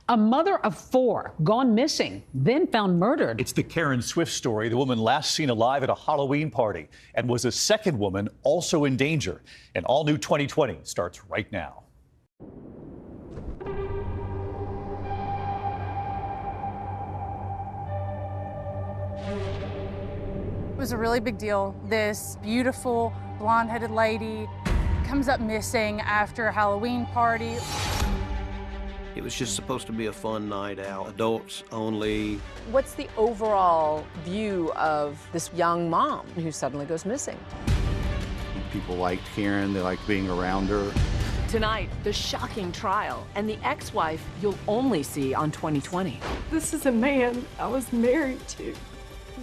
A mother of 4 gone missing, then found murdered. It's the Karen Swift story, the woman last seen alive at a Halloween party and was a second woman also in danger. An all-new 2020 starts right now. It was a really big deal. This beautiful blonde-headed lady comes up missing after a Halloween party. It was just supposed to be a fun night out, adults only. What's the overall view of this young mom who suddenly goes missing? People liked Karen, they liked being around her. Tonight, the shocking trial and the ex-wife you'll only see on 2020. This is a man I was married to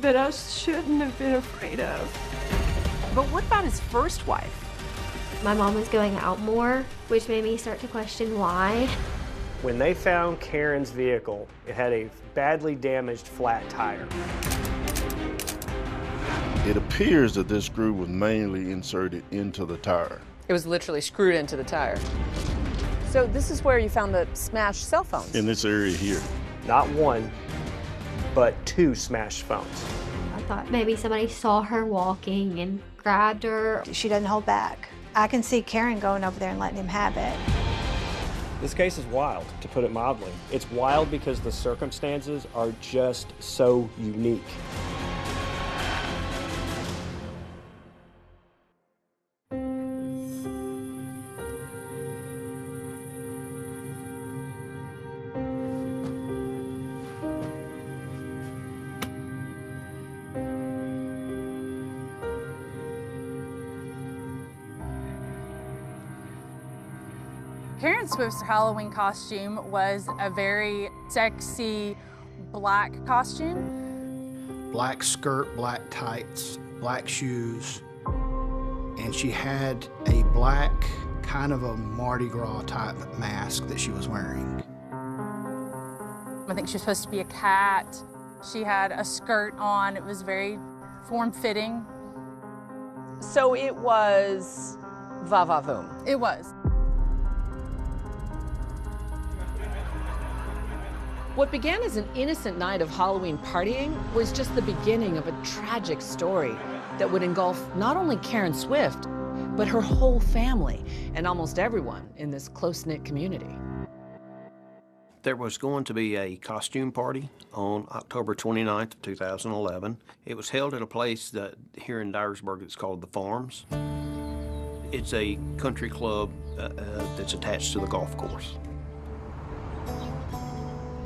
that I shouldn't have been afraid of. But what about his first wife? My mom was going out more, which made me start to question why. When they found Karen's vehicle, it had a badly damaged flat tire. It appears that this screw was manually inserted into the tire. It was literally screwed into the tire. So this is where you found the smashed cell phones? In this area here. Not one, but 2 smashed phones. I thought maybe somebody saw her walking and grabbed her. She doesn't hold back. I can see Karen going over there and letting him have it. This case is wild, to put it mildly. It's wild because the circumstances are just so unique. Karen Swift's Halloween costume was a very sexy black costume. Black skirt, black tights, black shoes, and she had a black, kind of a Mardi Gras type mask that she was wearing. I think she was supposed to be a cat. She had a skirt on. It was very form-fitting. So it was va-va-voom. It was. What began as an innocent night of Halloween partying was just the beginning of a tragic story that would engulf not only Karen Swift, but her whole family and almost everyone in this close-knit community. There was going to be a costume party on October 29th of 2011. It was held at a place that here in Dyersburg it's called The Farms. It's a country club that's attached to the golf course.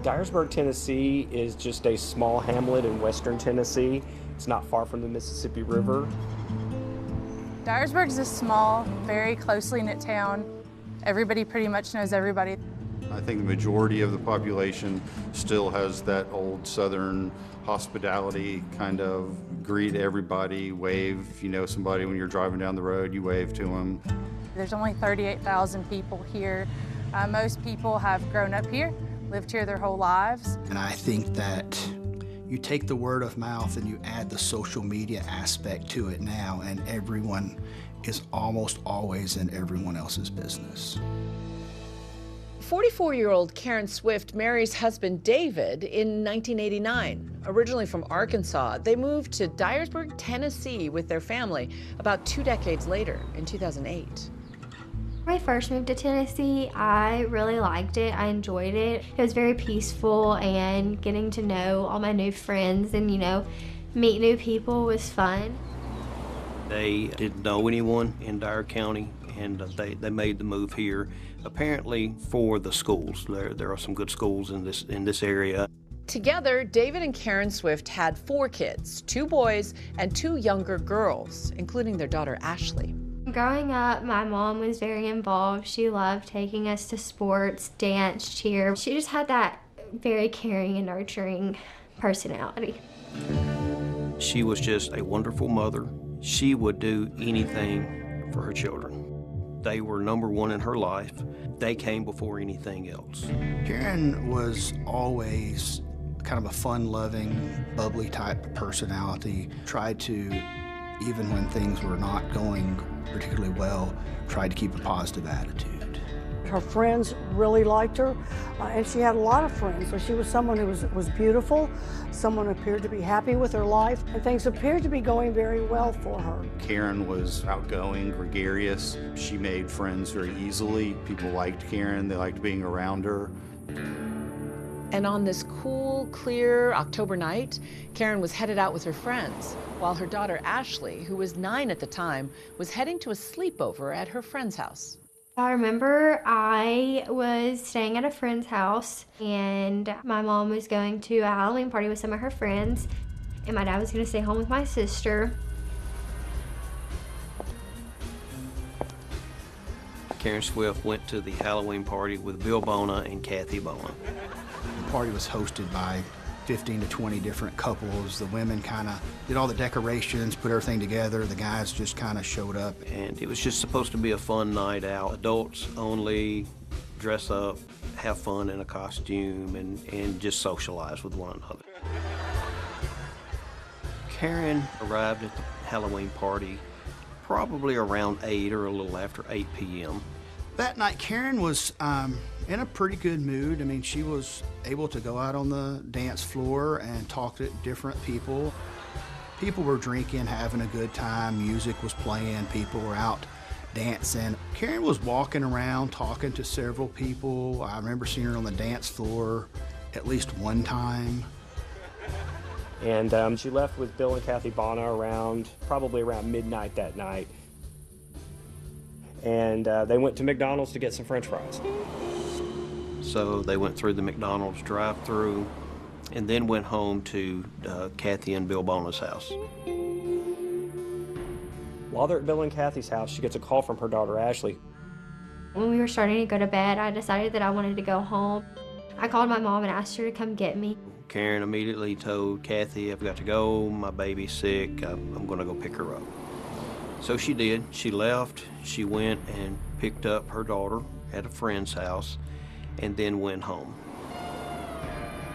Dyersburg, Tennessee is just a small hamlet in western Tennessee. It's not far from the Mississippi River. Dyersburg is a small, very closely knit town. Everybody pretty much knows everybody. I think the majority of the population still has that old Southern hospitality, kind of greet everybody, wave. If you know somebody when you're driving down the road, you wave to them. There's only 38,000 people here. Most people have grown up here, lived here their whole lives. And I think that you take the word of mouth and you add the social media aspect to it now, and everyone is almost always in everyone else's business. 44-year-old Karen Swift marries husband David in 1989. Originally from Arkansas, they moved to Dyersburg, Tennessee with their family about 2 decades later in 2008. When I first moved to Tennessee, I really liked it. I enjoyed it. It was very peaceful, and getting to know all my new friends and, meet new people was fun. They didn't know anyone in Dyer County, and they made the move here, apparently for the schools. There are some good schools in this area. Together, David and Karen Swift had 4 kids, 2 boys and 2 younger girls, including their daughter Ashley. Growing up, my mom was very involved. She loved taking us to sports, dance, cheer. She just had that very caring and nurturing personality. She was just a wonderful mother. She would do anything for her children. They were number one in her life. They came before anything else. Karen was always kind of a fun-loving, bubbly type of personality. Tried to, even when things were not going particularly well, tried to keep a positive attitude. Her friends really liked her, and she had a lot of friends. So she was someone who was beautiful, someone who appeared to be happy with her life, and things appeared to be going very well for her. Karen was outgoing, gregarious. She made friends very easily. People liked Karen. They liked being around her. And on this cool, clear October night, Karen was headed out with her friends, while her daughter Ashley, who was 9 at the time, was heading to a sleepover at her friend's house. I remember I was staying at a friend's house, and my mom was going to a Halloween party with some of her friends, and my dad was going to stay home with my sister. Karen Swift went to the Halloween party with Bill Bona and Kathy Bona. The party was hosted by 15 to 20 different couples. The women kind of did all the decorations, put everything together. The guys just kind of showed up. And it was just supposed to be a fun night out. Adults only, dress up, have fun in a costume, and just socialize with one another. Karen arrived at the Halloween party probably around 8 or a little after 8 p.m. That night, Karen was in a pretty good mood. I mean, she was able to go out on the dance floor and talk to different people. People were drinking, having a good time. Music was playing. People were out dancing. Karen was walking around, talking to several people. I remember seeing her on the dance floor at least one time. And she left with Bill and Kathy Bona probably around midnight that night. And they went to McDonald's to get some French fries. So they went through the McDonald's drive-thru and then went home to Kathy and Bill Bona's house. While they're at Bill and Kathy's house, she gets a call from her daughter, Ashley. When we were starting to go to bed, I decided that I wanted to go home. I called my mom and asked her to come get me. Karen immediately told Kathy, I've got to go, my baby's sick, I'm going to go pick her up. So she did. She left, she went and picked up her daughter at a friend's house and then went home.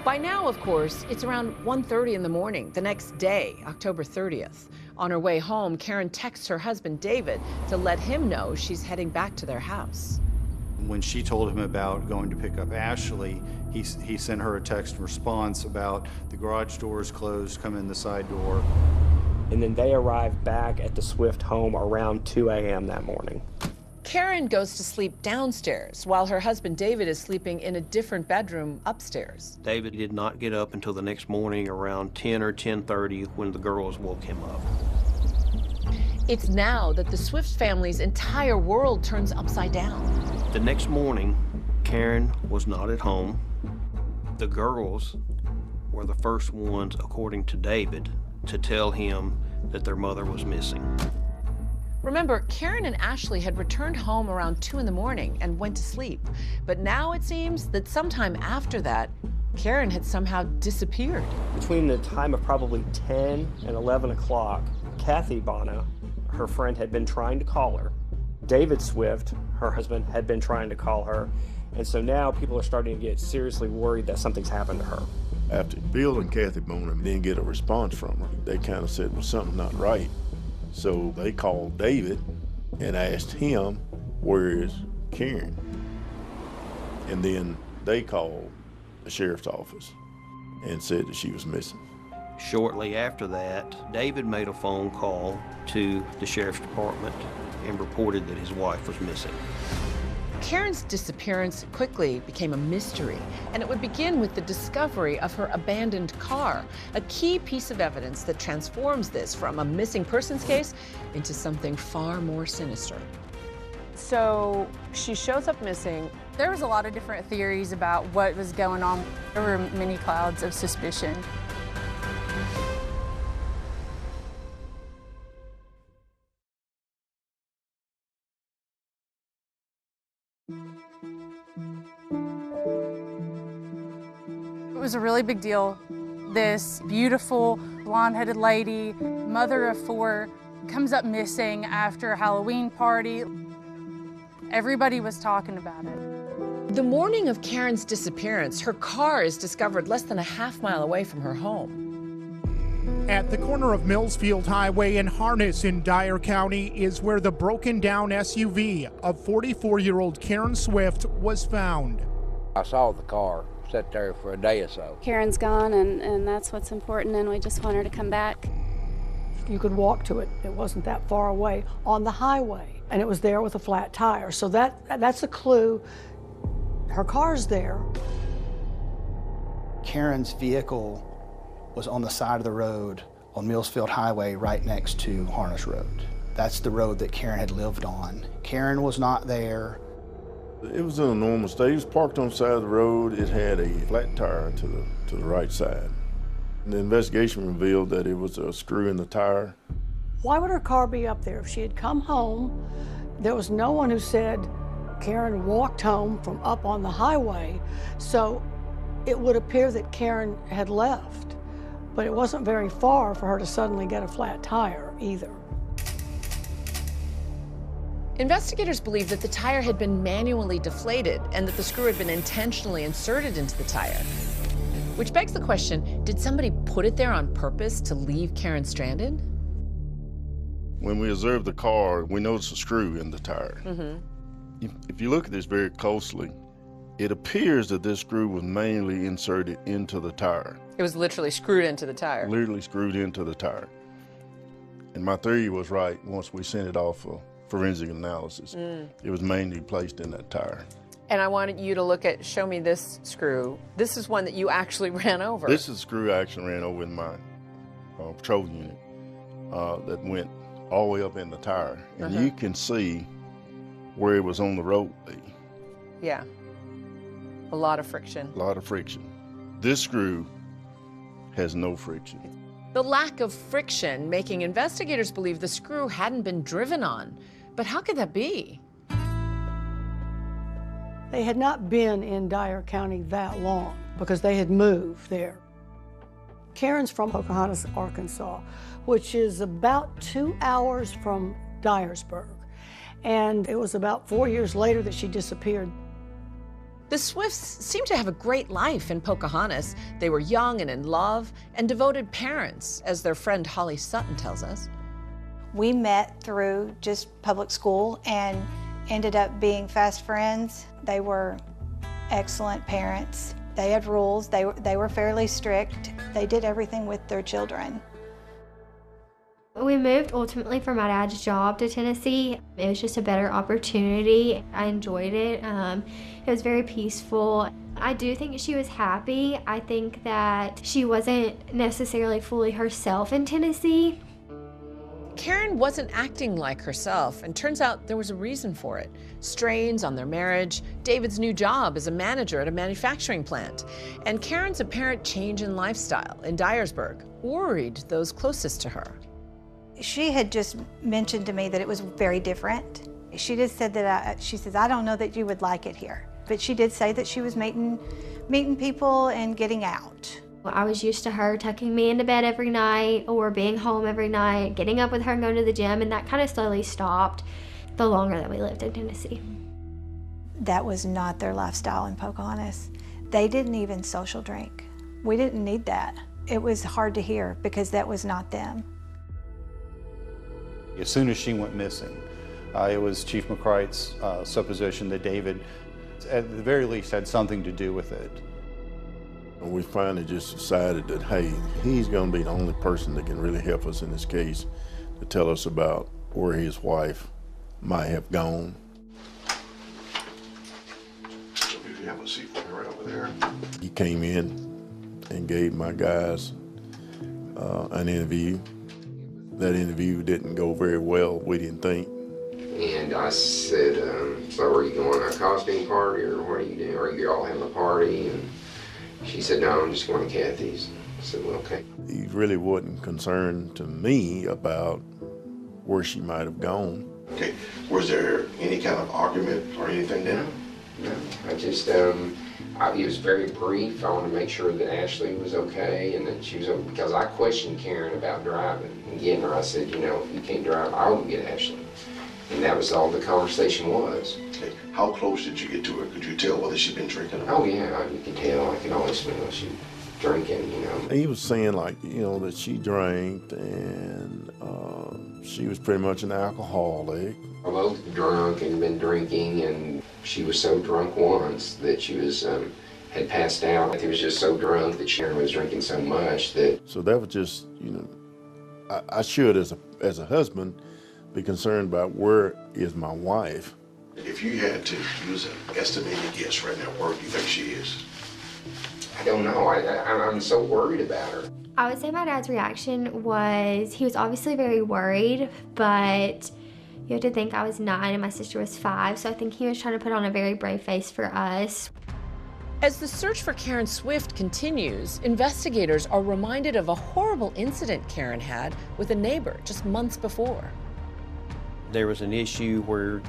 By now, of course, it's around 1:30 in the morning, the next day, October 30th. On her way home, Karen texts her husband, David, to let him know she's heading back to their house. When she told him about going to pick up Ashley, he sent her a text response about the garage door is closed, come in the side door. And then they arrived back at the Swift home around 2 a.m. that morning. Karen goes to sleep downstairs, while her husband David is sleeping in a different bedroom upstairs. David did not get up until the next morning around 10 or 10:30 when the girls woke him up. It's now that the Swift family's entire world turns upside down. The next morning, Karen was not at home. The girls were the first ones, according to David, to tell him that their mother was missing. Remember, Karen and Ashley had returned home around 2 in the morning and went to sleep. But now it seems that sometime after that, Karen had somehow disappeared. Between the time of probably 10 and 11 o'clock, Kathy Bona, her friend, had been trying to call her. David Swift, her husband, had been trying to call her. And so now people are starting to get seriously worried that something's happened to her. After Bill and Kathy Bona didn't get a response from her, they kind of said, well, something's not right. So they called David and asked him, where is Karen? And then they called the sheriff's office and said that she was missing. Shortly after that, David made a phone call to the sheriff's department and reported that his wife was missing. Karen's disappearance quickly became a mystery, and it would begin with the discovery of her abandoned car, a key piece of evidence that transforms this from a missing persons case into something far more sinister. So she shows up missing. There was a lot of different theories about what was going on. There were many clouds of suspicion. It was a really big deal. This beautiful blonde-headed lady, mother of 4, comes up missing after a Halloween party. Everybody was talking about it. The morning of Karen's disappearance, her car is discovered less than a half-mile away from her home. At the corner of Millsfield Highway and Harness in Dyer County is where the broken down SUV of 44-year-old Karen Swift was found. I saw the car sit there for a day or so. Karen's gone, and that's what's important, and we just want her to come back. You could walk to it. It wasn't that far away on the highway, and it was there with a flat tire. So that's a clue. Her car's there. Karen's vehicle was on the side of the road on Millsfield Highway right next to Harness Road. That's the road that Karen had lived on. Karen was not there. It was in a normal state. It was parked on the side of the road. It had a flat tire to the right side. The investigation revealed that it was a screw in the tire. Why would her car be up there? If she had come home, there was no one who said Karen walked home from up on the highway, so it would appear that Karen had left. But it wasn't very far for her to suddenly get a flat tire either. Investigators believe that the tire had been manually deflated and that the screw had been intentionally inserted into the tire. Which begs the question, did somebody put it there on purpose to leave Karen stranded? When we observed the car, we noticed a screw in the tire. If you look at this very closely, it appears that this screw was manually inserted into the tire. It was literally screwed into the tire. Literally screwed into the tire. And my theory was right once we sent it off for forensic analysis. It was mainly placed in that tire. And I wanted you to look at, show me this screw. This is one that you actually ran over. This is the screw I actually ran over in my patrol unit that went all the way up in the tire. And you can see where it was on the road. Yeah. A lot of friction. A lot of friction. This screw has no friction. The lack of friction making investigators believe the screw hadn't been driven on. But how could that be? They had not been in Dyer County that long because they had moved there. Karen's from Pocahontas, Arkansas, which is about 2 hours from Dyersburg. And it was about 4 years later that she disappeared. The Swifts seemed to have a great life in Pocahontas. They were young and in love and devoted parents, as their friend Holly Sutton tells us. We met through just public school and ended up being fast friends. They were excellent parents. They had rules. They were fairly strict. They did everything with their children. We moved ultimately for my dad's job to Tennessee. It was just a better opportunity. I enjoyed it. It was very peaceful. I do think she was happy. I think that she wasn't necessarily fully herself in Tennessee. Karen wasn't acting like herself, and turns out there was a reason for it. Strains on their marriage, David's new job as a manager at a manufacturing plant, and Karen's apparent change in lifestyle in Dyersburg worried those closest to her. She had just mentioned to me that it was very different. She just said that, she says, I don't know that you would like it here. But she did say that she was meeting people and getting out. I was used to her tucking me into bed every night or being home every night, getting up with her and going to the gym, and that kind of slowly stopped the longer that we lived in Tennessee. That was not their lifestyle in Pocahontas. They didn't even social drink. We didn't need that. It was hard to hear because that was not them. As soon as she went missing, it was Chief McCright's supposition that David, at the very least, had something to do with it. And we finally just decided that, hey, he's going to be the only person that can really help us in this case to tell us about where his wife might have gone. You have a seat for me right over there. He came in and gave my guys an interview. That interview didn't go very well, we didn't think. And I said, so are you going to a costume party, or what are you doing? Are you all having a party? And she said, no, I'm just going to Kathy's. I said, well, okay. He really wasn't concerned to me about where she might have gone. Okay, was there any kind of argument or anything then? No, I just, it was very brief. I wanted to make sure that Ashley was okay and that she was okay, because I questioned Karen about driving and getting her. I said, you know, if you can't drive, I will get Ashley. And that was all the conversation was. Okay. How close did you get to her? Could you tell whether she'd been drinking or not? Oh yeah, you could tell. I could always smell she drinking, you know. He was saying, like, you know, that she drank and she was pretty much an alcoholic. Although drunk and been drinking, and she was so drunk once that she was had passed out. He was just so drunk that Sharon was drinking so much that. So that was just, you know, I should, as a husband, be concerned about where is my wife. If you had to use an estimated guess right now, where do you think she is? I don't know. I'm so worried about her. I would say my dad's reaction was, he was obviously very worried, but you have to think I was 9 and my sister was 5, so I think he was trying to put on a very brave face for us. As the search for Karen Swift continues, investigators are reminded of a horrible incident Karen had with a neighbor just months before. There was an issue where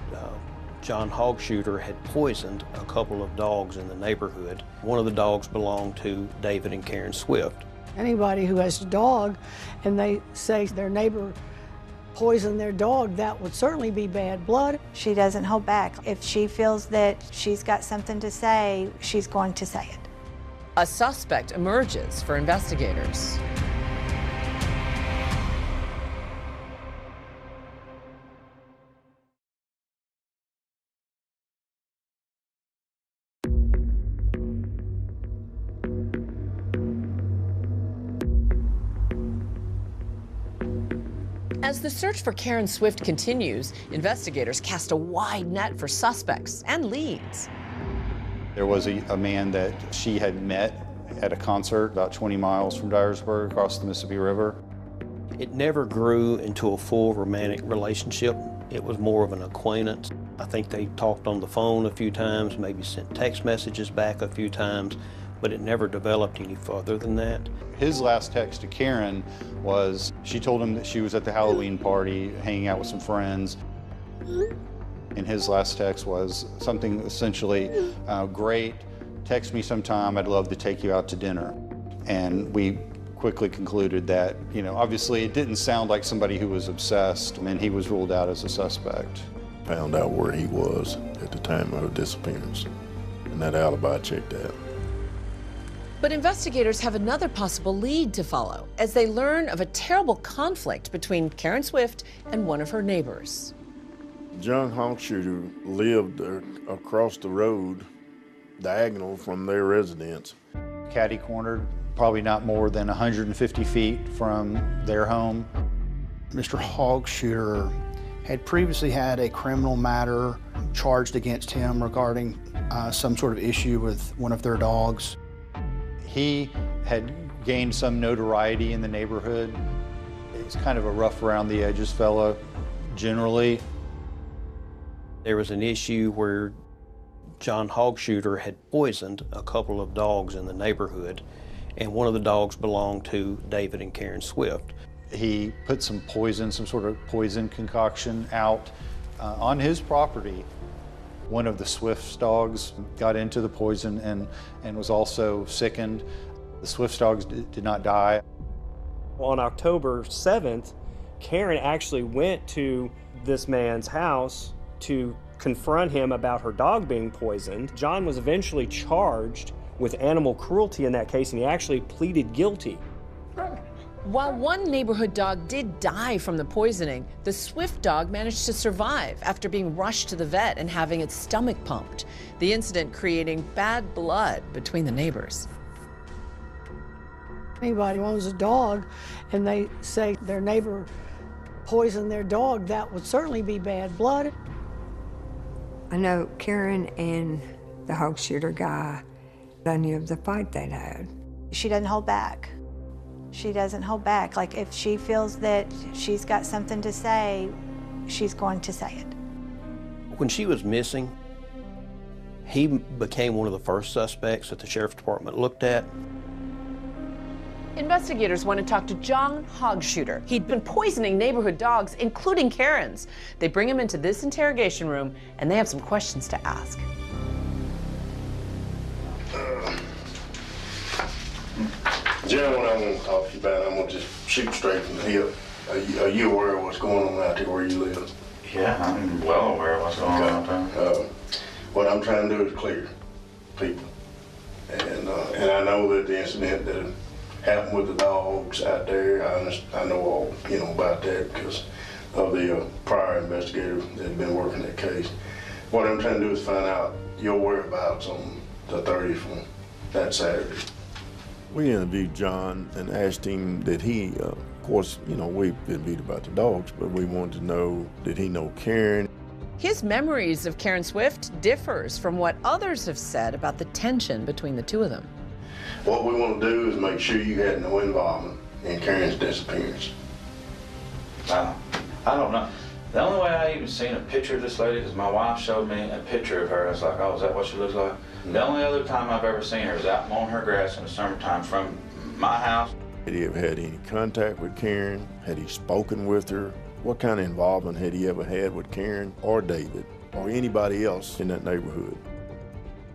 John Hogshooter had poisoned a couple of dogs in the neighborhood. One of the dogs belonged to David and Karen Swift. Anybody who has a dog and they say their neighbor poisoned their dog, that would certainly be bad blood. She doesn't hold back. If she feels that she's got something to say, she's going to say it. A suspect emerges for investigators. As the search for Karen Swift continues, investigators cast a wide net for suspects and leads. There was a man that she had met at a concert about 20 miles from Dyersburg across the Mississippi River. It never grew into a full romantic relationship. It was more of an acquaintance. I think they talked on the phone a few times, maybe sent text messages back a few times, but it never developed any further than that. His last text to Karen was, she told him that she was at the Halloween party, hanging out with some friends. And his last text was something essentially, great, text me sometime, I'd love to take you out to dinner. And we quickly concluded that, you know, obviously it didn't sound like somebody who was obsessed, and he was ruled out as a suspect. Found out where he was at the time of her disappearance, and that alibi checked out. But investigators have another possible lead to follow as they learn of a terrible conflict between Karen Swift and one of her neighbors. John Hogshooter lived across the road, diagonal from their residence. Catty-cornered, probably not more than 150 feet from their home. Mr. Hogshooter had previously had a criminal matter charged against him regarding some sort of issue with one of their dogs. He had gained some notoriety in the neighborhood. He's kind of a rough around the edges fella, generally. There was an issue where John Hogshooter had poisoned a couple of dogs in the neighborhood, and one of the dogs belonged to David and Karen Swift. He put some poison, some sort of poison concoction out on his property. One of the Swift's dogs got into the poison and was also sickened. The Swift's dogs did not die. On October 7th, Karen actually went to this man's house to confront him about her dog being poisoned. John was eventually charged with animal cruelty in that case, and he actually pleaded guilty. While one neighborhood dog did die from the poisoning, the Swift dog managed to survive after being rushed to the vet and having its stomach pumped, the incident creating bad blood between the neighbors. Anybody who owns a dog and they say their neighbor poisoned their dog, that would certainly be bad blood. I know Karen and the Hogshooter guy, I knew of the fight they'd had. She doesn't hold back. She doesn't hold back. Like, if she feels that she's got something to say, she's going to say it. When she was missing, he became one of the first suspects that the sheriff's department looked at. Investigators want to talk to John Hogshooter. He'd been poisoning neighborhood dogs, including Karen's. They bring him into this interrogation room, and they have some questions to ask. General, what I want to talk to you about, I'm going to just shoot straight from the hip. Are you aware of what's going on out there where you live? Yeah, I'm well aware of what's going on out there. What I'm trying to do is clear people. And I know that the incident that happened with the dogs out there, I know all, about that because of the prior investigator that had been working that case. What I'm trying to do is find out your whereabouts on the 30th on that Saturday. We interviewed John and asked him that he, of course, we've been beat about the dogs, but we wanted to know, did he know Karen? His memories of Karen Swift differs from what others have said about the tension between the two of them. What we want to do is make sure you had no involvement in Karen's disappearance. I don't know. The only way I even seen a picture of this lady is my wife showed me a picture of her. I was like, oh, is that what she looks like? The only other time I've ever seen her is out mowing her grass in the summertime from my house. Had he ever had any contact with Karen? Had he spoken with her? What kind of involvement had he ever had with Karen or David or anybody else in that neighborhood?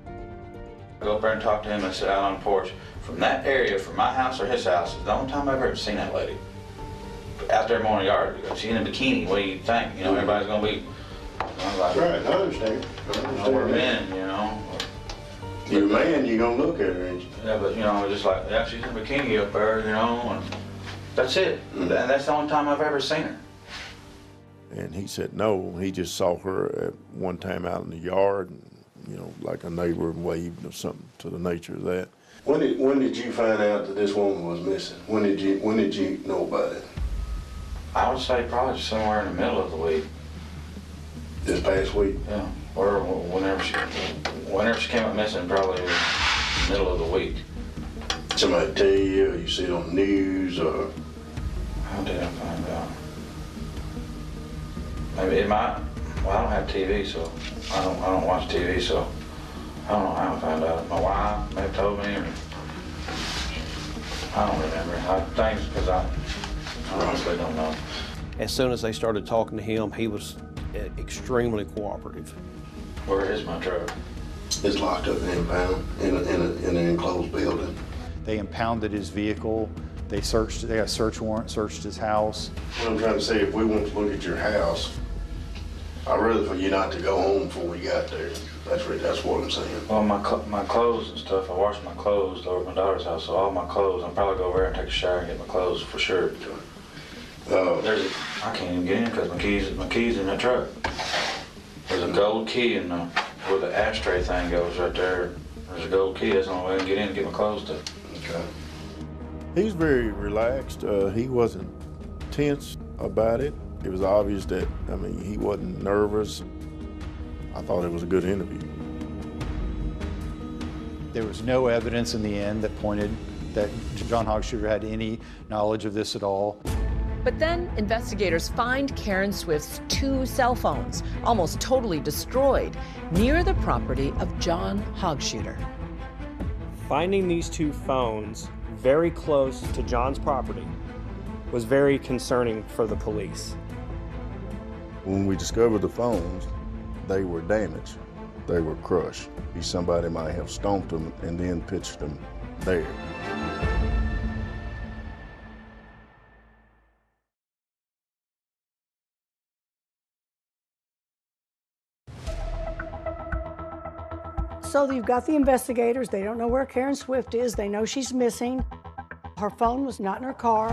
I go up there and talk to him and sit out on the porch. From that area, from my house or his house, is the only time I've ever seen that lady. Out there mowing the yard. She's in a bikini, what do you think? Everybody's gonna be, like, right, I understand. We're men, You're a man, you're gonna look at her, ain't you? Yeah, but just like, yeah, she's in a bikini up there, and that's it. And that's the only time I've ever seen her. And he said no, he just saw her at one time out in the yard, and, like a neighbor waved or something to the nature of that. When did you find out that this woman was missing? When did you know about it? I would say probably somewhere in the middle of the week. This past week? Yeah, or whenever she came up missing, probably in the middle of the week. Somebody tell you, or you see it on the news, or? How did I find out? Maybe it might. Well, I don't have TV, so I don't watch TV, so I don't know how I found out. My wife may have told me, or I don't remember. I think because I honestly don't know. As soon as they started talking to him, he was extremely cooperative. Where is my truck? It's locked up and impounded in an enclosed building. They impounded his vehicle. They got a search warrant, searched his house. What I'm trying to say, if we want to look at your house, I'd rather for you not to go home before we got there. That's what I'm saying. Well, my clothes and stuff, I washed my clothes over at my daughter's house, so all my clothes, I'll probably go over there and take a shower and get my clothes for sure. I can't even get in because my keys in the truck. There's a gold key in where the ashtray thing goes right there. There's a gold key. That's the only way I can get in and get my clothes to. Okay. He's very relaxed. He wasn't tense about it. It was obvious that, he wasn't nervous. I thought it was a good interview. There was no evidence in the end that pointed that John Hogshuter had any knowledge of this at all. But then investigators find Karen Swift's 2 cell phones, almost totally destroyed, near the property of John Hogshuter. Finding these 2 phones very close to John's property was very concerning for the police. When we discovered the phones, they were damaged. They were crushed. Somebody might have stomped them and then pitched them there. So you've got the investigators. They don't know where Karen Swift is. They know she's missing. Her phone was not in her car.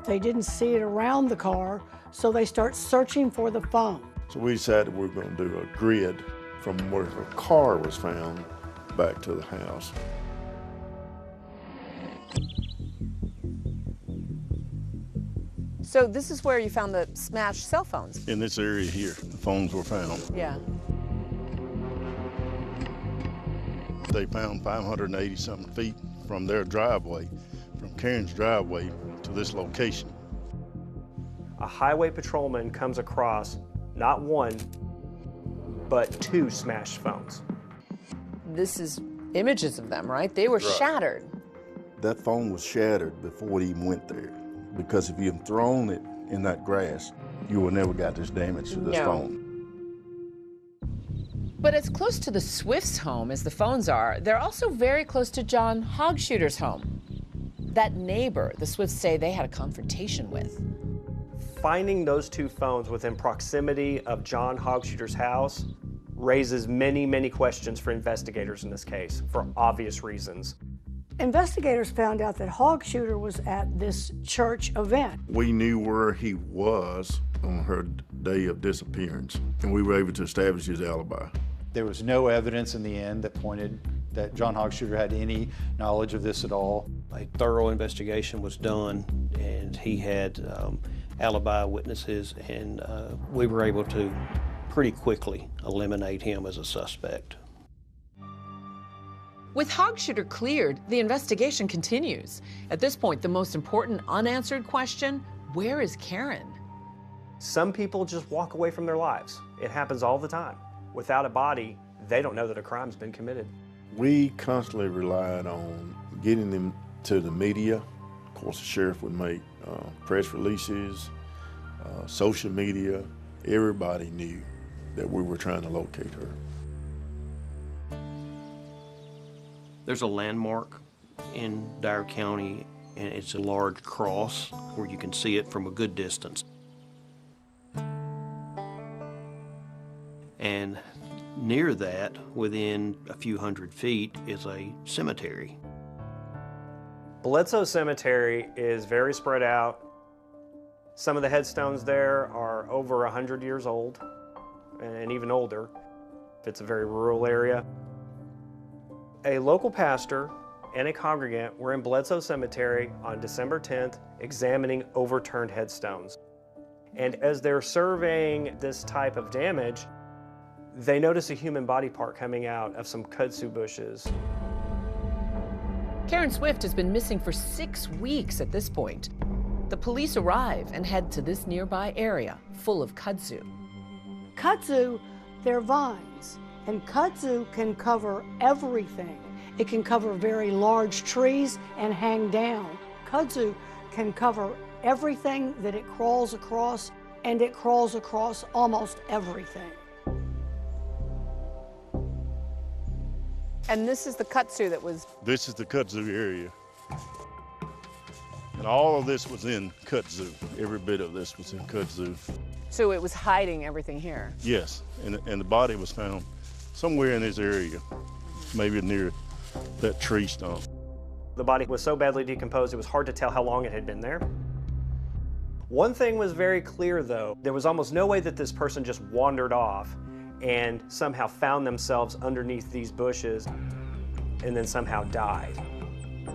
They didn't see it around the car, so they start searching for the phone. So we decided we were going to do a grid from where her car was found back to the house. So this is where you found the smashed cell phones? In this area here, the phones were found. Yeah. They found 580-something feet from their driveway, from Karen's driveway to this location. A highway patrolman comes across not 1, but 2 smashed phones. This is images of them, right? They were shattered. That phone was shattered before it even went there, because if you had thrown it in that grass, you would never got this damage to this phone. But as close to the Swifts' home as the phones are, they're also very close to John Hogshuter's home. That neighbor, the Swifts say they had a confrontation with. Finding those 2 phones within proximity of John Hogshuter's house raises many, many questions for investigators in this case, for obvious reasons. Investigators found out that Hog Shooter was at this church event. We knew where he was on her day of disappearance, and we were able to establish his alibi. There was no evidence in the end that pointed that John Hogshuter had any knowledge of this at all. A thorough investigation was done, and he had alibi witnesses, and we were able to pretty quickly eliminate him as a suspect. With Hogshuter cleared, the investigation continues. At this point, the most important unanswered question, where is Karen? Some people just walk away from their lives. It happens all the time. Without a body, they don't know that a crime's been committed. We constantly relied on getting them to the media. Of course, the sheriff would make press releases, social media. Everybody knew that we were trying to locate her. There's a landmark in Dyer County, and it's a large cross where you can see it from a good distance. And near that, within a few hundred feet, is a cemetery. Bledsoe Cemetery is very spread out. Some of the headstones there are over 100 years old and even older. It's a very rural area. A local pastor and a congregant were in Bledsoe Cemetery on December 10th examining overturned headstones. And as they're surveying this type of damage, they notice a human body part coming out of some kudzu bushes. Karen Swift has been missing for 6 weeks at this point. The police arrive and head to this nearby area full of kudzu. Kudzu, they're vines, and kudzu can cover everything. It can cover very large trees and hang down. Kudzu can cover everything that it crawls across, and it crawls across almost everything. And this is the kudzu that was... This is the kudzu area. And all of this was in kudzu. Every bit of this was in kudzu. So it was hiding everything here? Yes, and the body was found somewhere in this area, maybe near that tree stump. The body was so badly decomposed, it was hard to tell how long it had been there. One thing was very clear, though. There was almost no way that this person just wandered off and somehow found themselves underneath these bushes and then somehow died.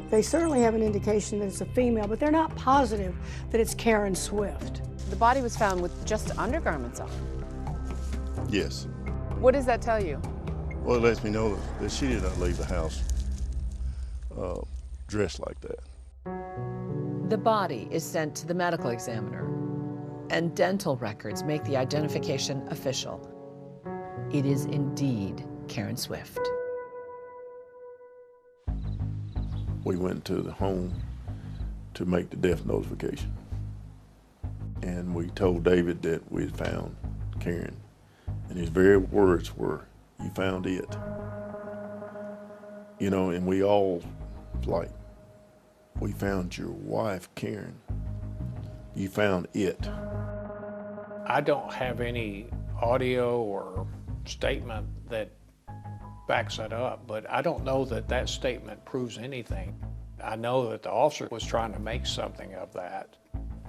They certainly have an indication that it's a female, but they're not positive that it's Karen Swift. The body was found with just undergarments on. Yes. What does that tell you? Well, it lets me know that she did not leave the house dressed like that. The body is sent to the medical examiner, and dental records make the identification official. It is indeed Karen Swift. We went to the home to make the death notification. And we told David that we had found Karen. And his very words were, "You found it." You know, and we all, like, we found your wife, Karen. You found it. I don't have any audio or statement that backs that up, but I don't know that that statement proves anything. I know that the officer was trying to make something of that,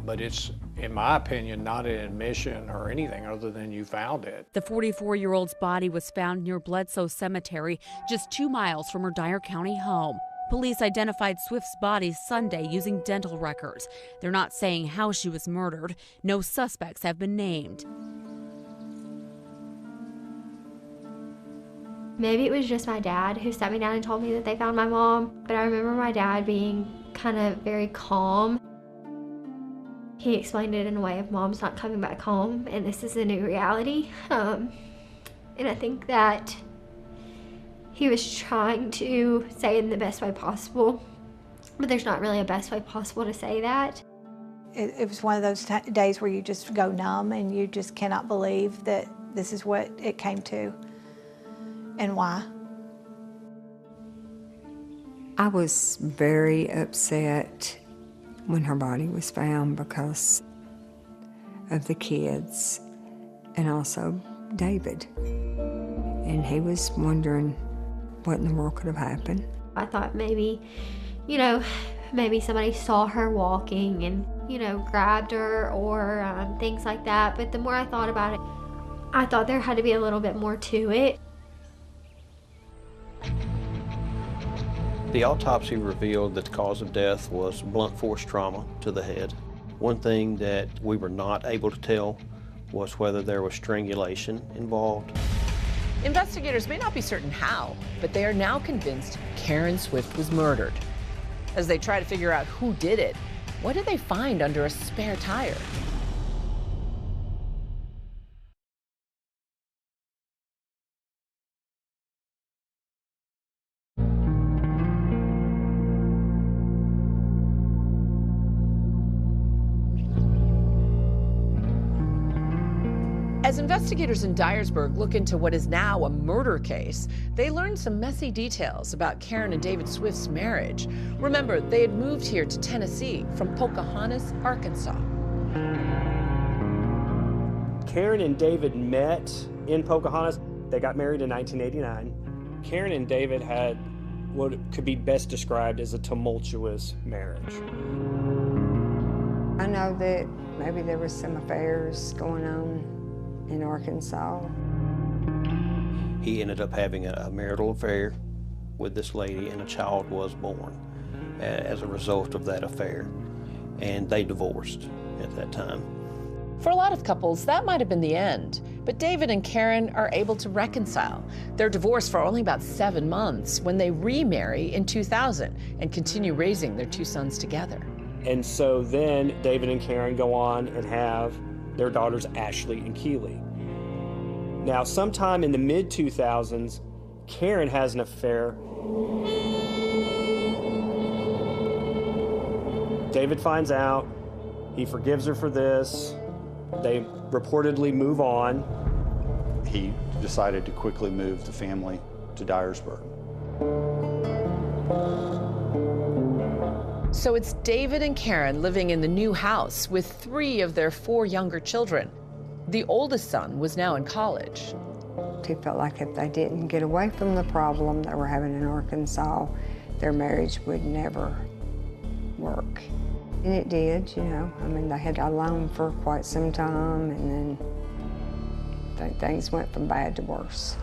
but it's, in my opinion, not an admission or anything other than you found it. The 44-year-old's body was found near Bledsoe Cemetery, just 2 miles from her Dyer County home. Police identified Swift's body Sunday using dental records. They're not saying how she was murdered. No suspects have been named. Maybe it was just my dad who sat me down and told me that they found my mom, but I remember my dad being kind of very calm. He explained it in a way of mom's not coming back home and this is a new reality. And I think that he was trying to say it in the best way possible, but there's not really a best way possible to say that. It was one of those days where you just go numb and you just cannot believe that this is what it came to. And why? I was very upset when her body was found because of the kids and also David. And he was wondering what in the world could have happened. I thought maybe, you know, maybe somebody saw her walking and, you know, grabbed her or things like that. But the more I thought about it, I thought there had to be a little bit more to it. The autopsy revealed that the cause of death was blunt force trauma to the head. One thing that we were not able to tell was whether there was strangulation involved. Investigators may not be certain how, but they are now convinced Karen Swift was murdered. As they try to figure out who did it, what did they find under a spare tire? As investigators in Dyersburg look into what is now a murder case, they learned some messy details about Karen and David Swift's marriage. Remember, they had moved here to Tennessee from Pocahontas, Arkansas. Karen and David met in Pocahontas. They got married in 1989. Karen and David had what could be best described as a tumultuous marriage. I know that maybe there was some affairs going on in Arkansas. He ended up having a marital affair with this lady, and a child was born as a result of that affair, and they divorced at that time. For a lot of couples, that might have been the end, but David and Karen are able to reconcile. They're divorced for only about 7 months when they remarry in 2000 and continue raising their 2 sons together. And so then David and Karen go on and have their daughters Ashley and Keely. Now, sometime in the mid-2000s, Karen has an affair. David finds out. He forgives her for this. They reportedly move on. He decided to quickly move the family to Dyersburg. So it's David and Karen living in the new house with 3 of their 4 younger children. The oldest son was now in college. He felt like if they didn't get away from the problem that we're having in Arkansas, their marriage would never work. And it did, you know. I mean, they had got along for quite some time, and then things went from bad to worse.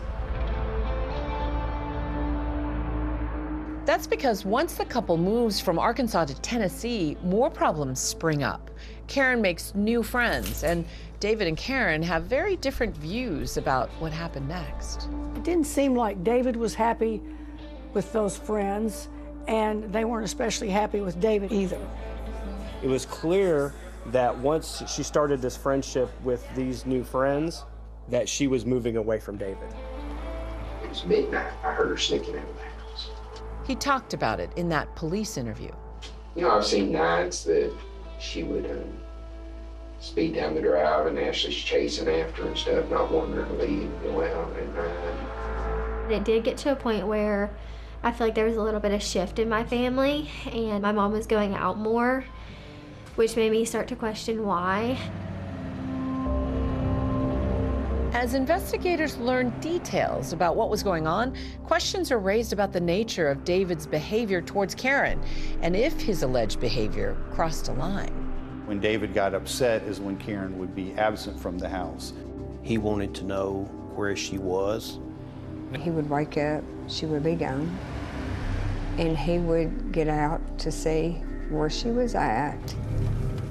That's because once the couple moves from Arkansas to Tennessee, more problems spring up. Karen makes new friends, and David and Karen have very different views about what happened next. It didn't seem like David was happy with those friends, and they weren't especially happy with David either. It was clear that once she started this friendship with these new friends, that she was moving away from David. It was midnight. I heard her sneaking out of the house. He talked about it in that police interview. You know, I've seen nights that she would speed down the drive and Ashley's chasing after her and stuff, not wanting her to leave and go out at night. It did get to a point where I feel like there was a little bit of shift in my family, and my mom was going out more, which made me start to question why. As investigators learn details about what was going on, questions are raised about the nature of David's behavior towards Karen and if his alleged behavior crossed a line. When David got upset is when Karen would be absent from the house. He wanted to know where she was. He would wake up, she would be gone, and he would get out to see where she was at.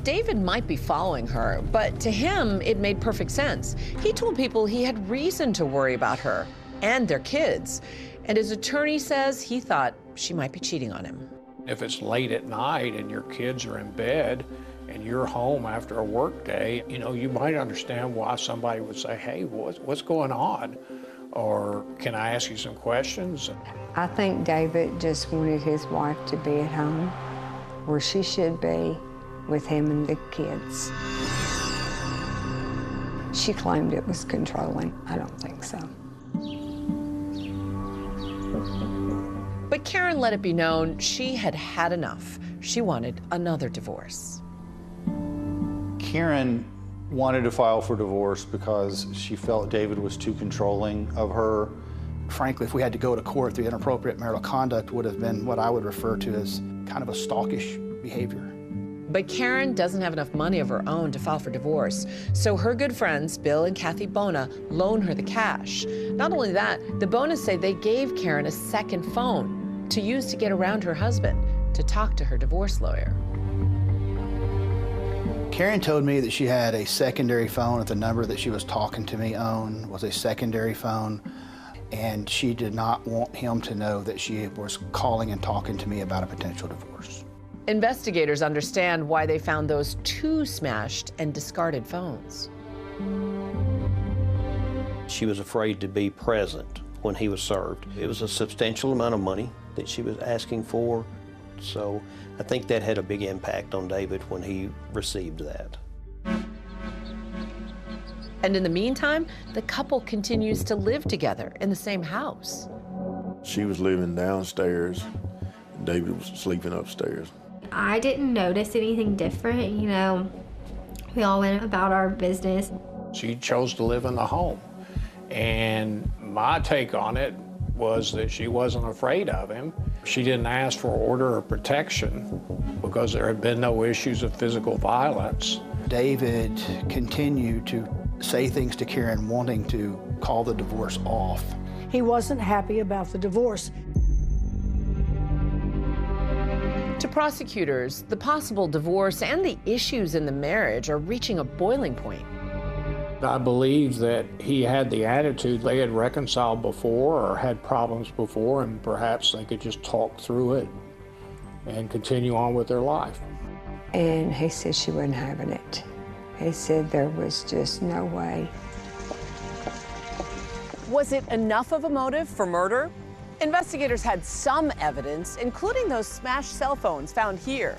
David might be following her, but to him, it made perfect sense. He told people he had reason to worry about her and their kids. And his attorney says he thought she might be cheating on him. If it's late at night and your kids are in bed and you're home after a work day, you know, you might understand why somebody would say, hey, what's going on? Or can I ask you some questions? I think David just wanted his wife to be at home where she should be with him and the kids. She claimed it was controlling. I don't think so. But Karen let it be known she had had enough. She wanted another divorce. Karen wanted to file for divorce because she felt David was too controlling of her Frankly, if we had to go to court, the inappropriate marital conduct would have been what I would refer to as kind of a stalkish behavior. But Karen doesn't have enough money of her own to file for divorce, so her good friends, Bill and Kathy Bona, loan her the cash. Not only that, the Bonas say they gave Karen a second phone to use to get around her husband, to talk to her divorce lawyer. Karen told me that she had a secondary phone, that the number that she was talking to me on was a secondary phone, and she did not want him to know that she was calling and talking to me about a potential divorce. Investigators understand why they found those two smashed and discarded phones. She was afraid to be present when he was served. It was a substantial amount of money that she was asking for, so I think that had a big impact on David when he received that. And in the meantime, the couple continues to live together in the same house. She was living downstairs, David was sleeping upstairs. I didn't notice anything different, you know. We all went about our business. She chose to live in the home. And my take on it was that she wasn't afraid of him. She didn't ask for order of protection because there had been no issues of physical violence. David continued to say things to Karen wanting to call the divorce off. He wasn't happy about the divorce. To prosecutors, the possible divorce and the issues in the marriage are reaching a boiling point. I believe that he had the attitude they had reconciled before or had problems before, and perhaps they could just talk through it and continue on with their life. And he said she wasn't having it. He said there was just no way. Was it enough of a motive for murder? Investigators had some evidence, including those smashed cell phones found here.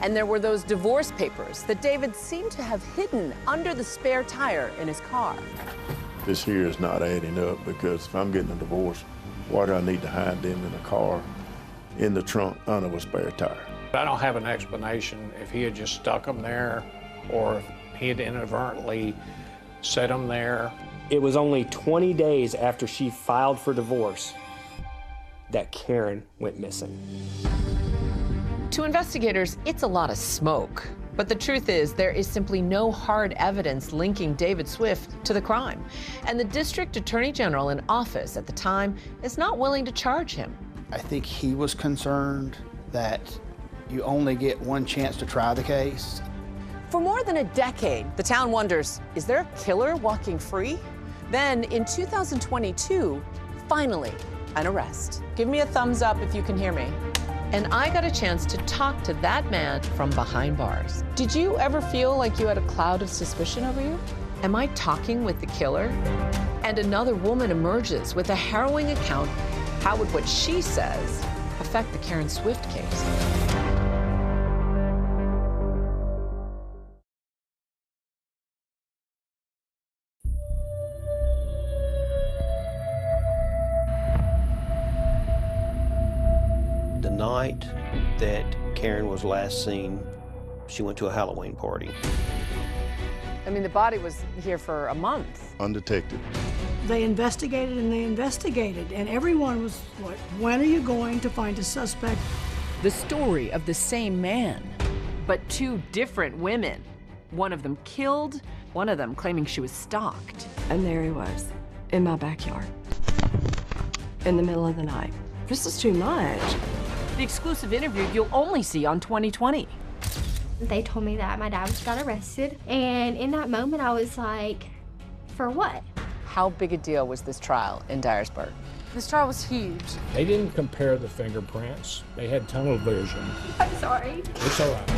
And there were those divorce papers that David seemed to have hidden under the spare tire in his car. This here is not adding up, because if I'm getting a divorce, why do I need to hide them in a car, in the trunk, under a spare tire? I don't have an explanation if he had just stuck them there or if he had inadvertently set them there. It was only 20 days after she filed for divorce that Karen went missing. To investigators, it's a lot of smoke. But the truth is, there is simply no hard evidence linking David Swift to the crime. And the district attorney general in office at the time is not willing to charge him. I think he was concerned that you only get one chance to try the case. For more than a decade, the town wonders, is there a killer walking free? Then in 2022, finally, an arrest. Give me a thumbs up if you can hear me. And I got a chance to talk to that man from behind bars. Did you ever feel like you had a cloud of suspicion over you? Am I talking with the killer? And another woman emerges with a harrowing account. How would what she says affect the Karen Swift case? The night that Karen was last seen, she went to a Halloween party. I mean, the body was here for a month. Undetected. They investigated and they investigated, and everyone was like, when are you going to find a suspect? The story of the same man, but two different women. One of them killed, one of them claiming she was stalked. And there he was, in my backyard, in the middle of the night. This is too much. The exclusive interview you'll only see on 2020. They told me that my dad got arrested, and in that moment I was like, for what? How big a deal was this trial in Dyersburg? This trial was huge. They didn't compare the fingerprints. They had tunnel vision. I'm sorry. It's all right.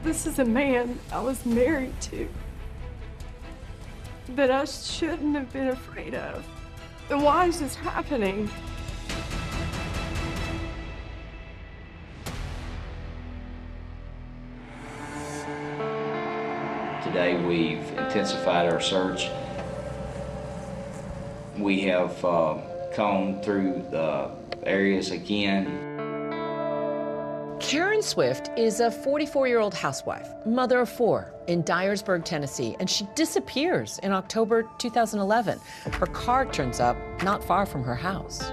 This is a man I was married to that I shouldn't have been afraid of. And why is this happening? Today we've intensified our search. We have combed through the areas again. Karen Swift is a 44-year-old housewife, mother of 4 in Dyersburg, Tennessee, and she disappears in October 2011. Her car turns up not far from her house.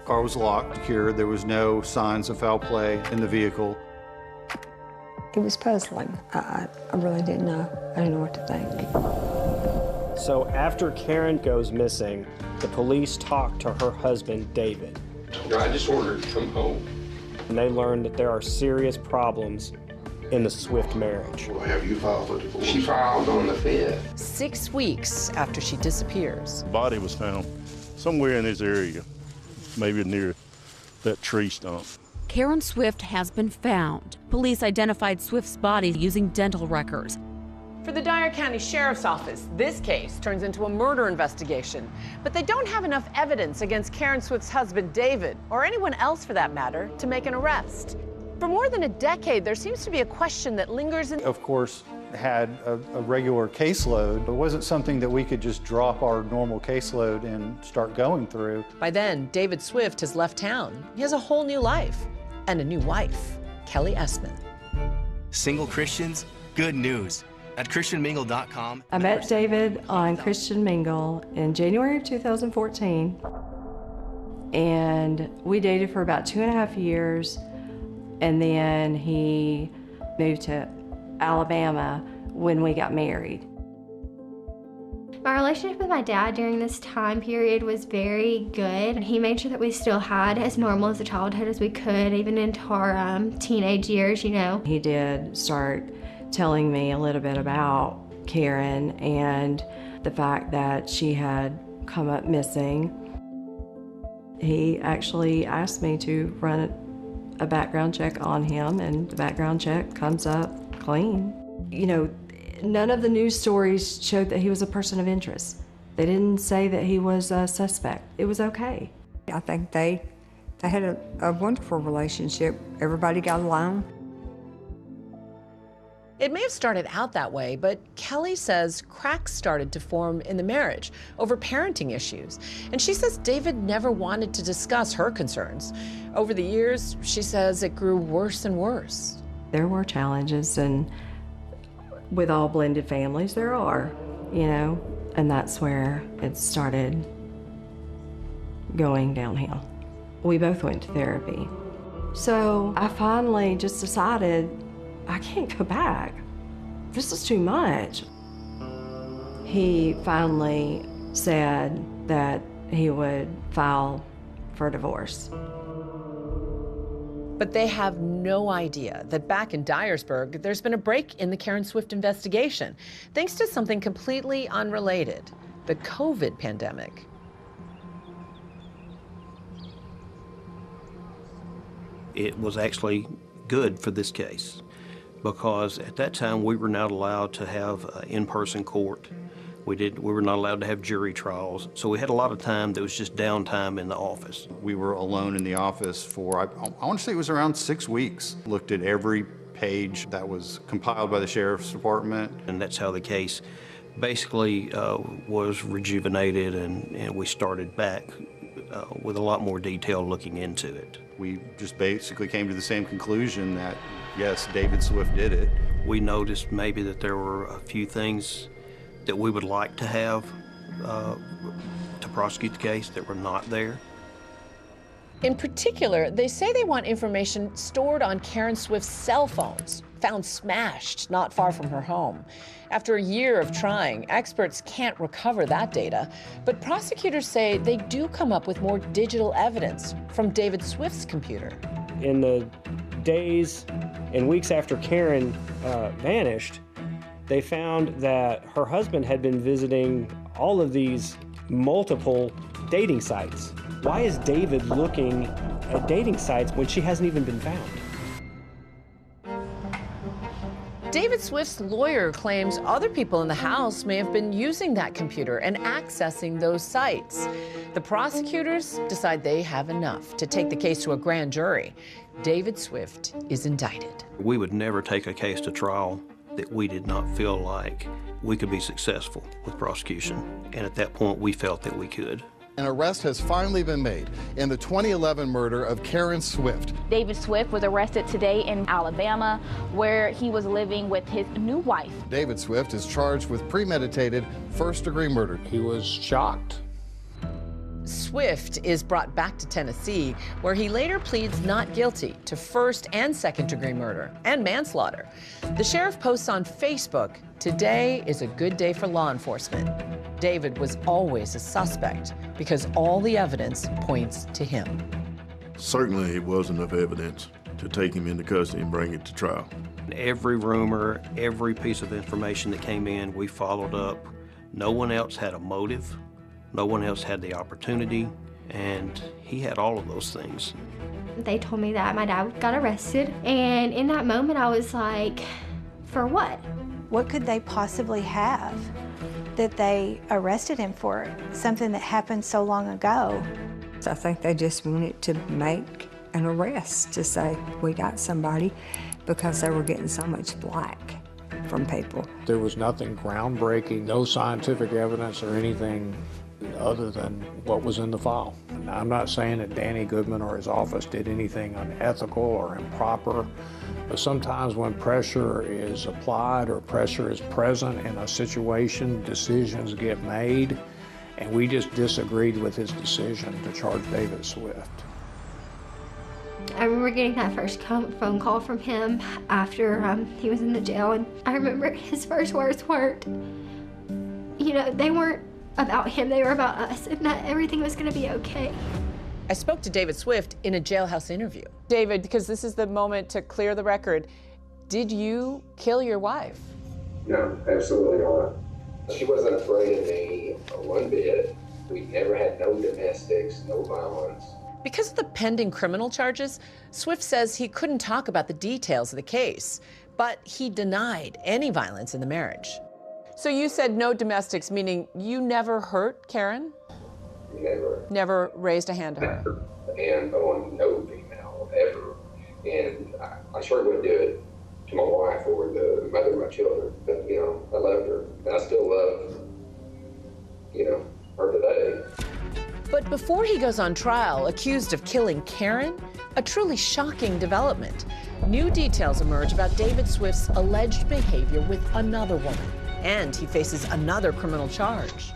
Car was locked, secured. There was no signs of foul play in the vehicle. It was puzzling. I really didn't know. I didn't know what to think. So after Karen goes missing, the police talk to her husband, David. I just ordered to come home. And they learn that there are serious problems in the Swift marriage. Well, have you filed for divorce? She filed on the 5th. 6 weeks after she disappears. The body was found somewhere in this area, maybe near that tree stump. Karen Swift has been found. Police identified Swift's body using dental records. For the Dyer County Sheriff's Office, this case turns into a murder investigation. But they don't have enough evidence against Karen Swift's husband, David, or anyone else for that matter, to make an arrest. For more than a decade, there seems to be a question that lingers in... Of course, had a regular caseload. It wasn't something that we could just drop our normal caseload and start going through. By then, David Swift has left town. He has a whole new life and a new wife, Kelly Essman. Single Christians, good news. At ChristianMingle.com. I met David on Christian Mingle in January of 2014, and we dated for about 2.5 years, and then he moved to Alabama when we got married. My relationship with my dad during this time period was very good. He made sure that we still had as normal as a childhood as we could, even into our teenage years, you know. He did start telling me a little bit about Karen and the fact that she had come up missing. He actually asked me to run a background check on him, and the background check comes up clean. You know, none of the news stories showed that he was a person of interest. They didn't say that he was a suspect. It was okay. I think they had a wonderful relationship. Everybody got along. It may have started out that way, but Kelly says cracks started to form in the marriage over parenting issues. And she says David never wanted to discuss her concerns. Over the years, she says it grew worse and worse. There were challenges, and with all blended families, there are, you know, and that's where it started going downhill. We both went to therapy. So I finally just decided I can't go back. This is too much. He finally said that he would file for divorce. But they have no idea that back in Dyersburg, there's been a break in the Karen Swift investigation, thanks to something completely unrelated, the COVID pandemic. It was actually good for this case, because at that time we were not allowed to have in-person court. We were not allowed to have jury trials, so we had a lot of time that was just downtime in the office. We were alone in the office for, I want to say it was around 6 weeks. Looked at every page that was compiled by the Sheriff's Department. And that's how the case basically was rejuvenated, and we started back with a lot more detail looking into it. We just basically came to the same conclusion that, yes, David Swift did it. We noticed maybe that there were a few things that we would like to have to prosecute the case that were not there. In particular, they say they want information stored on Karen Swift's cell phones, found smashed not far from her home. After a year of trying, experts can't recover that data, but prosecutors say they do come up with more digital evidence from David Swift's computer. In the days and weeks after Karen vanished, they found that her husband had been visiting all of these multiple dating sites. Why is David looking at dating sites when she hasn't even been found? David Swift's lawyer claims other people in the house may have been using that computer and accessing those sites. The prosecutors decide they have enough to take the case to a grand jury. David Swift is indicted. We would never take a case to trial that we did not feel like we could be successful with prosecution. And at that point, we felt that we could. An arrest has finally been made in the 2011 murder of Karen Swift. David Swift was arrested today in Alabama, where he was living with his new wife. David Swift is charged with premeditated first-degree murder. He was shocked. Swift is brought back to Tennessee, where he later pleads not guilty to first and second-degree murder and manslaughter. The sheriff posts on Facebook, "Today is a good day for law enforcement." David was always a suspect because all the evidence points to him. Certainly it was enough evidence to take him into custody and bring it to trial. Every rumor, every piece of information that came in, we followed up. No one else had a motive. No one else had the opportunity, and he had all of those things. They told me that my dad got arrested, and in that moment I was like, for what? What could they possibly have that they arrested him for? Something that happened so long ago. I think they just wanted to make an arrest to say, we got somebody, because they were getting so much flack from people. There was nothing groundbreaking, no scientific evidence or anything other than what was in the file. Now, I'm not saying that Danny Goodman or his office did anything unethical or improper, but sometimes when pressure is applied or pressure is present in a situation, decisions get made, and we just disagreed with his decision to charge David Swift. I remember getting that first phone call from him after he was in the jail, and I remember his first words were, you know, they weren't about him, they were about us, and that everything was going to be okay. I spoke to David Swift in a jailhouse interview. David, because this is the moment to clear the record, did you kill your wife? No, absolutely not. She wasn't afraid of me one bit. We never had no domestics, no violence. Because of the pending criminal charges, Swift says he couldn't talk about the details of the case, but he denied any violence in the marriage. So you said no domestics, meaning you never hurt Karen? Never. Never raised a hand to her? And on no female, ever. And I sure wouldn't do it to my wife or the mother of my children. But, you know, I loved her. And I still love, you know, her today. But before he goes on trial, accused of killing Karen, a truly shocking development. New details emerge about David Swift's alleged behavior with another woman, and he faces another criminal charge.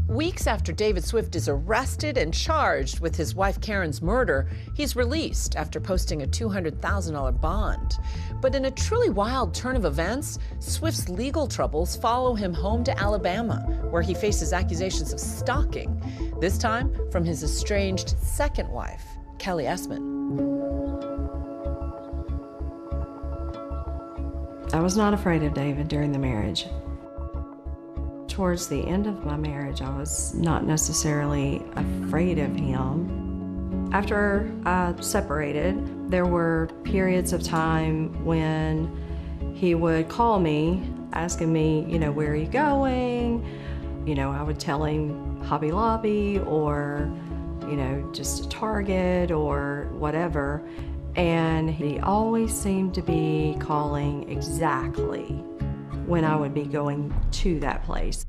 Weeks after David Swift is arrested and charged with his wife Karen's murder, he's released after posting a $200,000 bond. But in a truly wild turn of events, Swift's legal troubles follow him home to Alabama, where he faces accusations of stalking, this time from his estranged second wife, Kelly Essman. I was not afraid of David during the marriage. Towards the end of my marriage, I was not necessarily afraid of him. After I separated, there were periods of time when he would call me, asking me, you know, where are you going? You know, I would tell him Hobby Lobby or, you know, just a Target or whatever. And he always seemed to be calling exactly when I would be going to that place.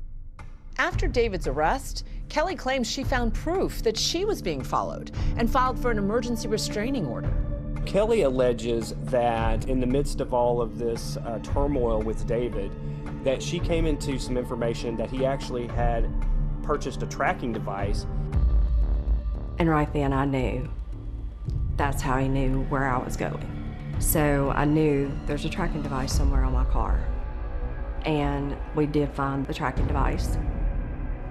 After David's arrest, Kelly claims she found proof that she was being followed and filed for an emergency restraining order. Kelly alleges that in the midst of all of this turmoil with David, that she came into some information that he actually had purchased a tracking device. And right then I knew that's how he knew where I was going. So I knew there's a tracking device somewhere on my car. And we did find the tracking device.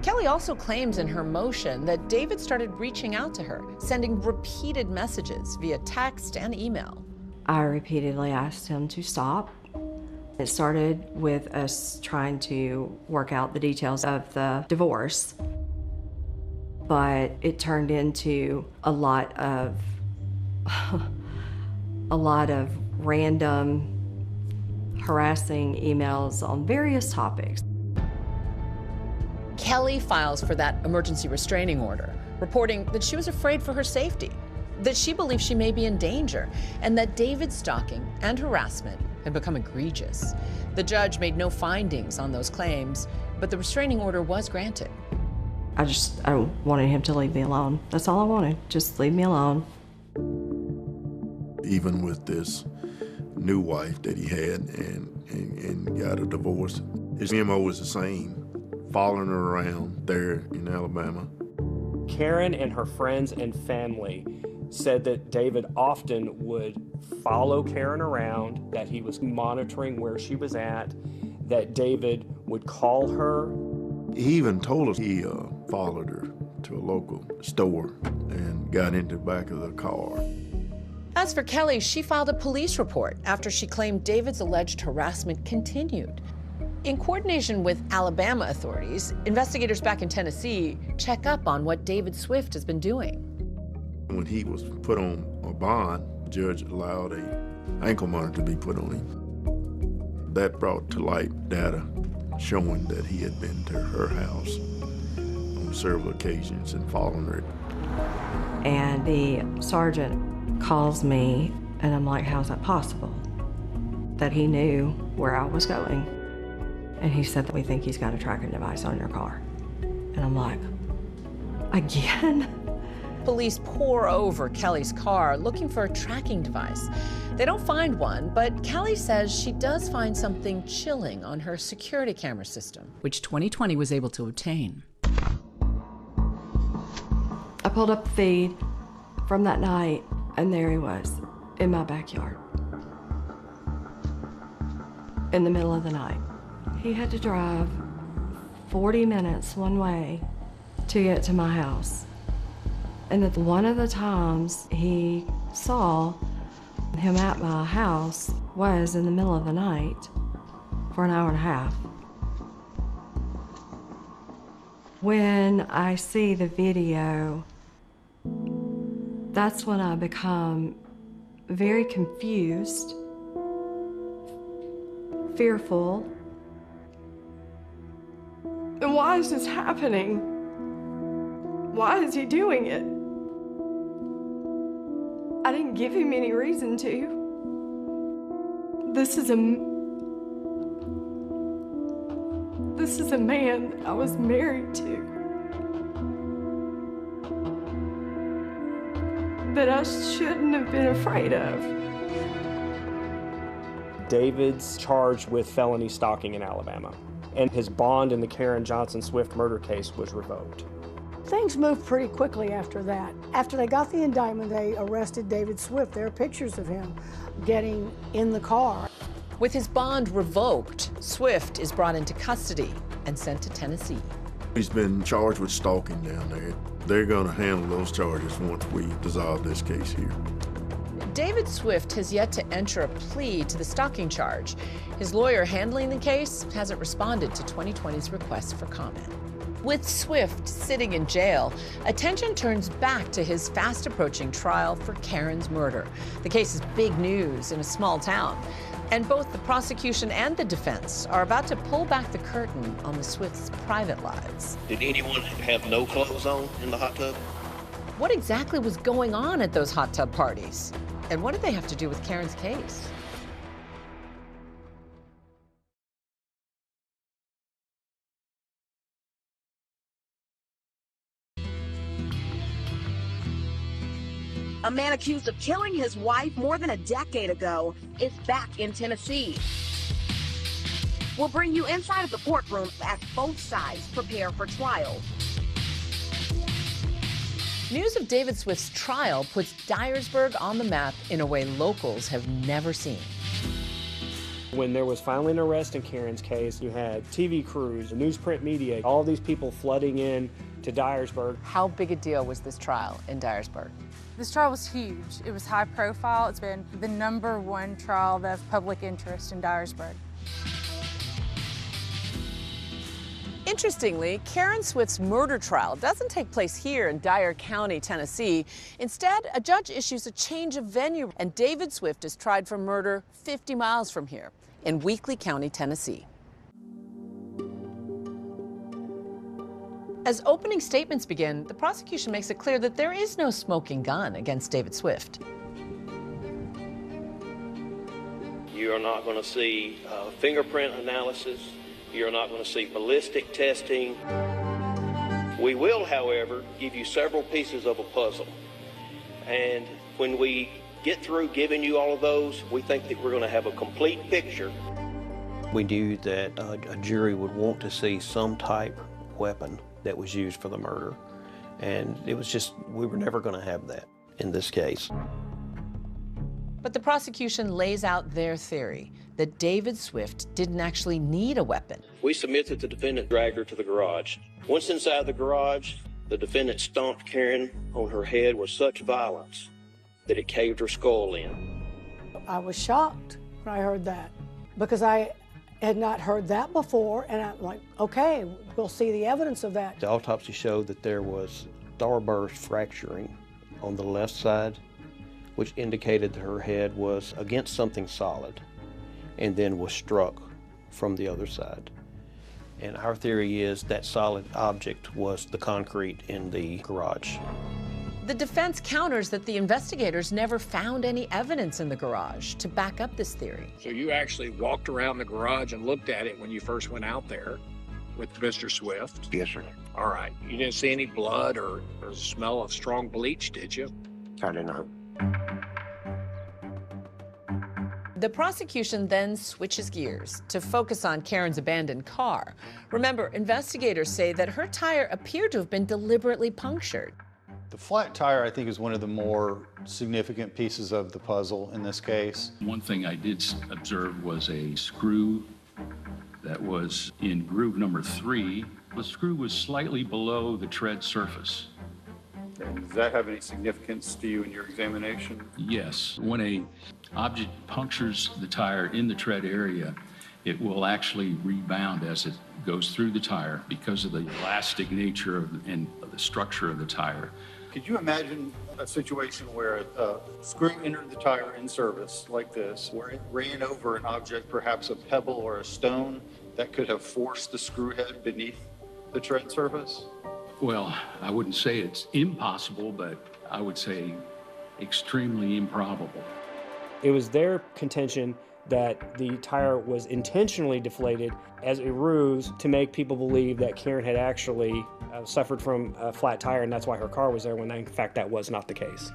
Kelly also claims in her motion that David started reaching out to her, sending repeated messages via text and email. I repeatedly asked him to stop. It started with us trying to work out the details of the divorce, but it turned into a lot of random harassing emails on various topics. Kelly files for that emergency restraining order. reporting that she was afraid for her safety, that she believed she may be in danger, and that David's stalking and harassment had become egregious. The judge made no findings on those claims, but the restraining order was granted. I wanted him to leave me alone. That's all I wanted, just leave me alone. Even with this new wife that he had and got a divorce, his MO was the same, following her around there in Alabama. Karen and her friends and family said that David often would follow Karen around, that he was monitoring where she was at, that David would call her. He even told us he followed her to a local store and got into the back of the car. As for Kelly, she filed a police report after she claimed David's alleged harassment continued. In coordination with Alabama authorities, investigators back in Tennessee check up on what David Swift has been doing. When he was put on a bond, the judge allowed an ankle monitor to be put on him. That brought to light data showing that he had been to her house on several occasions and following her. And the sergeant calls me, and I'm like, how's that possible? That he knew where I was going. And he said that we think he's got a tracking device on your car. And I'm like, again? Police pore over Kelly's car looking for a tracking device. They don't find one, but Kelly says she does find something chilling on her security camera system, which 2020 was able to obtain. I pulled up the feed from that night, and there he was in my backyard in the middle of the night. He had to drive 40 minutes one way to get to my house. And at one of the times he saw him at my house was in the middle of the night for an hour and a half. When I see the video, that's when I become very confused, fearful. And why is this happening? Why is he doing it? I didn't give him any reason to. This is a man I was married to, that I shouldn't have been afraid of. David's charged with felony stalking in Alabama, and his bond in the Karen Johnson Swift murder case was revoked. Things moved pretty quickly after that. After they got the indictment, they arrested David Swift. There are pictures of him getting in the car. With his bond revoked, Swift is brought into custody and sent to Tennessee. He's been charged with stalking down there. They're going to handle those charges once we dissolve this case here. David Swift has yet to enter a plea to the stalking charge. His lawyer handling the case hasn't responded to 2020's request for comment. With Swift sitting in jail, attention turns back to his fast-approaching trial for Karen's murder. The case is big news in a small town, and both the prosecution and the defense are about to pull back the curtain on the Swifts' private lives. Did anyone have no clothes on in the hot tub? What exactly was going on at those hot tub parties? And what did they have to do with Karen's case? A man accused of killing his wife more than a decade ago is back in Tennessee. We'll bring you inside of the courtroom as both sides prepare for trial. News of David Swift's trial puts Dyersburg on the map in a way locals have never seen. When there was finally an arrest in Karen's case, you had TV crews, newsprint media, all these people flooding in to Dyersburg. How big a deal was this trial in Dyersburg? This trial was huge. It was high profile. It's been the #1 trial of public interest in Dyersburg. Interestingly, Karen Swift's murder trial doesn't take place here in Dyer County, Tennessee. Instead, a judge issues a change of venue, and David Swift is tried for murder 50 miles from here in Weakley County, Tennessee. As opening statements begin, the prosecution makes it clear that there is no smoking gun against David Swift. You are not going to see fingerprint analysis. You're not going to see ballistic testing. We will, however, give you several pieces of a puzzle. And when we get through giving you all of those, we think that we're going to have a complete picture. We knew that a jury would want to see some type of weapon that was used for the murder. And it was just, we were never going to have that in this case. But the prosecution lays out their theory that David Swift didn't actually need a weapon. We submit that the defendant dragged her to the garage. Once inside the garage, the defendant stomped Karen on her head with such violence that it caved her skull in. I was shocked when I heard that because I had not heard that before, and I'm like, okay, we'll see the evidence of that. The autopsy showed that there was starburst fracturing on the left side, which indicated that her head was against something solid and then was struck from the other side. And our theory is that solid object was the concrete in the garage. The defense counters that the investigators never found any evidence in the garage to back up this theory. So you actually walked around the garage and looked at it when you first went out there with Mr. Swift? Yes, sir. All right. You didn't see any blood or smell of strong bleach, did you? I did not. The prosecution then switches gears to focus on Karen's abandoned car. Remember, investigators say that her tire appeared to have been deliberately punctured. The flat tire, I think, is one of the more significant pieces of the puzzle in this case. One thing I did observe was a screw that was in groove number 3. The screw was slightly below the tread surface. And does that have any significance to you in your examination? Yes. When a object punctures the tire in the tread area, it will actually rebound as it goes through the tire because of the elastic nature and the structure of the tire. Could you imagine a situation where a screw entered the tire in service like this, where it ran over an object, perhaps a pebble or a stone, that could have forced the screw head beneath the tread surface? Well, I wouldn't say it's impossible, but I would say extremely improbable. It was their contention that the tire was intentionally deflated as a ruse to make people believe that Karen had actually suffered from a flat tire, and that's why her car was there, when in fact that was not the case.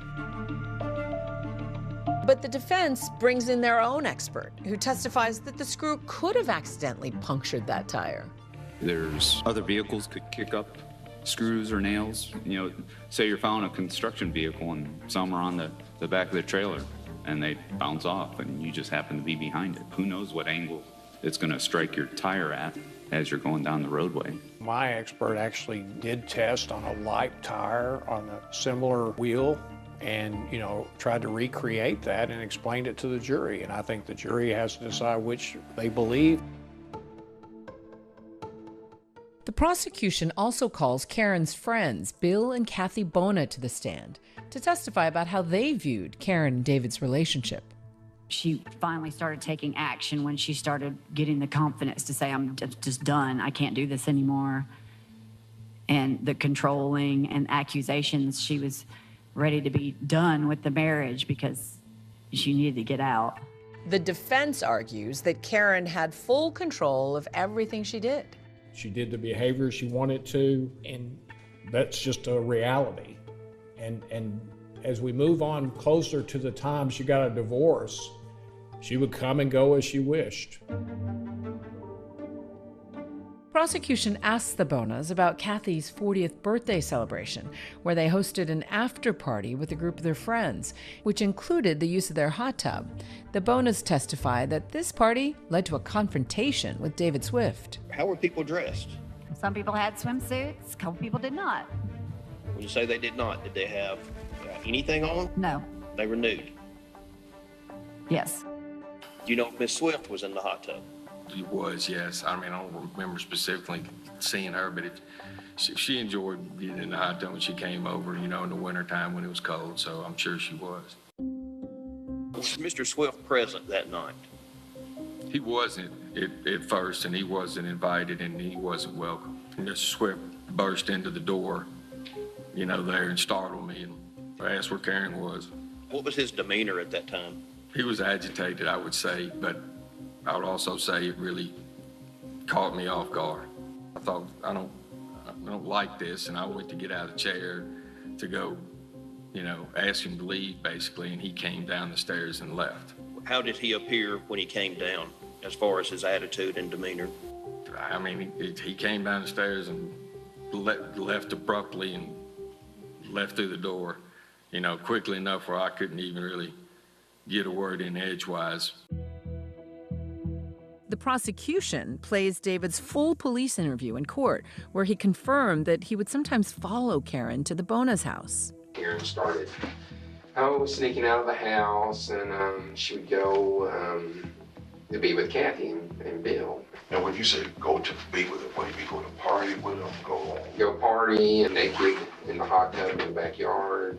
But the defense brings in their own expert, who testifies that the screw could have accidentally punctured that tire. There's other vehicles could kick up screws or nails. You know, say you're following a construction vehicle and some are on the back of the trailer and they bounce off and you just happen to be behind it. Who knows what angle it's going to strike your tire at as you're going down the roadway. My expert actually did test on a light tire on a similar wheel and, you know, tried to recreate that and explained it to the jury. And I think the jury has to decide which they believe. The prosecution also calls Karen's friends, Bill and Kathy Bona, to the stand to testify about how they viewed Karen and David's relationship. She finally started taking action when she started getting the confidence to say, I'm just done. I can't do this anymore. And the controlling and accusations, she was ready to be done with the marriage because she needed to get out. The defense argues that Karen had full control of everything she did. She did the behavior she wanted to, and that's just a reality. And as we move on closer to the time she got a divorce, she would come and go as she wished. Prosecution asked the Bonas about Kathy's 40th birthday celebration, where they hosted an after party with a group of their friends, which included the use of their hot tub. The Bonas testified that this party led to a confrontation with David Swift. How were people dressed? Some people had swimsuits, a couple people did not. When you say they did not, did they have anything on? No. They were nude? Yes. Do you know if Miss Swift was in the hot tub? It was, yes. I mean, I don't remember specifically seeing her, but she enjoyed getting in the hot tub when she came over, you know, in the wintertime when it was cold, so I'm sure she was. Was Mr. Swift present that night? He wasn't at first, and he wasn't invited, and he wasn't welcome. Mr. Swift burst into the door, you know, there and startled me and asked where Karen was. What was his demeanor at that time? He was agitated, I would say, but I would also say it really caught me off guard. I thought, I don't like this, and I went to get out of the chair to go, you know, ask him to leave, basically, and he came down the stairs and left. How did he appear when he came down, as far as his attitude and demeanor? I mean, he came down the stairs and left abruptly and left through the door, you know, quickly enough where I couldn't even really get a word in edgewise. The prosecution plays David's full police interview in court, where he confirmed that he would sometimes follow Karen to the Bona's house. Karen started sneaking out of the house, and she would go to be with Kathy and Bill. And when you say go to be with them, what do you mean, go to party with them, go party and naked in the hot tub in the backyard?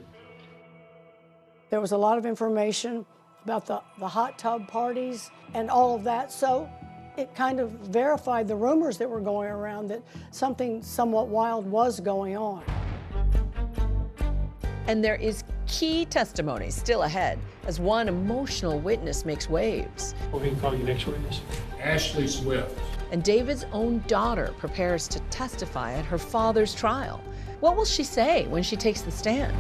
There was a lot of information about the hot tub parties and all of that, so it kind of verified the rumors that were going around that something somewhat wild was going on. And there is key testimony still ahead as one emotional witness makes waves. We're going to call you next witness. Ashley Swift. And David's own daughter prepares to testify at her father's trial. What will she say when she takes the stand?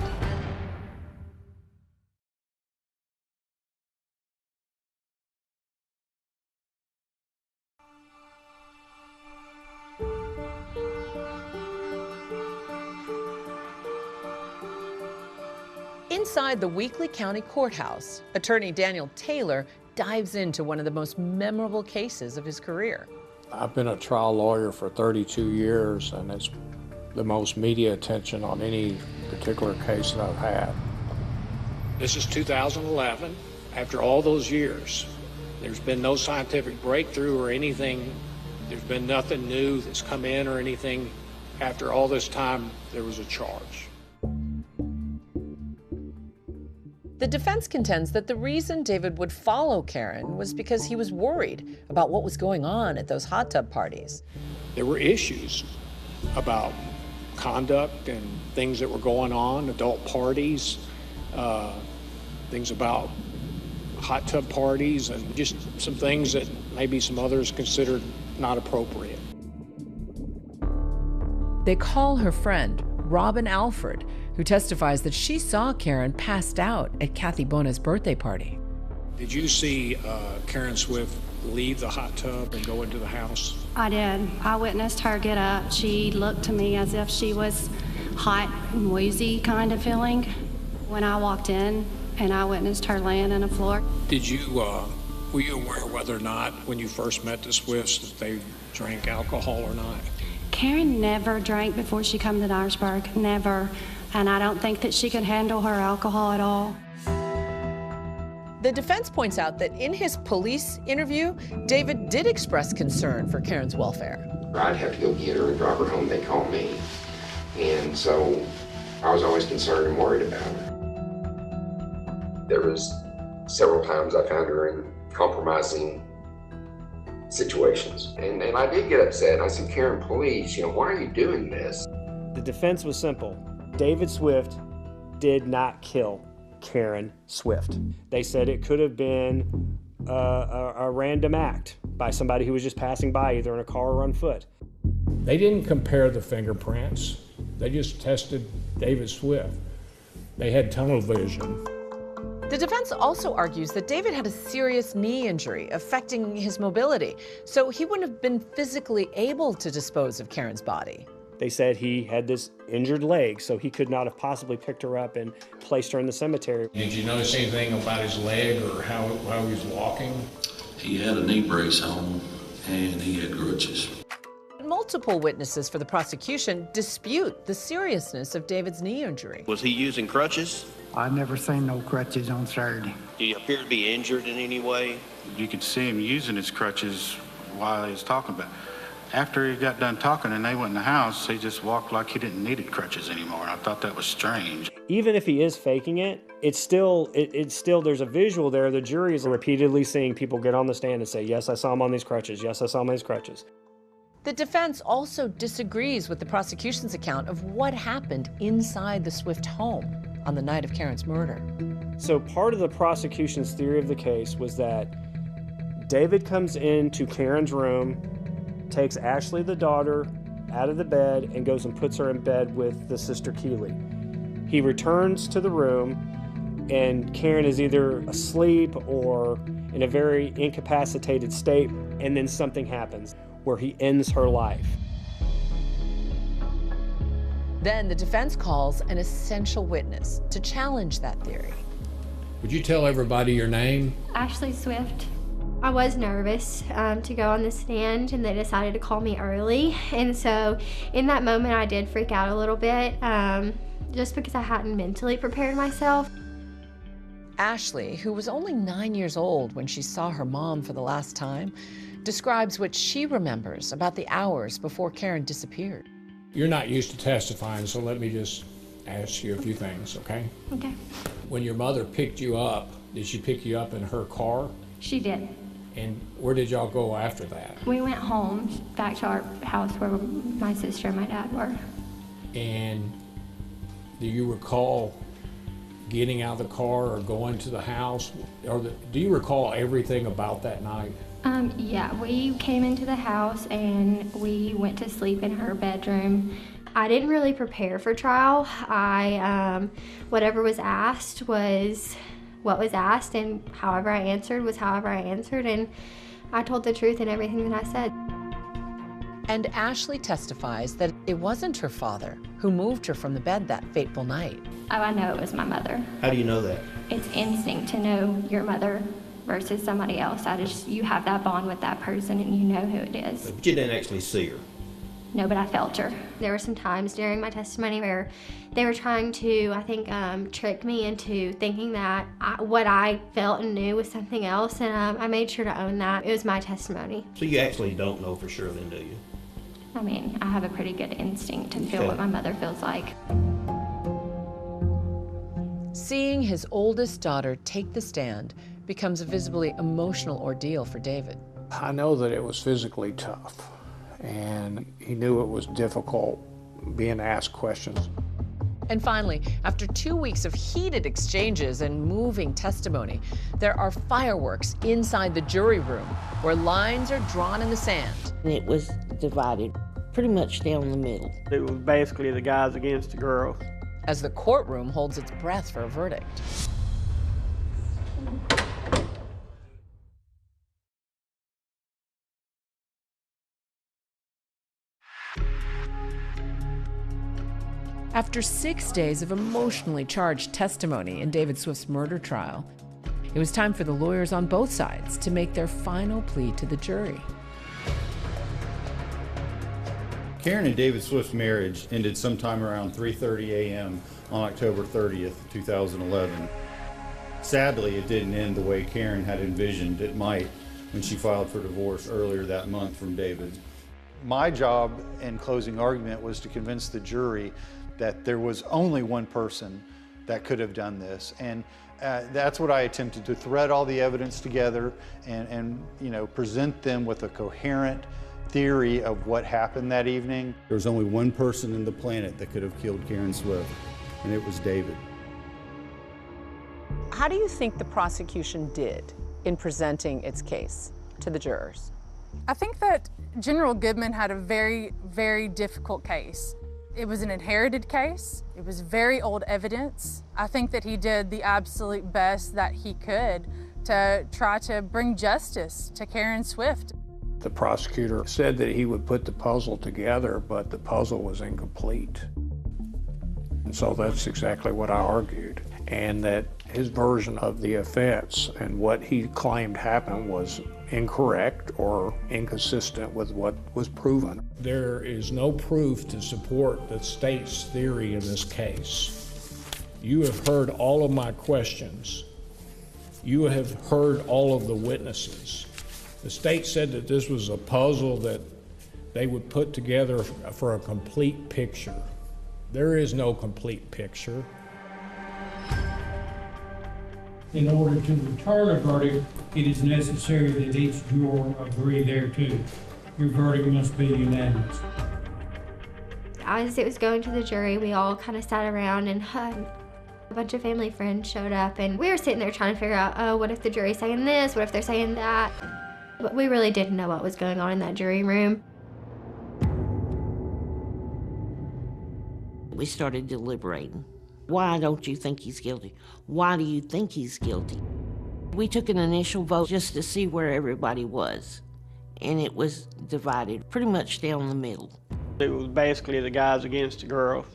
Inside the Weakley County Courthouse, attorney Daniel Taylor dives into one of the most memorable cases of his career. I've been a trial lawyer for 32 years, and it's the most media attention on any particular case that I've had. This is 2011. After all those years, there's been no scientific breakthrough or anything. There's been nothing new that's come in or anything. After all this time, there was a charge. The defense contends that the reason David would follow Karen was because he was worried about what was going on at those hot tub parties. There were issues about conduct and things that were going on, adult parties, things about hot tub parties, and just some things that maybe some others considered not appropriate. They call her friend, Robin Alford, who testifies that she saw Karen passed out at Kathy Bona's birthday party. Did you see Karen Swift leave the hot tub and go into the house? I did. I witnessed her get up. She looked to me as if she was hot and woozy kind of feeling when I walked in, and I witnessed her laying on the floor. Did you, were you aware whether or not when you first met the Swifts that they drank alcohol or not? Karen never drank before she come to Dyersburg, never. And I don't think that she could handle her alcohol at all. The defense points out that in his police interview, David did express concern for Karen's welfare. I'd have to go get her and drive her home, they call me. And so I was always concerned and worried about her. There was several times I found her in compromising situations. And I did get upset. I said, Karen, please, why are you doing this? The defense was simple. David Swift did not kill Karen Swift. They said it could have been a random act by somebody who was just passing by, either in a car or on foot. They didn't compare the fingerprints. They just tested David Swift. They had tunnel vision. The defense also argues that David had a serious knee injury affecting his mobility, so he wouldn't have been physically able to dispose of Karen's body. They said he had this injured leg, so he could not have possibly picked her up and placed her in the cemetery. Did you notice anything about his leg or how he was walking? He had a knee brace on and he had crutches. Multiple witnesses for the prosecution dispute the seriousness of David's knee injury. Was he using crutches? I've never seen no crutches on Saturday. Do you appear to be injured in any way? You could see him using his crutches while he was talking about it. After he got done talking and they went in the house, he just walked like he didn't need crutches anymore. I thought that was strange. Even if he is faking it, it's still there's a visual there. The jury is repeatedly seeing people get on the stand and say, yes, I saw him on these crutches. Yes, I saw him on these crutches. The defense also disagrees with the prosecution's account of what happened inside the Swift home on the night of Karen's murder. So part of the prosecution's theory of the case was that David comes into Karen's room, takes Ashley, the daughter, out of the bed and goes and puts her in bed with the sister Keely. He returns to the room and Karen is either asleep or in a very incapacitated state, and then something happens where he ends her life. Then the defense calls an essential witness to challenge that theory. Would you tell everybody your name? Ashley Swift. I was nervous to go on the stand, and they decided to call me early. And so in that moment, I did freak out a little bit just because I hadn't mentally prepared myself. Ashley, who was only 9 years old when she saw her mom for the last time, describes what she remembers about the hours before Karen disappeared. You're not used to testifying, so let me just ask you a few things, okay? Okay. When your mother picked you up, did she pick you up in her car? She did. And where did y'all go after that? We went home, back to our house where my sister and my dad were. And do you recall getting out of the car or going to the house? Do you recall everything about that night? Yeah, we came into the house and we went to sleep in her bedroom. I didn't really prepare for trial. Whatever was asked was what was asked, and however I answered was however I answered, and I told the truth in everything that I said. And Ashley testifies that it wasn't her father who moved her from the bed that fateful night. Oh, I know it was my mother. How do you know that? It's instinct to know your mother versus somebody else. You have that bond with that person and you know who it is. But you didn't actually see her? No, but I felt her. There were some times during my testimony where they were trying to, I think, trick me into thinking that what I felt and knew was something else, and I made sure to own that. It was my testimony. So you actually don't know for sure then, do you? I mean, I have a pretty good instinct to feel what my mother feels like. Seeing his oldest daughter take the stand becomes a visibly emotional ordeal for David. I know that it was physically tough, and he knew it was difficult being asked questions. And finally, after 2 weeks of heated exchanges and moving testimony, there are fireworks inside the jury room where lines are drawn in the sand. It was divided pretty much down the middle. It was basically the guys against the girls. As the courtroom holds its breath for a verdict. After 6 days of emotionally charged testimony in David Swift's murder trial, it was time for the lawyers on both sides to make their final plea to the jury. Karen and David Swift's marriage ended sometime around 3:30 a.m. on October 30th, 2011. Sadly, it didn't end the way Karen had envisioned it might when she filed for divorce earlier that month from David. My job in closing argument was to convince the jury that there was only one person that could have done this, and that's what I attempted to thread all the evidence together and present them with a coherent theory of what happened that evening. There was only one person in the planet that could have killed Karen Swift, and it was David. How do you think the prosecution did in presenting its case to the jurors? I think that General Goodman had a very, very difficult case. It was an inherited case. It was very old evidence. I think that he did the absolute best that he could to try to bring justice to Karen Swift. The prosecutor said that he would put the puzzle together, but the puzzle was incomplete. And so that's exactly what I argued. And that his version of the offense and what he claimed happened was incorrect or inconsistent with what was proven. There is no proof to support the state's theory in this case. You have heard all of my questions. You have heard all of the witnesses. The state said that this was a puzzle that they would put together for a complete picture. There is no complete picture. In order to return a verdict, it is necessary that each juror agree thereto. Your verdict must be unanimous. As it was going to the jury, we all kind of sat around and a bunch of family friends showed up, and we were sitting there trying to figure out, oh, what if the jury's saying this? What if they're saying that? But we really didn't know what was going on in that jury room. We started deliberating. Why don't you think he's guilty? Why do you think he's guilty? We took an initial vote just to see where everybody was, and it was divided pretty much down the middle. It was basically the guys against the girls.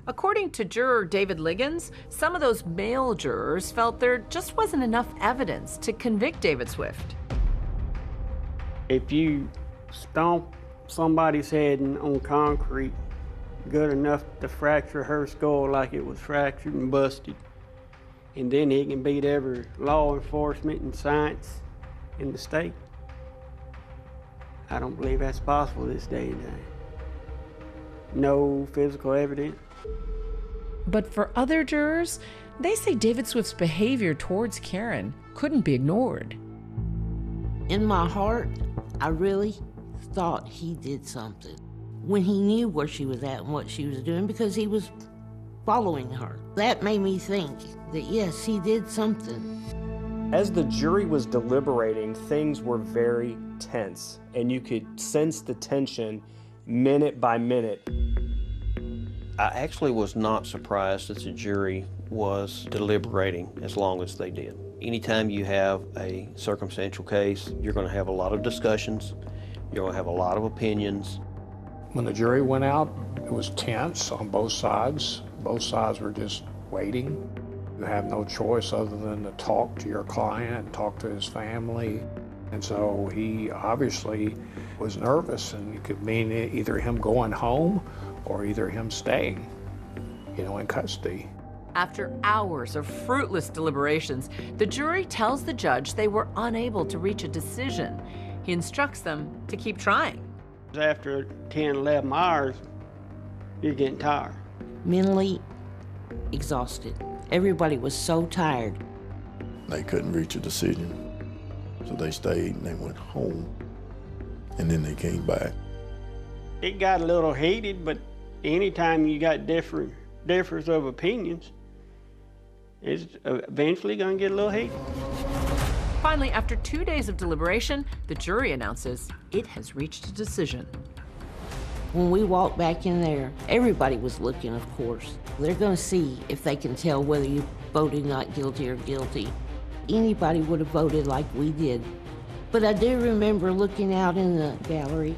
According to juror David Liggins, some of those male jurors felt there just wasn't enough evidence to convict David Swift. If you stomp somebody's head on concrete good enough to fracture her skull like it was fractured and busted, and then he can beat every law enforcement and science in the state, I don't believe that's possible this day and time. No physical evidence. But for other jurors, they say David Swift's behavior towards Karen couldn't be ignored. In my heart, I really thought he did something when he knew where she was at and what she was doing, because he was following her. That made me think that, yes, he did something. As the jury was deliberating, things were very tense, and you could sense the tension minute by minute. I actually was not surprised that the jury was deliberating as long as they did. Anytime you have a circumstantial case, you're going to have a lot of discussions, you're going to have a lot of opinions. When the jury went out, it was tense on both sides. Both sides were just waiting. You have no choice other than to talk to your client, talk to his family. And so he obviously was nervous, and it could mean either him going home or either him staying, in custody. After hours of fruitless deliberations, the jury tells the judge they were unable to reach a decision. He instructs them to keep trying. After 10, 11 hours, you're getting tired. Mentally exhausted. Everybody was so tired. They couldn't reach a decision, so they stayed and they went home, and then they came back. It got a little heated, but anytime you got difference of opinions, it's eventually going to get a little heated. Finally, after 2 days of deliberation, the jury announces it has reached a decision. When we walked back in there, everybody was looking, of course. They're going to see if they can tell whether you voted not guilty or guilty. Anybody would have voted like we did. But I do remember looking out in the gallery.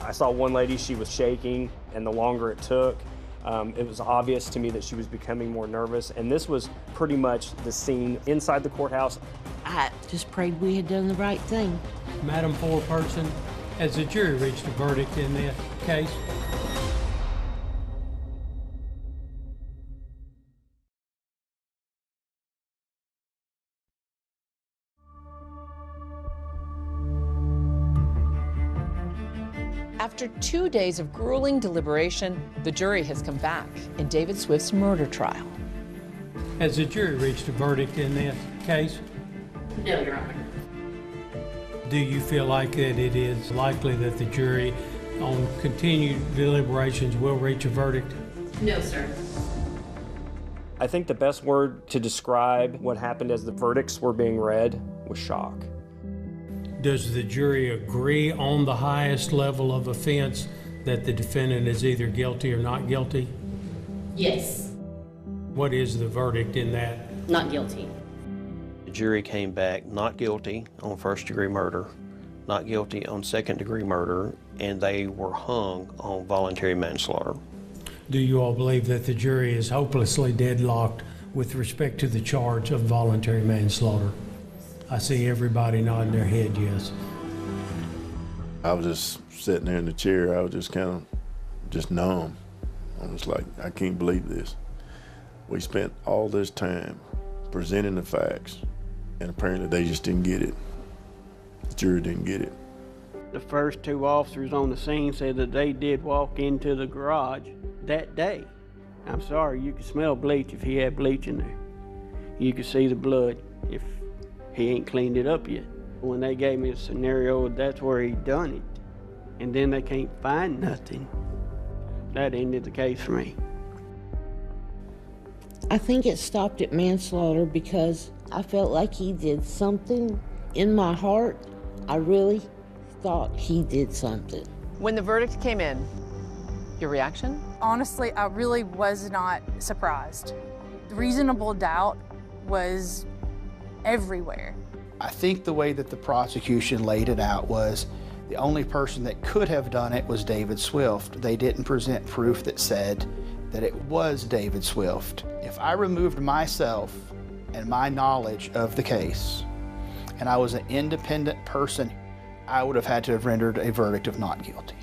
I saw one lady, she was shaking, and the longer it took, it was obvious to me that she was becoming more nervous, and this was pretty much the scene inside the courthouse. I just prayed we had done the right thing. Madam Foreperson, has the jury reached a verdict in this case? After 2 days of grueling deliberation, the jury has come back in David Swift's murder trial. Has the jury reached a verdict in this case? No, Your Honor. Do you feel like that it is likely that the jury on continued deliberations will reach a verdict? No, sir. I think the best word to describe what happened as the verdicts were being read was shock. Does the jury agree on the highest level of offense that the defendant is either guilty or not guilty? Yes. What is the verdict in that? Not guilty. The jury came back not guilty on first-degree murder, not guilty on second-degree murder, and they were hung on voluntary manslaughter. Do you all believe that the jury is hopelessly deadlocked with respect to the charge of voluntary manslaughter? I see everybody nodding their head yes. I was just sitting there in the chair. I was just kind of just numb. I was like, I can't believe this. We spent all this time presenting the facts, and apparently they just didn't get it. The jury didn't get it. The first two officers on the scene said that they did walk into the garage that day. I'm sorry, you could smell bleach if he had bleach in there. You could see the blood if he ain't cleaned it up yet. When they gave me a scenario, that's where he done it. and then they can't find nothing. That ended the case for me. I think it stopped at manslaughter because I felt like he did something. In my heart, I really thought he did something. When the verdict came in, your reaction? Honestly, I really was not surprised. Reasonable doubt was everywhere. I think the way that the prosecution laid it out was the only person that could have done it was David Swift. They didn't present proof that said that it was David Swift. If I removed myself and my knowledge of the case, and I was an independent person, I would have had to have rendered a verdict of not guilty.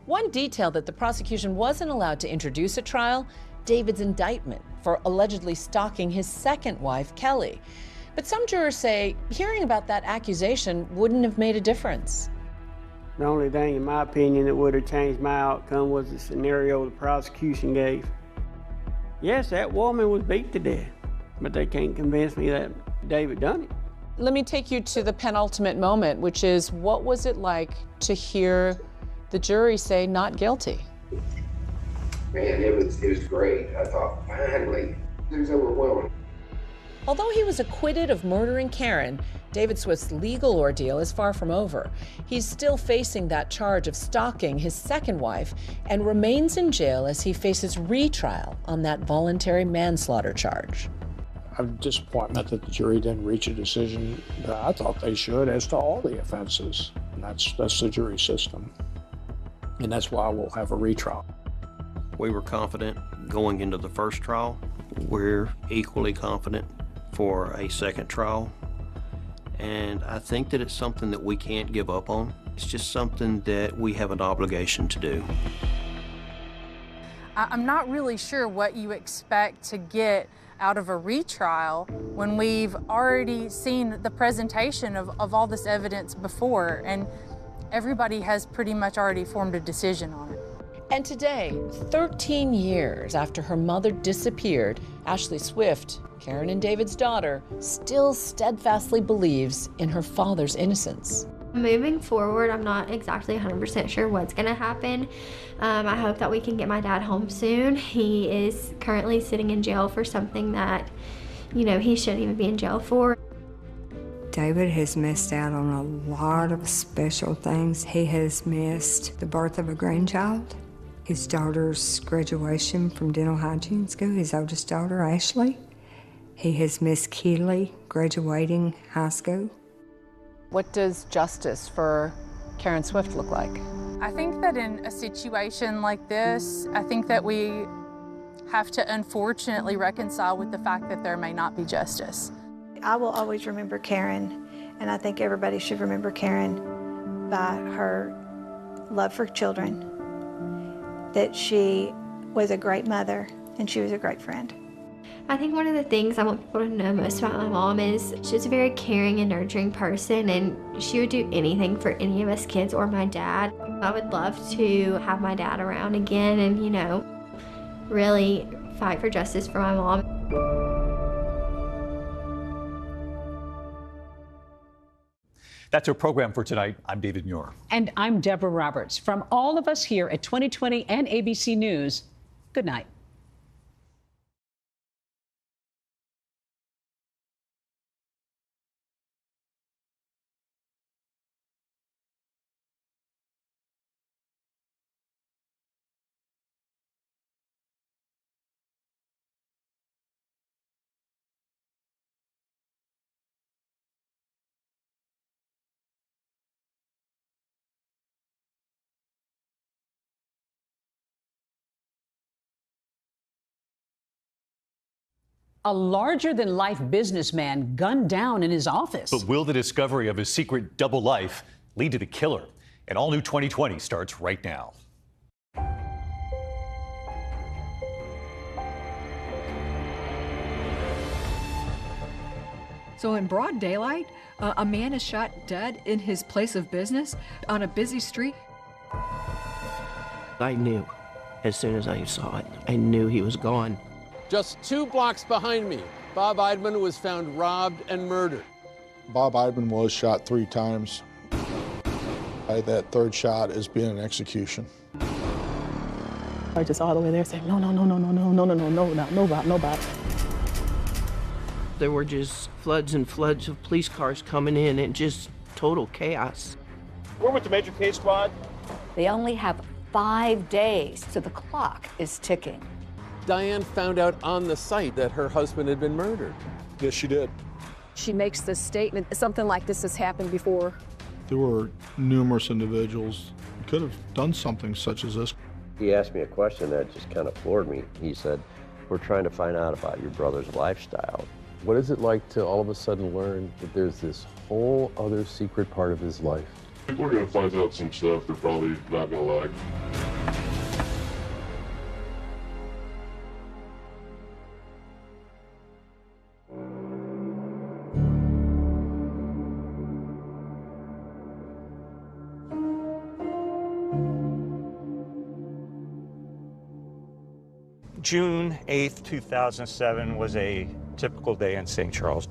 One detail that the prosecution wasn't allowed to introduce at trial, David's indictment for allegedly stalking his second wife, Kelly. But some jurors say hearing about that accusation wouldn't have made a difference. The only thing, in my opinion, that would have changed my outcome was the scenario the prosecution gave. Yes, that woman was beat to death, but they can't convince me that David done it. Let me take you to the penultimate moment, which is, what was it like to hear the jury say not guilty? Man, it was great. I thought, finally, it was overwhelming. Although he was acquitted of murdering Karen, David Swift's legal ordeal is far from over. He's still facing that charge of stalking his second wife and remains in jail as he faces retrial on that voluntary manslaughter charge. I'm disappointed that the jury didn't reach a decision that I thought they should as to all the offenses. And that's the jury system. And that's why we'll have a retrial. We were confident going into the first trial. We're equally confident for a second trial. And I think that it's something that we can't give up on. It's just something that we have an obligation to do. I'm not really sure what you expect to get out of a retrial when we've already seen the presentation of all this evidence before, and everybody has pretty much already formed a decision on it. And today, 13 years after her mother disappeared, Ashley Swift, Karen and David's daughter, still steadfastly believes in her father's innocence. Moving forward, I'm not exactly 100% sure what's going to happen. I hope that we can get my dad home soon. He is currently sitting in jail for something that, he shouldn't even be in jail for. David has missed out on a lot of special things. He has missed the birth of a grandchild, his daughter's graduation from dental hygiene school, his oldest daughter, Ashley. He has missed Keely graduating high school. What does justice for Karen Swift look like? I think that in a situation like this, I think that we have to unfortunately reconcile with the fact that there may not be justice. I will always remember Karen, and I think everybody should remember Karen by her love for children, that she was a great mother and she was a great friend. I think one of the things I want people to know most about my mom is she's a very caring and nurturing person, and she would do anything for any of us kids or my dad. I would love to have my dad around again and, really fight for justice for my mom. That's our program for tonight. I'm David Muir. And I'm Deborah Roberts. From all of us here at 2020 and ABC News, good night. A larger-than-life businessman gunned down in his office. But will the discovery of his secret double life lead to the killer? An all-new 2020 starts right now. So in broad daylight, a man is shot dead in his place of business on a busy street. I knew as soon as I saw it. I knew he was gone. Just 2 blocks behind me, Bob Eidman was found robbed and murdered. Bob Eidman was shot 3 times. That third shot is being an execution. I just all the way there saying, no, no, no, no, no, no, no, no, no, no, no, nobody, nobody. There were just floods and floods of police cars coming in and just total chaos. We're with the Major Case Squad. They only have 5 days, so the clock is ticking. Diane found out on the site that her husband had been murdered. Yes, she did. She makes this statement, something like this has happened before. There were numerous individuals who could have done something such as this. He asked me a question that just kind of floored me. He said, "We're trying to find out about your brother's lifestyle." What is it like to all of a sudden learn that there's this whole other secret part of his life? People are going to find out some stuff they're probably not going to like. June 8th, 2007 was a typical day in St. Charles.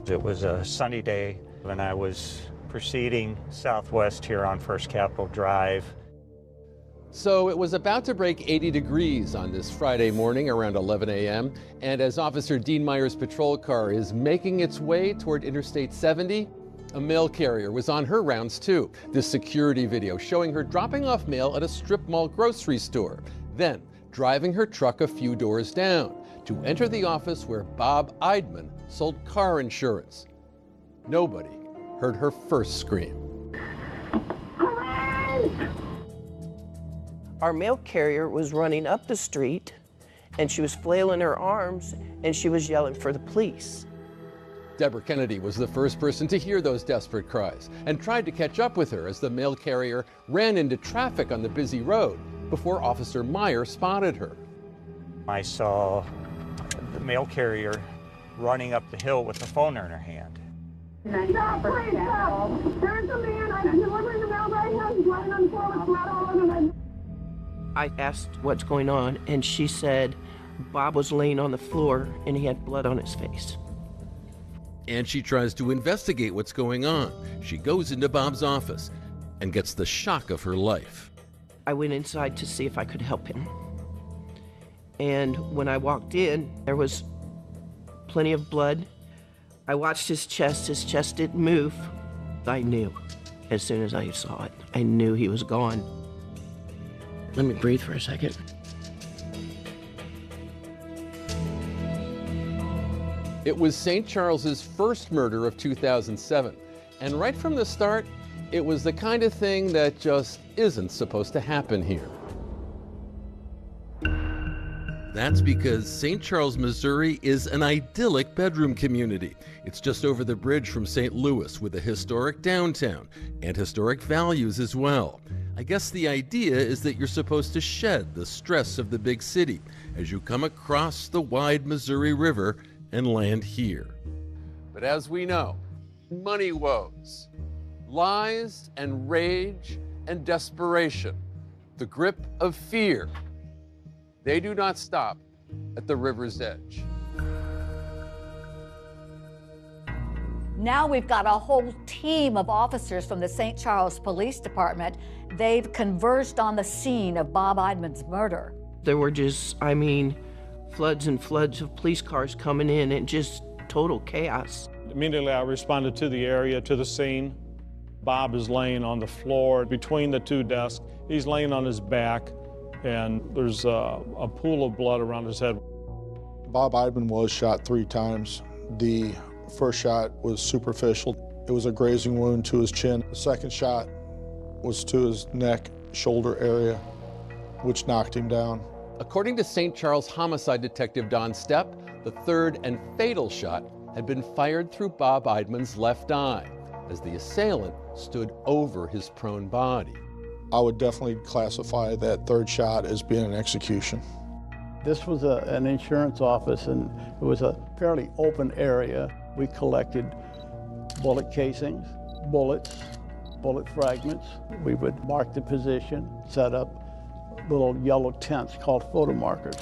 It was a sunny day, and I was proceeding southwest here on First Capitol Drive. So it was about to break 80 degrees on this Friday morning around 11 a.m. And as Officer Dean Meyer's patrol car is making its way toward Interstate 70, a mail carrier was on her rounds too. This security video showing her dropping off mail at a strip mall grocery store, then driving her truck a few doors down to enter the office where Bob Eidman sold car insurance. Nobody heard her first scream. Our mail carrier was running up the street, and she was flailing her arms, and she was yelling for the police. Deborah Kennedy was the first person to hear those desperate cries and tried to catch up with her as the mail carrier ran into traffic on the busy road before Officer Meyer spotted her. I saw the mail carrier running up the hill with the phone in her hand. Stop, please stop! There's a man, I'm delivering the mail right now, he's lying on the floor with blood all over him. I asked what's going on, and she said Bob was laying on the floor and he had blood on his face. And she tries to investigate what's going on. She goes into Bob's office and gets the shock of her life. I went inside to see if I could help him. And when I walked in, there was plenty of blood. I watched his chest didn't move. I knew as soon as I saw it. I knew he was gone. Let me breathe for a second. It was St. Charles's first murder of 2007, and right from the start, it was the kind of thing that just isn't supposed to happen here. That's because St. Charles, Missouri is an idyllic bedroom community. It's just over the bridge from St. Louis with a historic downtown and historic values as well. I guess the idea is that you're supposed to shed the stress of the big city as you come across the wide Missouri River and land here. But as we know, money woes, lies and rage and desperation, the grip of fear, they do not stop at the river's edge. Now we've got a whole team of officers from the St. Charles Police Department. They've converged on the scene of Bob Eidman's murder. There were just, floods and floods of police cars coming in and just total chaos. Immediately I responded to the area, to the scene. Bob is laying on the floor between the two desks. He's laying on his back, and there's a pool of blood around his head. Bob Eidman was shot 3 times. The first shot was superficial. It was a grazing wound to his chin. The second shot was to his neck, shoulder area, which knocked him down. According to St. Charles homicide detective Don Stepp, the third and fatal shot had been fired through Bob Eidman's left eye as the assailant stood over his prone body. I would definitely classify that third shot as being an execution. This was an insurance office, and it was a fairly open area. We collected bullet casings, bullets, bullet fragments. We would mark the position, set up little yellow tents called photo markers.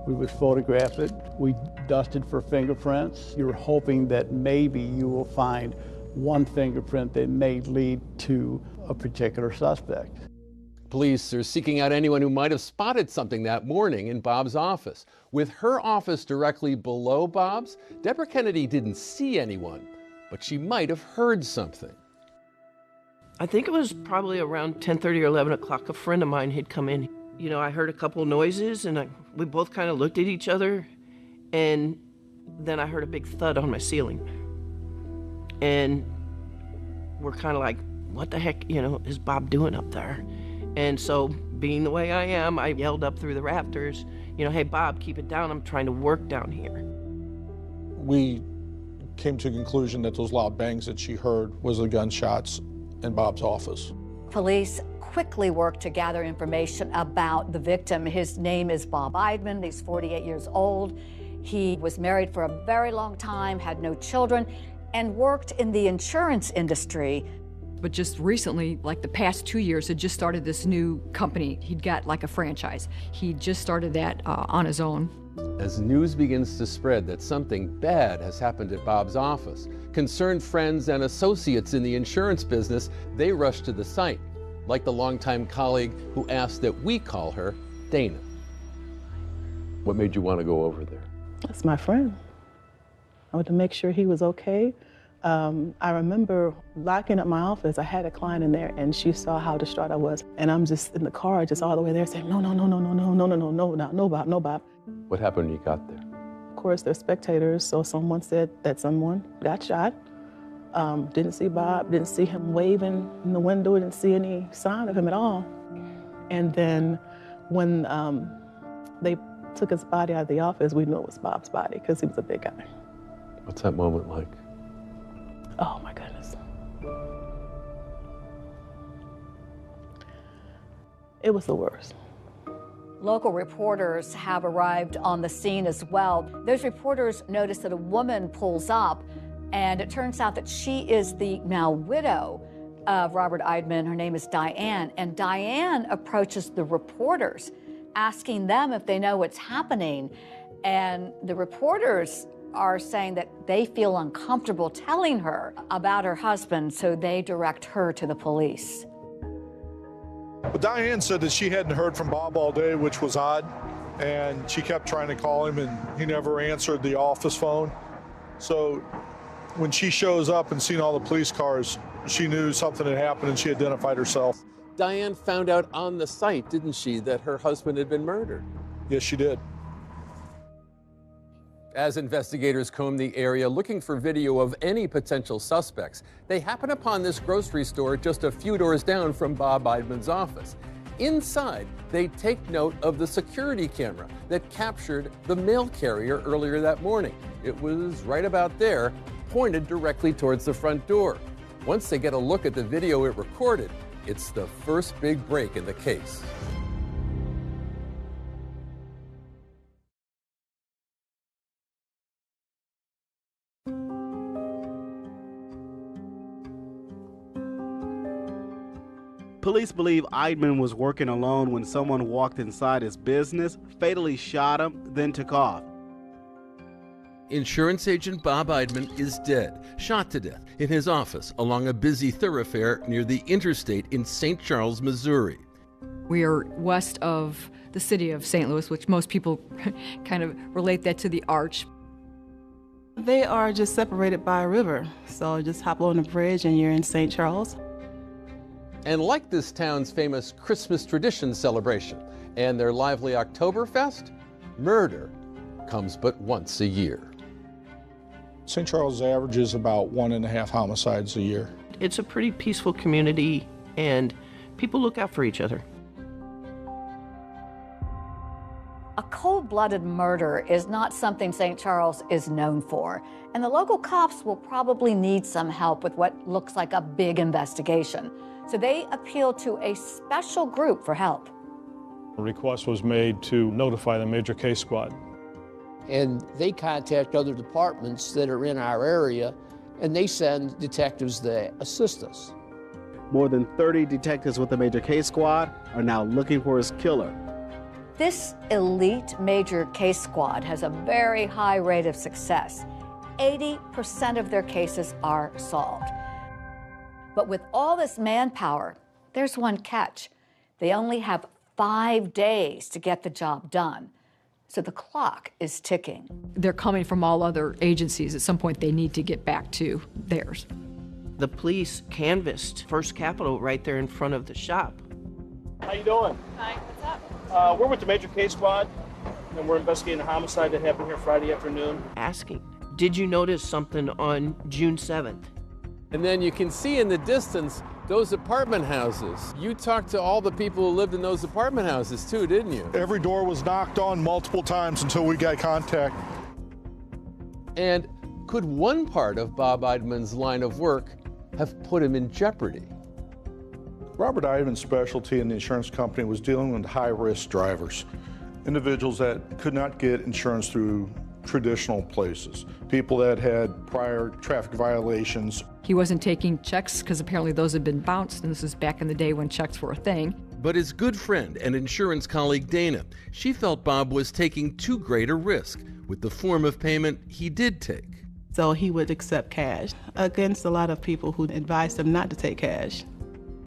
We would photograph it. We dusted for fingerprints. You're hoping that maybe you will find one fingerprint that may lead to a particular suspect. Police are seeking out anyone who might have spotted something that morning in Bob's office. With her office directly below Bob's, Deborah Kennedy didn't see anyone, but she might have heard something. I think it was probably around 10:30 or 11 o'clock. A friend of mine had come in. You know, I heard a couple noises, and we both kind of looked at each other, and then I heard a big thud on my ceiling. And we're kind of like, what the heck, you know, is Bob doing up there? And so, being the way I am, I yelled up through the rafters, you know, hey, Bob, keep it down. I'm trying to work down here. We came to the conclusion that those loud bangs that she heard was the gunshots in Bob's office. Police quickly worked to gather information about the victim. His name is Bob Eidman. He's 48 years old. He was married for a very long time, had no children, and worked in the insurance industry. But just recently, like the past 2 years, had just started this new company. He'd got like a franchise. He just started that on his own. As news begins to spread that something bad has happened at Bob's office, concerned friends and associates in the insurance business, they rush to the site, like the longtime colleague who asked that we call her Dana. What made you want to go over there? That's my friend. I wanted to make sure he was okay. I remember locking up my office. I had a client in there, and she saw how distraught I was. And I'm just in the car, just all the way there, saying, no, no, Bob. What happened when you got there? Of course, they're spectators, so someone said that someone got shot. Didn't see Bob, didn't see him waving in the window, didn't see any sign of him at all. And then when they took his body out of the office, we knew it was Bob's body because he was a big guy. What's that moment like? Oh my goodness. It was the worst. Local reporters have arrived on the scene as well. Those reporters notice that a woman pulls up, and it turns out that she is the now widow of Robert Eidman. Her name is Diane, and Diane approaches the reporters, asking them if they know what's happening. And the reporters are saying that they feel uncomfortable telling her about her husband, so they direct her to the police. Well, Diane said that she hadn't heard from Bob all day, which was odd, and she kept trying to call him, and he never answered the office phone. So when she shows up and seen all the police cars, she knew something had happened, and she identified herself. Diane found out on the site, didn't she, that her husband had been murdered? Yes, she did. As investigators comb the area looking for video of any potential suspects, they happen upon this grocery store just a few doors down from Bob Eidman's office. Inside, they take note of the security camera that captured the mail carrier earlier that morning. It was right about there, pointed directly towards the front door. Once they get a look at the video it recorded, it's the first big break in the case. Police believe Eidman was working alone when someone walked inside his business, fatally shot him, then took off. Insurance agent Bob Eidman is dead, shot to death in his office along a busy thoroughfare near the interstate in St. Charles, Missouri. We are west of the city of St. Louis, which most people kind of relate that to the Arch. They are just separated by a river, so just hop on the bridge and you're in St. Charles. And like this town's famous Christmas tradition celebration and their lively Oktoberfest, murder comes but once a year. St. Charles averages about 1.5 homicides a year. It's a pretty peaceful community, and people look out for each other. A cold-blooded murder is not something St. Charles is known for, and the local cops will probably need some help with what looks like a big investigation. So they appeal to a special group for help. A request was made to notify the Major Case Squad. And they contact other departments that are in our area, and they send detectives that assist us. More than 30 detectives with the Major Case Squad are now looking for his killer. This elite Major Case Squad has a very high rate of success. 80% of their cases are solved. But with all this manpower, there's one catch. They only have 5 days to get the job done. So the clock is ticking. They're coming from all other agencies. At some point, they need to get back to theirs. The police canvassed First Capital right there in front of the shop. How you doing? Hi, what's up? We're with the Major Case Squad, and we're investigating a homicide that happened here Friday afternoon. Asking, did you notice something on June 7th? And then you can see in the distance those apartment houses. You talked to all the people who lived in those apartment houses too, didn't you? Every door was knocked on multiple times until we got contact. And could one part of Bob Eidman's line of work have put him in jeopardy? Robert Eidman's specialty in the insurance company was dealing with high-risk drivers, individuals that could not get insurance through traditional places, people that had prior traffic violations. He wasn't taking checks because apparently those had been bounced, and this is back in the day when checks were a thing. But his good friend and insurance colleague Dana, she felt Bob was taking too great a risk with the form of payment he did take. So he would accept cash against a lot of people who advised him not to take cash.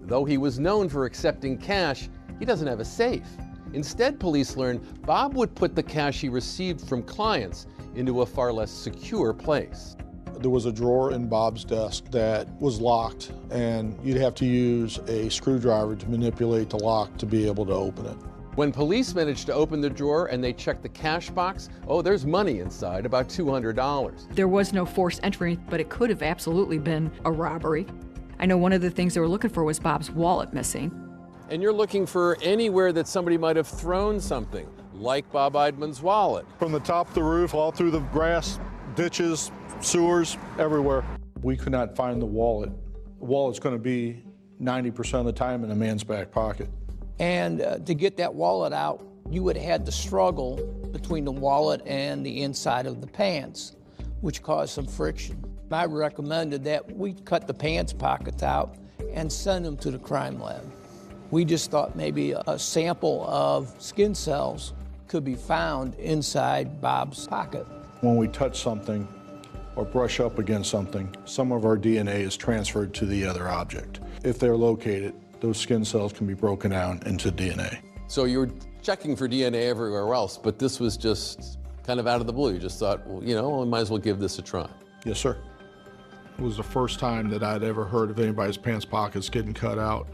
Though he was known for accepting cash, he doesn't have a safe. Instead, police learned Bob would put the cash he received from clients into a far less secure place. There was a drawer in Bob's desk that was locked, and you'd have to use a screwdriver to manipulate the lock to be able to open it. When police managed to open the drawer and they checked the cash box, oh, there's money inside, about $200. There was no forced entry, but it could have absolutely been a robbery. I know one of the things they were looking for was Bob's wallet missing. And you're looking for anywhere that somebody might have thrown something, like Bob Eidman's wallet. From the top of the roof, all through the grass, ditches, sewers, everywhere. We could not find the wallet. The wallet's going to be 90% of the time in a man's back pocket. And to get that wallet out, you would have had to struggle between the wallet and the inside of the pants, which caused some friction. I recommended that we cut the pants pockets out and send them to the crime lab. We just thought maybe a sample of skin cells could be found inside Bob's pocket. When we touch something or brush up against something, some of our DNA is transferred to the other object. If they're located, those skin cells can be broken down into DNA. So you were checking for DNA everywhere else, but this was just kind of out of the blue. You just thought, well, you know, we might as well give this a try. Yes, sir. It was the first time that I'd ever heard of anybody's pants pockets getting cut out.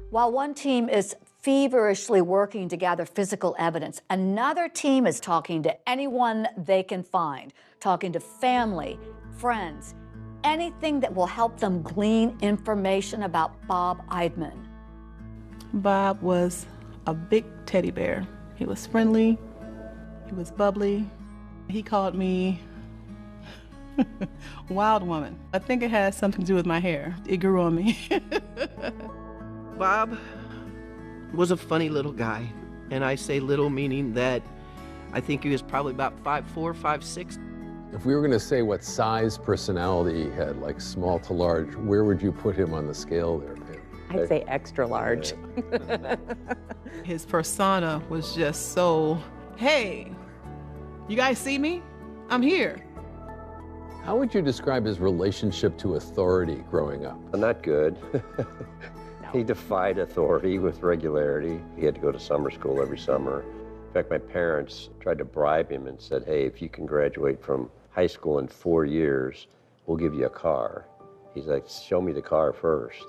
While one team is feverishly working to gather physical evidence, another team is talking to anyone they can find, talking to family, friends, anything that will help them glean information about Bob Eidman. Bob was a big teddy bear. He was friendly, he was bubbly. He called me Wild Woman. I think it has something to do with my hair. It grew on me. Bob was a funny little guy, and I say little meaning that I think he was probably about 5'4", 5'6". If we were going to say what size personality he had, like small to large, where would you put him on the scale there, Pam? I'd say extra large. His persona was just so, hey, you guys see me? I'm here. How would you describe his relationship to authority growing up? Not good. He defied authority with regularity. He had to go to summer school every summer. In fact, my parents tried to bribe him and said, hey, if you can graduate from high school in 4 years, we'll give you a car. He's like, show me the car first.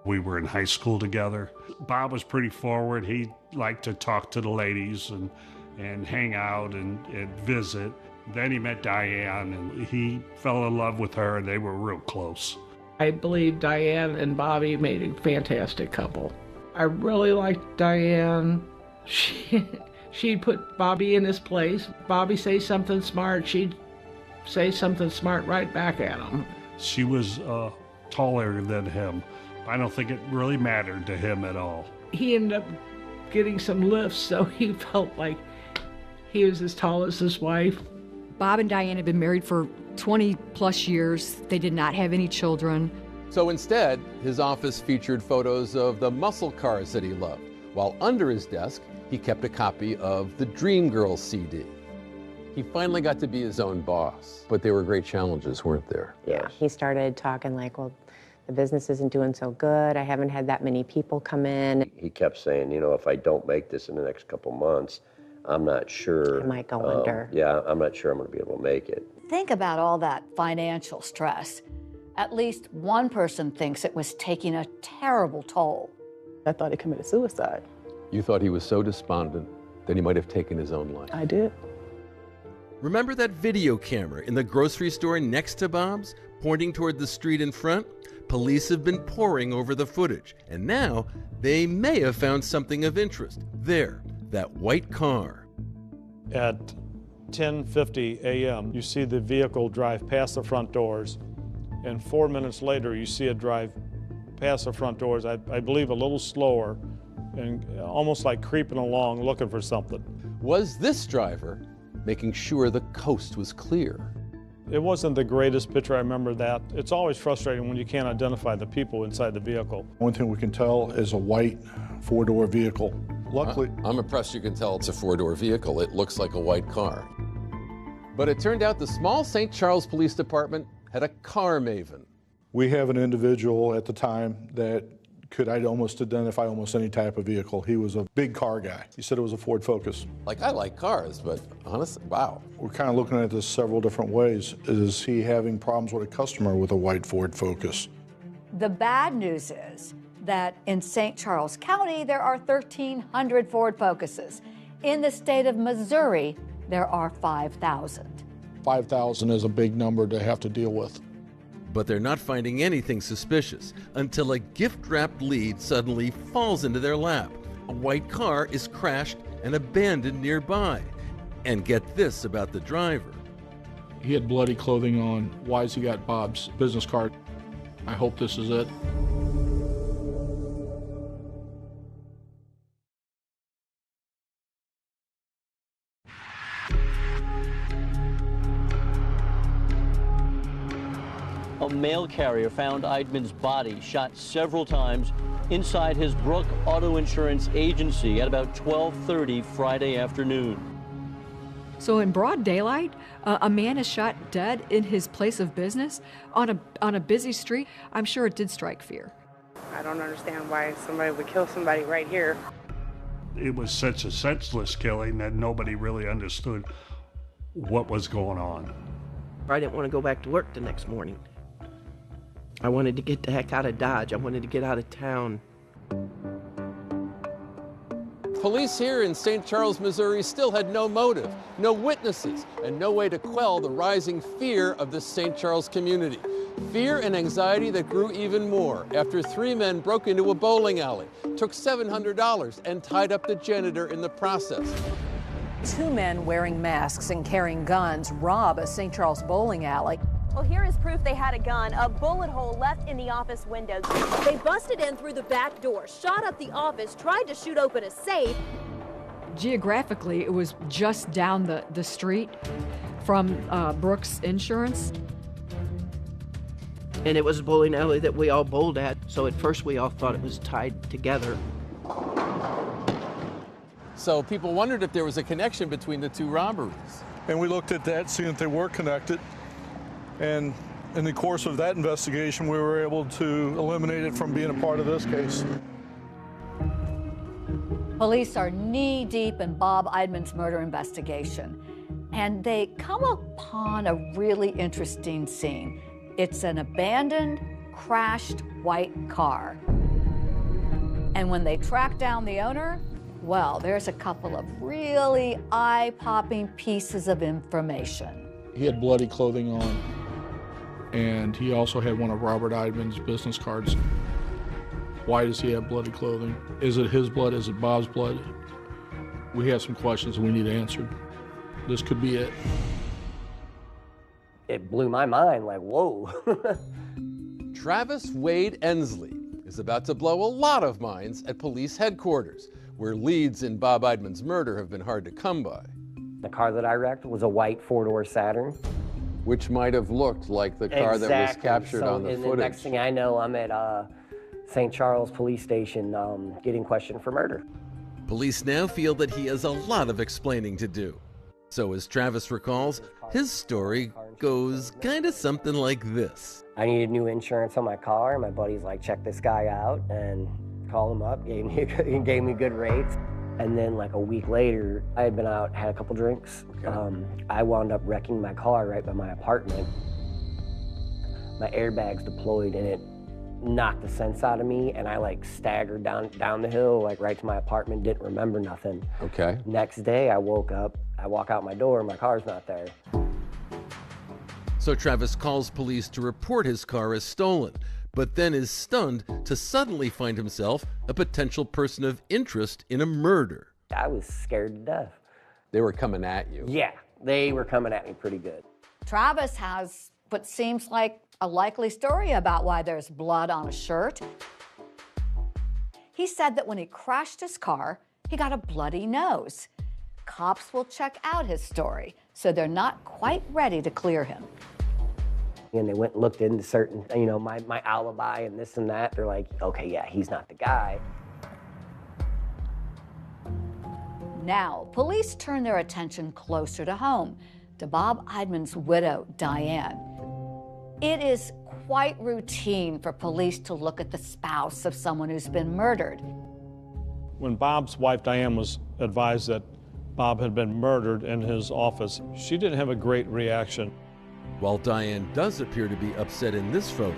We were in high school together. Bob was pretty forward. He liked to talk to the ladies and hang out and visit. Then he met Diane, and he fell in love with her, and they were real close. I believe Diane and Bobby made a fantastic couple. I really liked Diane. She'd put Bobby in his place. Bobby say something smart, she'd say something smart right back at him. She was taller than him. I don't think it really mattered to him at all. He ended up getting some lifts, so he felt like he was as tall as his wife. Bob and Diane had been married for 20 plus years. They did not have any children. So instead, his office featured photos of the muscle cars that he loved, while under his desk, he kept a copy of the Dreamgirls CD. He finally got to be his own boss, but there were great challenges, weren't there? Yeah, he started talking like, well, The business isn't doing so good. I haven't had that many people come in. He kept saying, you know, if I don't make this in the next couple months, I'm not sure. I might go under. Yeah, I'm not sure I'm going to be able to make it. Think about all that financial stress. At least one person thinks it was taking a terrible toll. I thought he committed suicide. You thought he was so despondent that he might have taken his own life. I did. Remember that video camera in the grocery store next to Bob's, pointing toward the street in front? Police have been poring over the footage, and now they may have found something of interest. There, that white car. At 10:50 a.m., you see the vehicle drive past the front doors, and 4 minutes later, you see it drive past the front doors, I believe a little slower, and almost like creeping along looking for something. Was this driver making sure the coast was clear? It wasn't the greatest picture, I remember that. It's always frustrating when you can't identify the people inside the vehicle. One thing we can tell is a white four-door vehicle. Luckily, I'm impressed you can tell it's a four-door vehicle. It looks like a white car. But it turned out the small St. Charles Police Department had a car maven. we have an individual at the time that could almost identify almost any type of vehicle. He was a big car guy. He said it was a Ford Focus. Like, I like cars, but honestly, wow. We're kind of looking at this several different ways. Is he having problems with a customer with a white Ford Focus? The bad news is that in St. Charles County, there are 1,300 Ford Focuses. In the state of Missouri, there are 5,000. 5,000 is a big number to have to deal with. But they're not finding anything suspicious until a gift-wrapped lead suddenly falls into their lap. A white car is crashed and abandoned nearby. And get this about the driver. He had bloody clothing on. Why has he got Bob's business card? I hope this is it. A mail carrier found Eidman's body shot several times inside his Brook Auto Insurance agency at about 12:30 Friday afternoon. So in broad daylight, a man is shot dead in his place of business on a busy street. I'm sure it did strike fear. I don't understand why somebody would kill somebody right here. It was such a senseless killing that nobody really understood what was going on. I didn't want to go back to work the next morning. I wanted to get the heck out of Dodge. I wanted to get out of town. Police here in St. Charles, Missouri still had no motive, no witnesses, and no way to quell the rising fear of the St. Charles community. Fear and anxiety that grew even more after 3 men broke into a bowling alley, took $700, and tied up the janitor in the process. 2 men wearing masks and carrying guns rob a St. Charles bowling alley. Well, here is proof they had a gun, a bullet hole left in the office windows. They busted in through the back door, shot up the office, tried to shoot open a safe. Geographically, it was just down the street from Brooks Insurance. And it was a bowling alley that we all bowled at, so at first we all thought it was tied together. So people wondered if there was a connection between the 2 robberies. And we looked at that, seeing if they were connected. And in the course of that investigation, we were able to eliminate it from being a part of this case. Police are knee-deep in Bob Eidman's murder investigation, and they come upon a really interesting scene. It's an abandoned, crashed white car. And when they track down the owner, well, there's a couple of really eye-popping pieces of information. He had bloody clothing on, and he also had one of Robert Eidman's business cards. Why does he have bloody clothing? Is it his blood? Is it Bob's blood? We have some questions we need answered. This could be it. It blew my mind, like, whoa. Travis Wade Ensley is about to blow a lot of minds at police headquarters, where leads in Bob Eidman's murder have been hard to come by. The car that I wrecked was a white 4-door Saturn. Which might have looked like the car that was captured on the footage. The next thing I know, I'm at St. Charles Police Station getting questioned for murder. Police now feel that he has a lot of explaining to do. So as Travis recalls, his story goes kind of something like this. I needed new insurance on my car. My buddy's like, check this guy out, and called him up, he gave me good rates. And then like a week later, I had been out, had a couple drinks. Okay. I wound up wrecking my car right by my apartment. My airbags deployed and it knocked the sense out of me, and I like staggered down the hill, like right to my apartment, didn't remember nothing. Okay. Next day, I woke up, I walk out my door, my car's not there. So Travis calls police to report his car as stolen, but then is stunned to suddenly find himself a potential person of interest in a murder. I was scared to death. They were coming at you. Yeah, they were coming at me pretty good. Travis has what seems like a likely story about why there's blood on a shirt. He said that when he crashed his car, he got a bloody nose. Cops will check out his story, so they're not quite ready to clear him. And they went and looked into certain, you know, my alibi and this and that. They're like, okay, yeah, he's not the guy. Now, police turn their attention closer to home, to Bob Eidman's widow, Diane. It is quite routine for police to look at the spouse of someone who's been murdered. When Bob's wife, Diane, was advised that Bob had been murdered in his office, she didn't have a great reaction. While Diane does appear to be upset in this photo,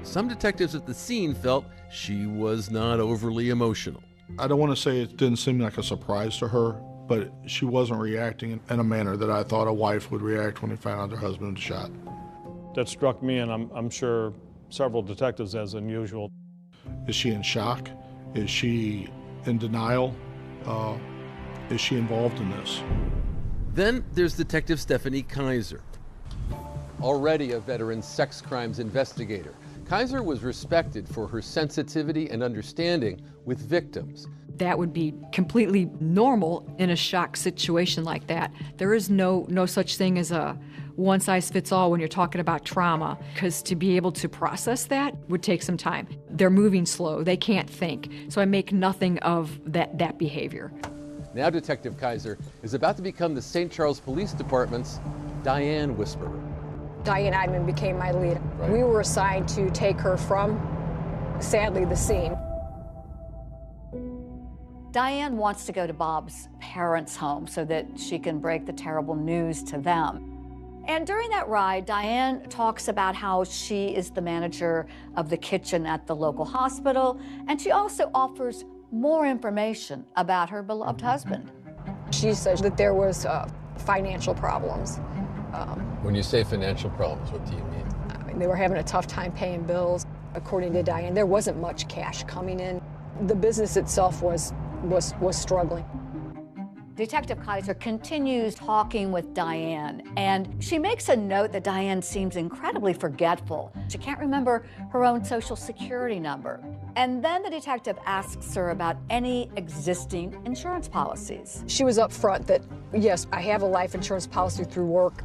some detectives at the scene felt she was not overly emotional. I don't want to say it didn't seem like a surprise to her, but she wasn't reacting in a manner that I thought a wife would react when they found out their husband was shot. That struck me, and I'm sure several detectives, as unusual. Is she in shock? Is she in denial? Is she involved in this? Then there's Detective Stephanie Kaiser. Already a veteran sex crimes investigator, Kaiser was respected for her sensitivity and understanding with victims. That would be completely normal in a shock situation like that. There is no such thing as a one-size-fits-all when you're talking about trauma, because to be able to process that would take some time. They're moving slow, they can't think, so I make nothing of that behavior. Now Detective Kaiser is about to become the St. Charles Police Department's Diane Whisperer. Diane Eidman became my lead. Right. We were assigned to take her from, sadly, the scene. Diane wants to go to Bob's parents' home so that she can break the terrible news to them. And during that ride, Diane talks about how she is the manager of the kitchen at the local hospital, and she also offers more information about her beloved husband. She said that there was financial problems. When you say financial problems, what do you mean? I mean, they were having a tough time paying bills. According to Diane, there wasn't much cash coming in. The business itself was struggling. Detective Kaiser continues talking with Diane, and she makes a note that Diane seems incredibly forgetful. She can't remember her own Social Security number. And then the detective asks her about any existing insurance policies. She was upfront that, yes, I have a life insurance policy through work.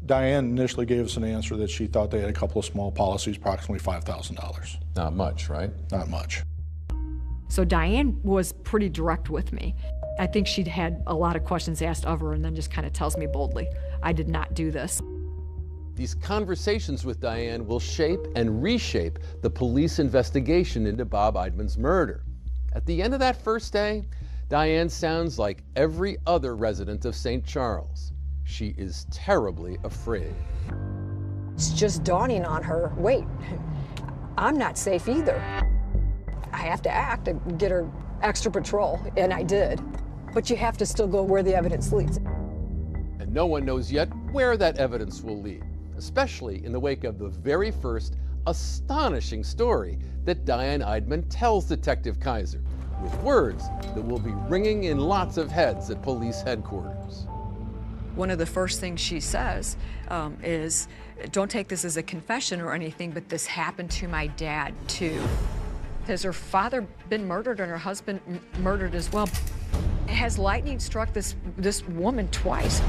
Diane initially gave us an answer that she thought they had a couple of small policies, approximately $5,000. Not much, right? Not much. So Diane was pretty direct with me. I think she'd had a lot of questions asked of her and then just kind of tells me boldly, I did not do this. These conversations with Diane will shape and reshape the police investigation into Bob Eidman's murder. At the end of that first day, Diane sounds like every other resident of St. Charles. She is terribly afraid. It's just dawning on her, wait, I'm not safe either. I have to act and get her extra patrol, and I did. But you have to still go where the evidence leads. And no one knows yet where that evidence will lead, especially in the wake of the very first astonishing story that Diane Eidman tells Detective Kaiser, with words that will be ringing in lots of heads at police headquarters. One of the first things she says is, don't take this as a confession or anything, but this happened to my dad too. Has her father been murdered and her husband murdered as well? Has lightning struck this woman twice?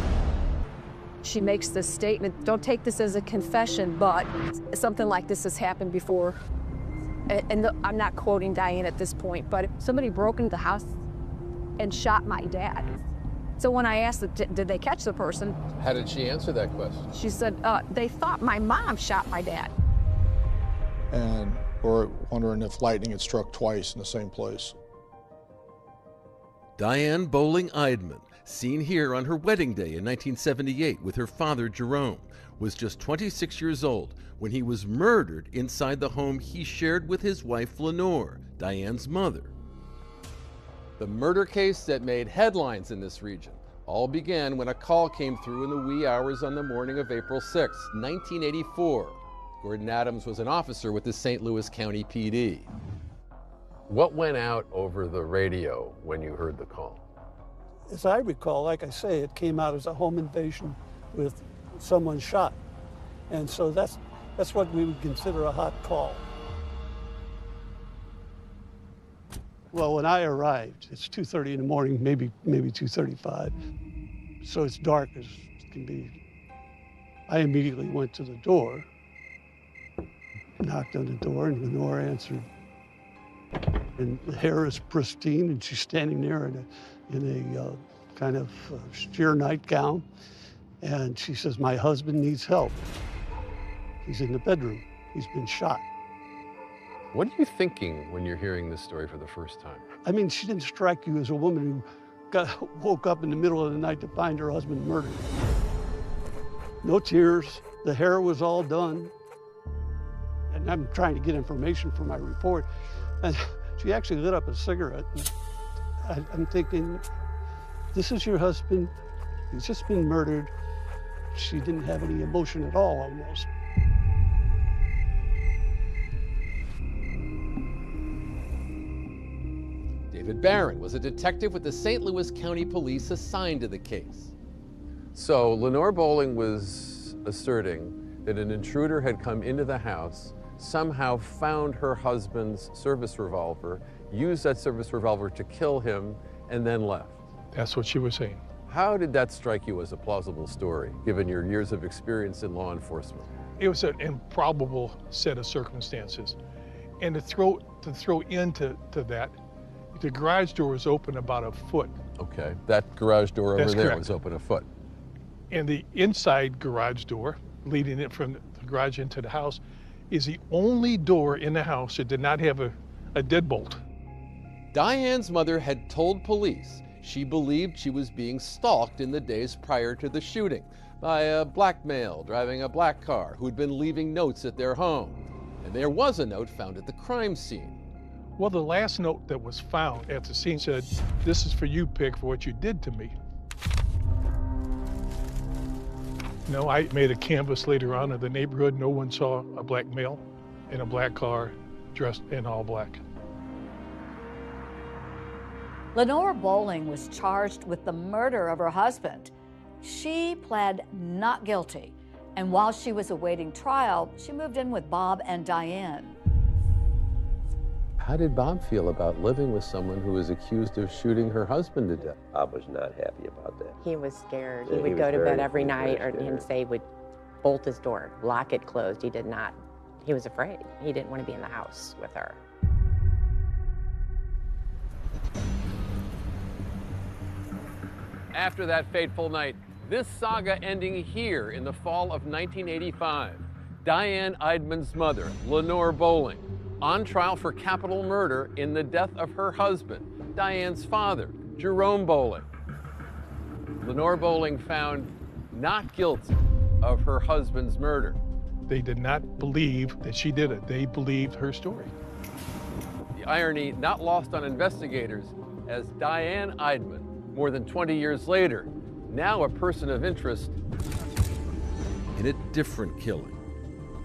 She makes this statement, don't take this as a confession, but something like this has happened before. And I'm not quoting Diane at this point, but if somebody broke into the house and shot my dad, So when I asked, did they catch the person? How did she answer that question? She said, they thought my mom shot my dad. And we're wondering if lightning had struck twice in the same place. Diane Bowling Eidman, seen here on her wedding day in 1978 with her father Jerome, was just 26 years old when he was murdered inside the home he shared with his wife Lenore, Diane's mother. The murder case that made headlines in this region all began when a call came through in the wee hours on the morning of April 6, 1984. Gordon Adams was an officer with the St. Louis County PD. What went out over the radio when you heard the call? As I recall, like I say, it came out as a home invasion with someone shot. And so that's what we would consider a hot call. Well, when I arrived, it's 2:30 in the morning, maybe 2:35. So it's dark as can be. I immediately went to the door, knocked on the door, and Lenore answered. And the hair is pristine, and she's standing there in a kind of sheer nightgown. And she says, "My husband needs help. He's in the bedroom. He's been shot." What are you thinking when you're hearing this story for the first time? I mean, she didn't strike you as a woman who woke up in the middle of the night to find her husband murdered. No tears. The hair was all done. And I'm trying to get information for my report. And she actually lit up a cigarette. I'm thinking, this is your husband. He's just been murdered. She didn't have any emotion at all, almost. David Barron was a detective with the St. Louis County Police assigned to the case. So Lenore Bowling was asserting that an intruder had come into the house, somehow found her husband's service revolver, used that service revolver to kill him, and then left. That's what she was saying. How did that strike you as a plausible story, given your years of experience in law enforcement? It was an improbable set of circumstances. And to throw into that, the garage door was open about a foot. Okay, that garage door over there was open a foot. And the inside garage door, leading it from the garage into the house, is the only door in the house that did not have a deadbolt. Diane's mother had told police she believed she was being stalked in the days prior to the shooting by a black male driving a black car who'd been leaving notes at their home. And there was a note found at the crime scene. Well, the last note that was found at the scene said, "This is for you, Pig, for what you did to me." No, I made a canvass later on in the neighborhood. No one saw a black male in a black car dressed in all black. Lenore Bowling was charged with the murder of her husband. She pled not guilty, and while she was awaiting trial, she moved in with Bob and Diane. How did Bob feel about living with someone who was accused of shooting her husband to death? Bob was not happy about that. He was scared. Yeah, he would go to bed every night and say would bolt his door, lock it closed. He was afraid. He didn't want to be in the house with her. After that fateful night, this saga ending here in the fall of 1985. Diane Eidman's mother, Lenore Bowling, on trial for capital murder in the death of her husband, Diane's father, Jerome Bowling. Lenore Bowling found not guilty of her husband's murder. They did not believe that she did it. They believed her story. The irony not lost on investigators as Diane Eidman, more than 20 years later, now a person of interest in a different killing.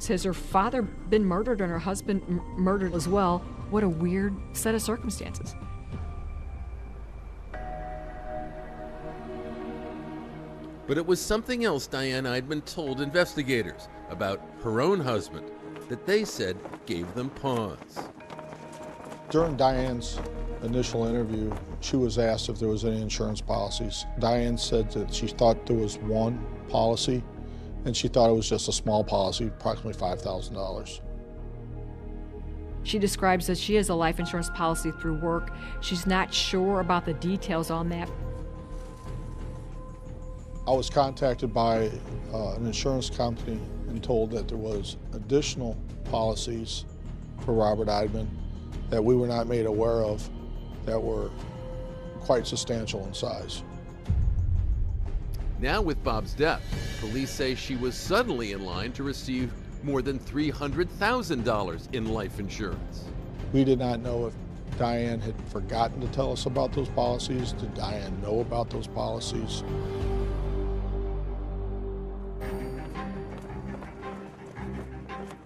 Has her father been murdered and her husband murdered as well? What a weird set of circumstances. But it was something else Diane Eidman told investigators about her own husband that they said gave them pause. During Diane's initial interview, she was asked if there was any insurance policies. Diane said that she thought there was one policy, and she thought it was just a small policy, approximately $5,000. She describes that she has a life insurance policy through work. She's not sure about the details on that. I was contacted by an insurance company and told that there was additional policies for Robert Eidman that we were not made aware of that were quite substantial in size. Now with Bob's death, police say she was suddenly in line to receive more than $300,000 in life insurance. We did not know if Diane had forgotten to tell us about those policies. Did Diane know about those policies?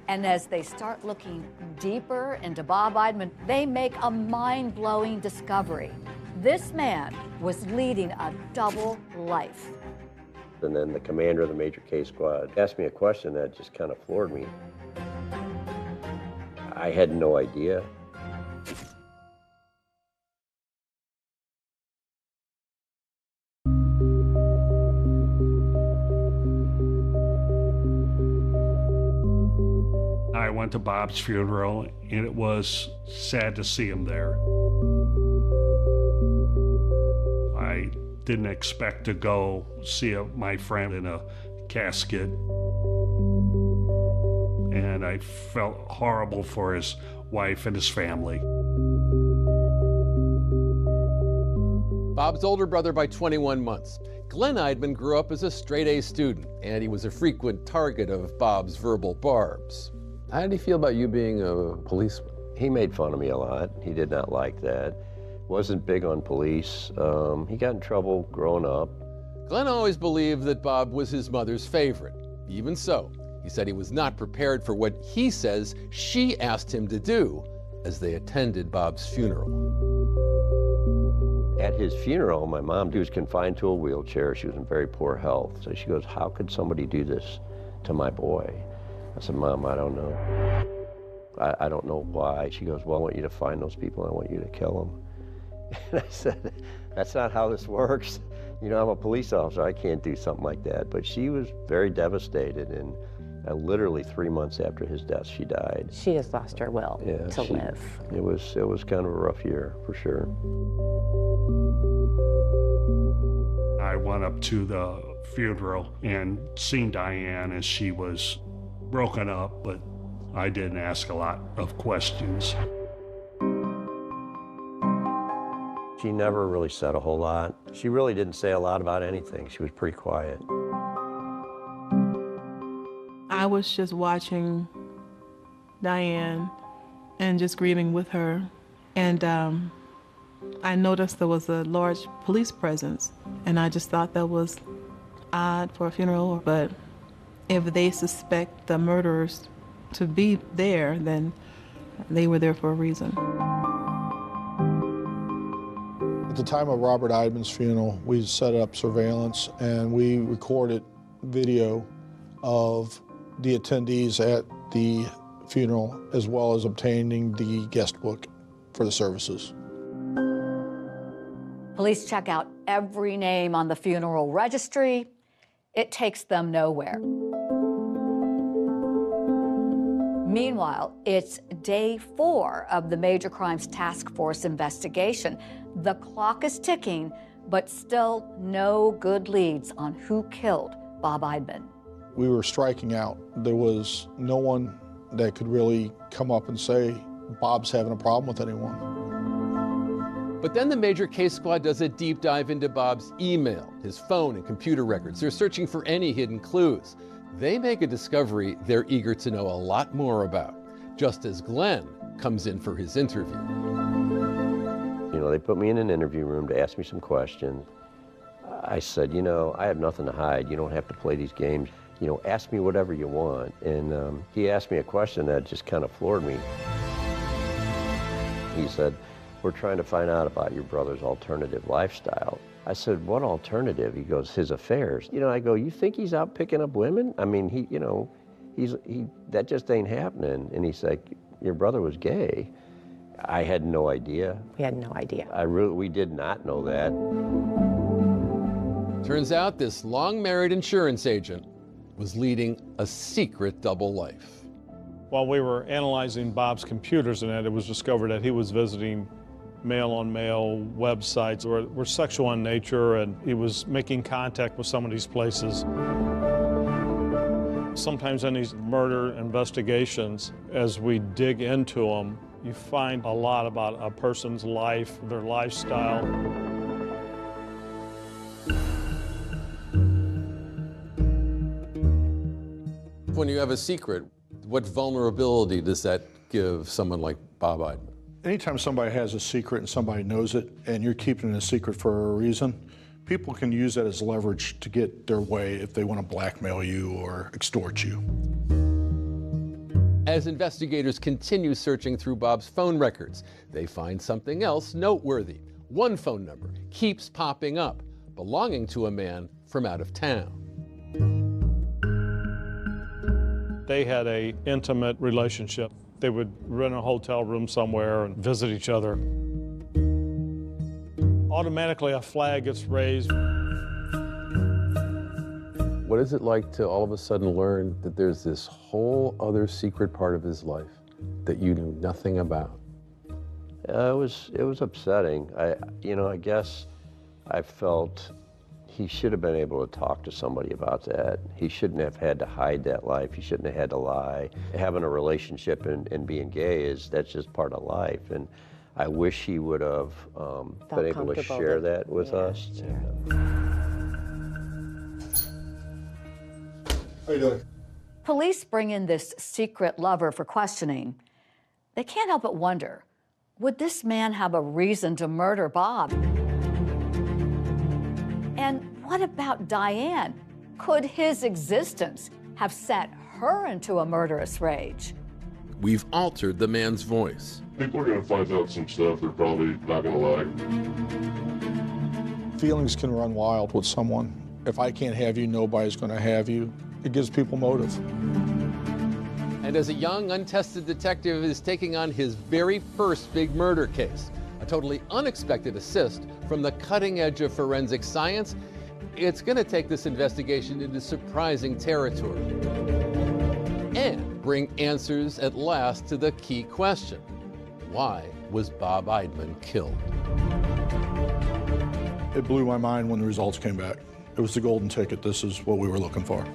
And as they start looking deeper into Bob Eidman, they make a mind-blowing discovery. This man was leading a double life. And then the commander of the Major K Squad asked me a question that just kind of floored me. I had no idea. I went to Bob's funeral, and it was sad to see him there. I didn't expect to go see my friend in a casket, and I felt horrible for his wife and his family. Bob's older brother by 21 months. Glenn Eidman grew up as a straight-A student, and he was a frequent target of Bob's verbal barbs. How did he feel about you being a policeman? He made fun of me a lot. He did not like that. Wasn't big on police. He got in trouble growing up. Glenn always believed that Bob was his mother's favorite. Even so, he said he was not prepared for what he says she asked him to do as they attended Bob's funeral. At his funeral, my mom was confined to a wheelchair. She was in very poor health. So she goes, "How could somebody do this to my boy?" I said, "Mom, I don't know. I don't know why." She goes, "Well, I want you to find those people. I want you to kill them." And I said, "That's not how this works. You know, I'm a police officer. I can't do something like that." But she was very devastated, and literally 3 months after his death, she died. She just lost her will to live. It was kind of a rough year, for sure. I went up to the funeral and seen Diane as she was broken up, but I didn't ask a lot of questions. She never really said a whole lot. She really didn't say a lot about anything. She was pretty quiet. I was just watching Diane and just grieving with her. And I noticed there was a large police presence. And I just thought that was odd for a funeral. But if they suspect the murderers to be there, then they were there for a reason. At the time of Robert Eidman's funeral, we set up surveillance and we recorded video of the attendees at the funeral, as well as obtaining the guest book for the services. Police check out every name on the funeral registry. It takes them nowhere. Meanwhile, it's day 4 of the Major Crimes Task Force investigation. The clock is ticking, but still no good leads on who killed Bob Eidman. We were striking out. There was no one that could really come up and say, Bob's having a problem with anyone. But then the Major Case Squad does a deep dive into Bob's email, his phone and computer records. They're searching for any hidden clues. They make a discovery they're eager to know a lot more about, just as Glenn comes in for his interview. You know, they put me in an interview room to ask me some questions. I said, you know, I have nothing to hide. You don't have to play these games. You know, ask me whatever you want. And he asked me a question that just kind of floored me. He said, "We're trying to find out about your brother's alternative lifestyle." I said, "What alternative?" He goes, "His affairs." You know, I go, "You think he's out picking up women? I mean, that just ain't happening." And he's like, "Your brother was gay." I had no idea. We had no idea. We did not know that. Turns out this long-married insurance agent was leading a secret double life. While we were analyzing Bob's computers and it was discovered that he was visiting male-on-male websites were sexual in nature, and he was making contact with some of these places. Sometimes in these murder investigations, as we dig into them, you find a lot about a person's life, their lifestyle. When you have a secret, what vulnerability does that give someone like Bob Eidman? Anytime somebody has a secret and somebody knows it and you're keeping it a secret for a reason, people can use that as leverage to get their way if they want to blackmail you or extort you. As investigators continue searching through Bob's phone records, they find something else noteworthy. One phone number keeps popping up, belonging to a man from out of town. They had an intimate relationship. They would rent a hotel room somewhere and visit each other. Automatically, a flag gets raised. What is it like to all of a sudden learn that there's this whole other secret part of his life that you knew nothing about? It was upsetting. I guess I felt he should have been able to talk to somebody about that. He shouldn't have had to hide that life. He shouldn't have had to lie. Having a relationship and being gay that's just part of life. And I wish he would have been able to share that with us. How you doing? Police bring in this secret lover for questioning. They can't help but wonder, would this man have a reason to murder Bob? And what about Diane? Could his existence have set her into a murderous rage? We've altered the man's voice. People are going to find out some stuff they're probably not going to like. Feelings can run wild with someone. If I can't have you, nobody's going to have you. It gives people motive. And as a young, untested detective is taking on his very first big murder case, a totally unexpected assist from the cutting edge of forensic science, it's going to take this investigation into surprising territory and bring answers at last to the key question: why was Bob Eidman killed? It blew my mind when the results came back. It was the golden ticket. This is what we were looking for.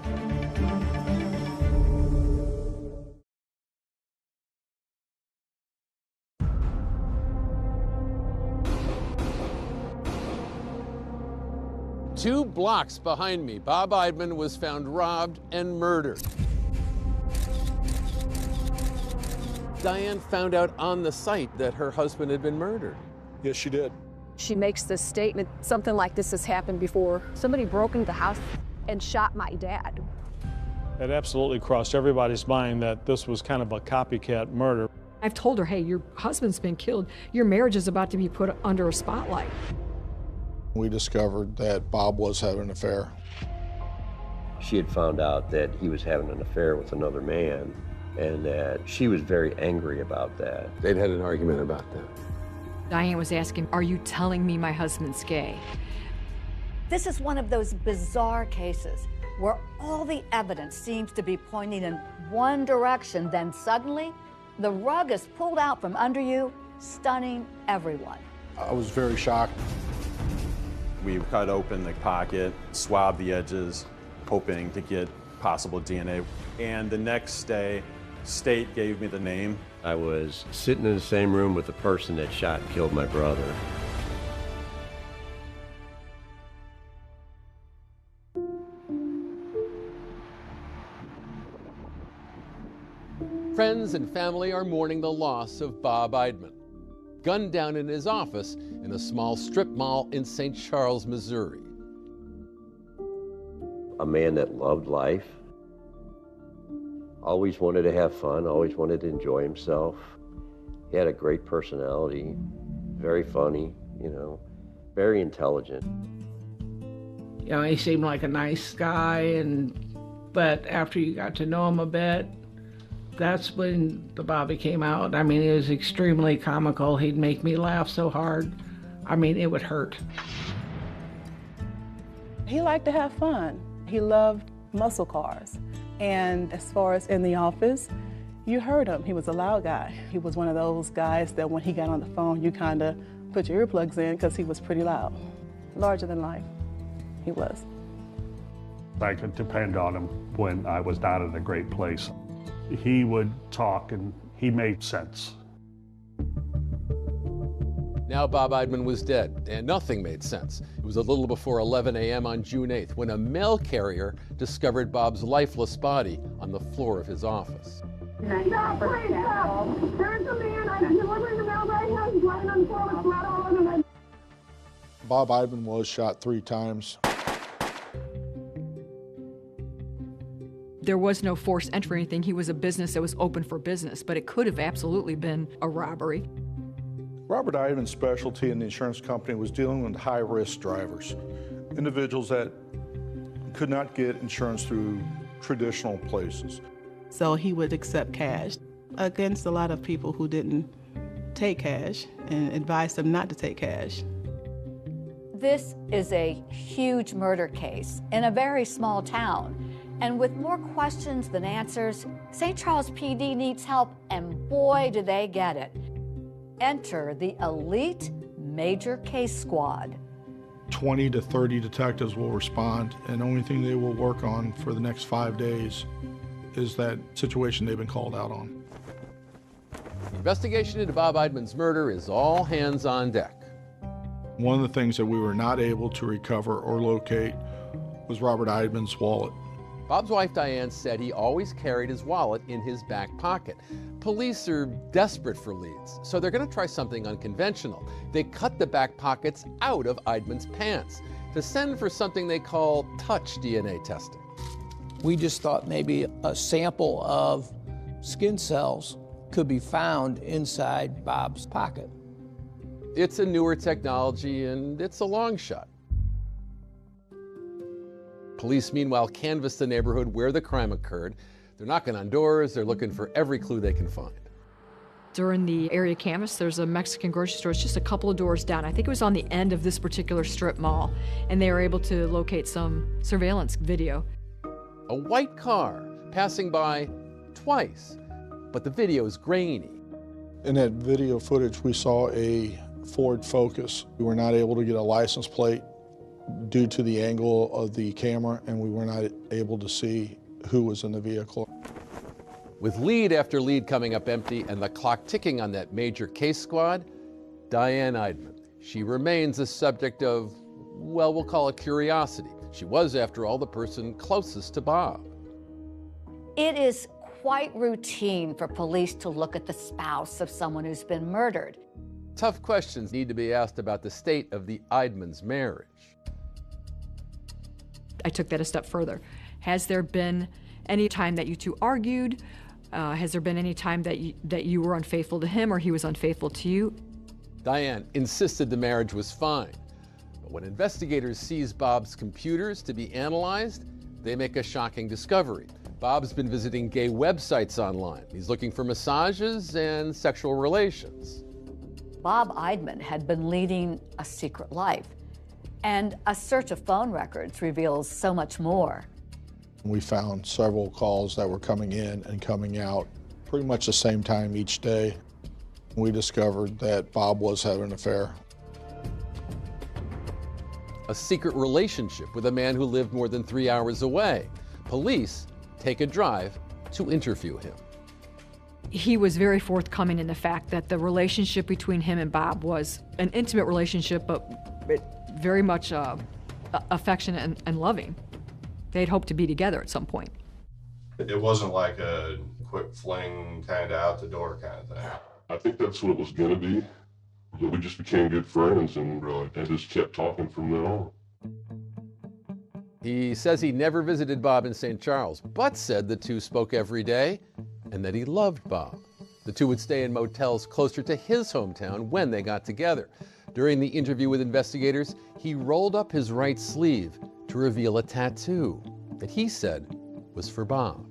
Two blocks behind me, Bob Eidman was found robbed and murdered. Diane found out on the site that her husband had been murdered. Yes, she did. She makes this statement, something like this has happened before. Somebody broke into the house and shot my dad. It absolutely crossed everybody's mind that this was kind of a copycat murder. I've told her, hey, your husband's been killed. Your marriage is about to be put under a spotlight. We discovered that Bob was having an affair. She had found out that he was having an affair with another man, and that she was very angry about that. They'd had an argument about that. Diane was asking, are you telling me my husband's gay? This is one of those bizarre cases where all the evidence seems to be pointing in one direction, then suddenly the rug is pulled out from under you, stunning everyone. I was very shocked. We cut open the pocket, swabbed the edges, hoping to get possible DNA. And the next day, State gave me the name. I was sitting in the same room with the person that shot and killed my brother. Friends and family are mourning the loss of Bob Eidman, gunned down in his office in a small strip mall in St. Charles, Missouri. A man that loved life, always wanted to have fun, always wanted to enjoy himself. He had a great personality, very funny, very intelligent. He seemed like a nice guy, but after you got to know him a bit, that's when the Bobby came out. He was extremely comical. He'd make me laugh so hard. It would hurt. He liked to have fun. He loved muscle cars. And as far as in the office, you heard him. He was a loud guy. He was one of those guys that when he got on the phone, you kind of put your earplugs in because he was pretty loud. Larger than life, he was. I could depend on him when I was not in a great place. He would talk and he made sense. Now Bob Eidman was dead, and nothing made sense. It was a little before 11 a.m. on June 8th when a mail carrier discovered Bob's lifeless body on the floor of his office. Stop, please, stop. There's a man, I'm delivering the mail right now, he's lying on the floor with blood all over him. Bob Eidman was shot 3 times. There was no forced entry or anything. He was a business that was open for business, but it could have absolutely been a robbery. Robert Eidman's specialty in the insurance company was dealing with high-risk drivers, individuals that could not get insurance through traditional places. So he would accept cash against a lot of people who didn't take cash and advised them not to take cash. This is a huge murder case in a very small town. And with more questions than answers, St. Charles PD needs help, and boy, do they get it. Enter the elite major case squad. 20 to 30 detectives will respond, and the only thing they will work on for the next 5 days is that situation they've been called out on. The investigation into Bob Eidman's murder is all hands on deck. One of the things that we were not able to recover or locate was Robert Eidman's wallet. Bob's wife Diane said he always carried his wallet in his back pocket. Police are desperate for leads, so they're going to try something unconventional. They cut the back pockets out of Eidman's pants to send for something they call touch DNA testing. We just thought maybe a sample of skin cells could be found inside Bob's pocket. It's a newer technology and it's a long shot. Police, meanwhile, canvassed the neighborhood where the crime occurred. They're knocking on doors, they're looking for every clue they can find. During the area canvass, there's a Mexican grocery store. It's just a couple of doors down. I think it was on the end of this particular strip mall, and they were able to locate some surveillance video. A white car passing by twice, but the video is grainy. In that video footage, we saw a Ford Focus. We were not able to get a license plate due to the angle of the camera, and we were not able to see who was in the vehicle. With lead after lead coming up empty and the clock ticking on that major case squad, Diane Eidman. She remains a subject of, well, we'll call it curiosity. She was, after all, the person closest to Bob. It is quite routine for police to look at the spouse of someone who's been murdered. Tough questions need to be asked about the state of the Eidman's marriage. I took that a step further. Has there been any time that you two argued? Has there been any time that you were unfaithful to him or he was unfaithful to you? Diane insisted the marriage was fine. But when investigators seize Bob's computers to be analyzed, they make a shocking discovery. Bob's been visiting gay websites online. He's looking for massages and sexual relations. Bob Eidman had been leading a secret life, and a search of phone records reveals so much more. We found several calls that were coming in and coming out pretty much the same time each day. We discovered that Bob was having an affair. A secret relationship with a man who lived more than 3 hours away. Police take a drive to interview him. He was very forthcoming in the fact that the relationship between him and Bob was an intimate relationship, but very much affectionate and loving. They'd hoped to be together at some point. It wasn't like a quick fling, kind of out the door kind of thing. I think that's what it was going to be. We just became good friends and just kept talking from then on. He says he never visited Bob in St. Charles, but said the two spoke every day and that he loved Bob. The two would stay in motels closer to his hometown when they got together. During the interview with investigators, he rolled up his right sleeve to reveal a tattoo that he said was for Bob.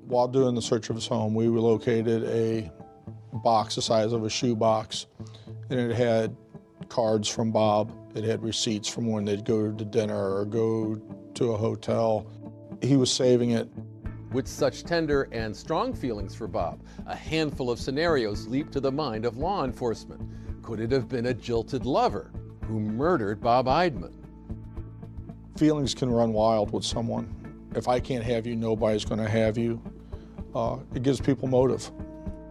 While doing the search of his home, we located a box the size of a shoebox, and it had cards from Bob. It had receipts from when they'd go to dinner or go to a hotel. He was saving it. With such tender and strong feelings for Bob, a handful of scenarios leaped to the mind of law enforcement. Could it have been a jilted lover who murdered Bob Eidman? Feelings can run wild with someone. If I can't have you, nobody's going to have you. It gives people motive.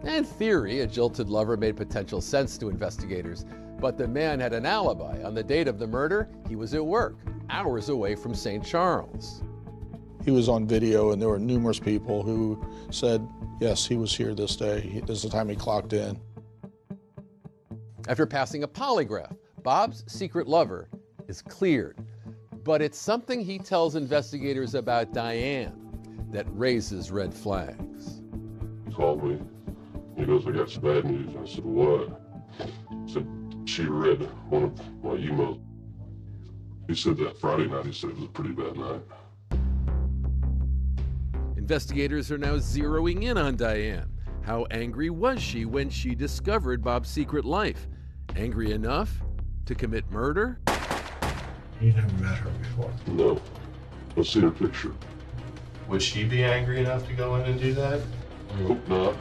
In theory, a jilted lover made potential sense to investigators, but the man had an alibi. On the date of the murder, he was at work, hours away from St. Charles. He was on video, and there were numerous people who said, yes, he was here this day. This is the time he clocked in. After passing a polygraph, Bob's secret lover is cleared. But it's something he tells investigators about Diane that raises red flags. He called me. He goes, I got some bad news. I said, what? He said, she read one of my emails. He said that Friday night, he said it was a pretty bad night. Investigators are now zeroing in on Diane. How angry was she when she discovered Bob's secret life? Angry enough to commit murder? You never met her before? No. I've seen her picture. Would she be angry enough to go in and do that? I hope not.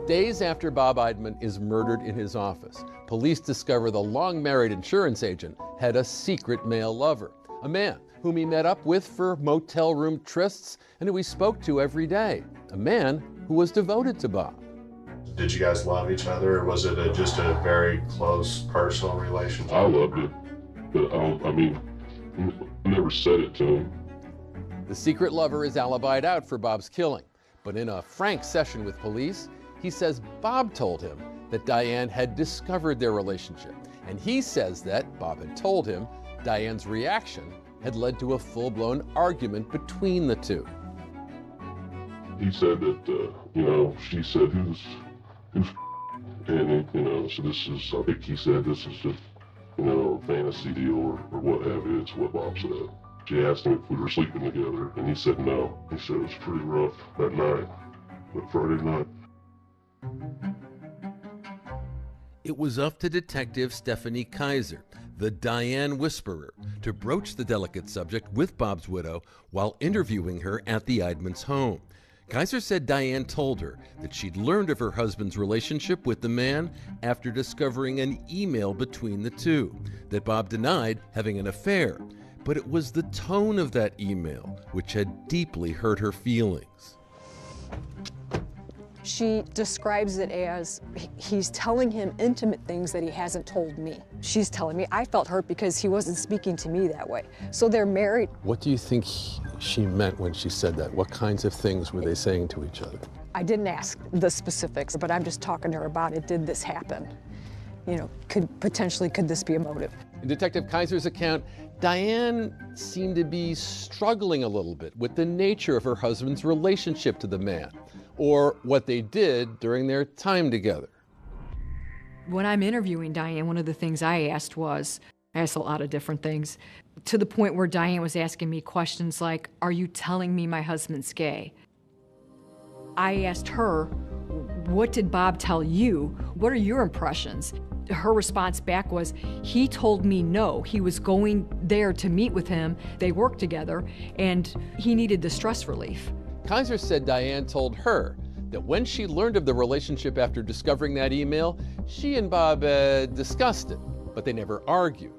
Days after Bob Eidman is murdered in his office, police discover the long-married insurance agent had a secret male lover, a man whom he met up with for motel room trysts and who he spoke to every day, a man who was devoted to Bob. Did you guys love each other, or was it just a very close personal relationship? I loved it, but I never said it to him. The secret lover is alibied out for Bob's killing, but in a frank session with police, he says Bob told him that Diane had discovered their relationship, and he says that Bob had told him Diane's reaction had led to a full-blown argument between the two. He said that, she said, who's, and, so this is, I think he said this is just, a fantasy deal or what have you. It's what Bob said. She asked him if we were sleeping together, and he said no. He said it was pretty rough that night, that Friday night. It was up to Detective Stephanie Kaiser, the Diane Whisperer, to broach the delicate subject with Bob's widow while interviewing her at the Eidman's home. Kaiser said Diane told her that she'd learned of her husband's relationship with the man after discovering an email between the two, that Bob denied having an affair, but it was the tone of that email which had deeply hurt her feelings. She describes it as he's telling him intimate things that he hasn't told me. She's telling me I felt hurt because he wasn't speaking to me that way. So they're married. What do you think she meant when she said that? What kinds of things were they saying to each other? I didn't ask the specifics, but I'm just talking to her about it. Did this happen? Could this be a motive? In Detective Kaiser's account, Diane seemed to be struggling a little bit with the nature of her husband's relationship to the man, or what they did during their time together. When I'm interviewing Diane, one of the things I asked a lot of different things, to the point where Diane was asking me questions like, are you telling me my husband's gay? I asked her, what did Bob tell you? What are your impressions? Her response back was, he told me no. He was going there to meet with him. They worked together, and he needed the stress relief. Kaiser said Diane told her that when she learned of the relationship after discovering that email, she and Bob discussed it, but they never argued.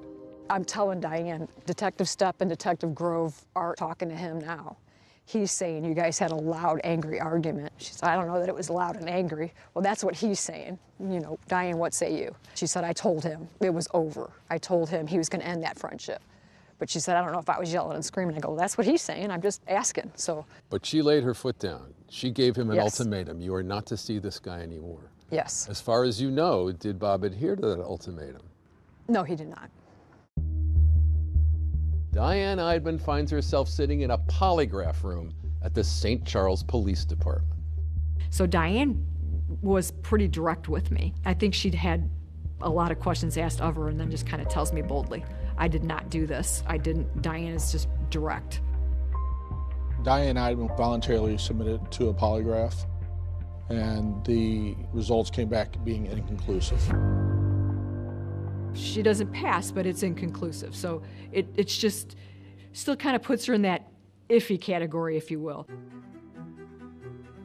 I'm telling Diane, Detective Stepp and Detective Grove are talking to him now. He's saying you guys had a loud, angry argument. She said, I don't know that it was loud and angry. Well, that's what he's saying. Diane, what say you? She said, I told him it was over. I told him he was going to end that friendship. But she said, I don't know if I was yelling and screaming. I go, that's what he's saying. I'm just asking. But she laid her foot down. She gave him an Yes. ultimatum. You are not to see this guy anymore. Yes. As far as you know, did Bob adhere to that ultimatum? No, he did not. Diane Eidman finds herself sitting in a polygraph room at the St. Charles Police Department. So Diane was pretty direct with me. I think she'd had a lot of questions asked of her and then just kind of tells me boldly, I did not do this. I didn't. Diane is just direct. Diane Eidman voluntarily submitted to a polygraph, and the results came back being inconclusive. She doesn't pass, but it's inconclusive. So it's just still kind of puts her in that iffy category, if you will.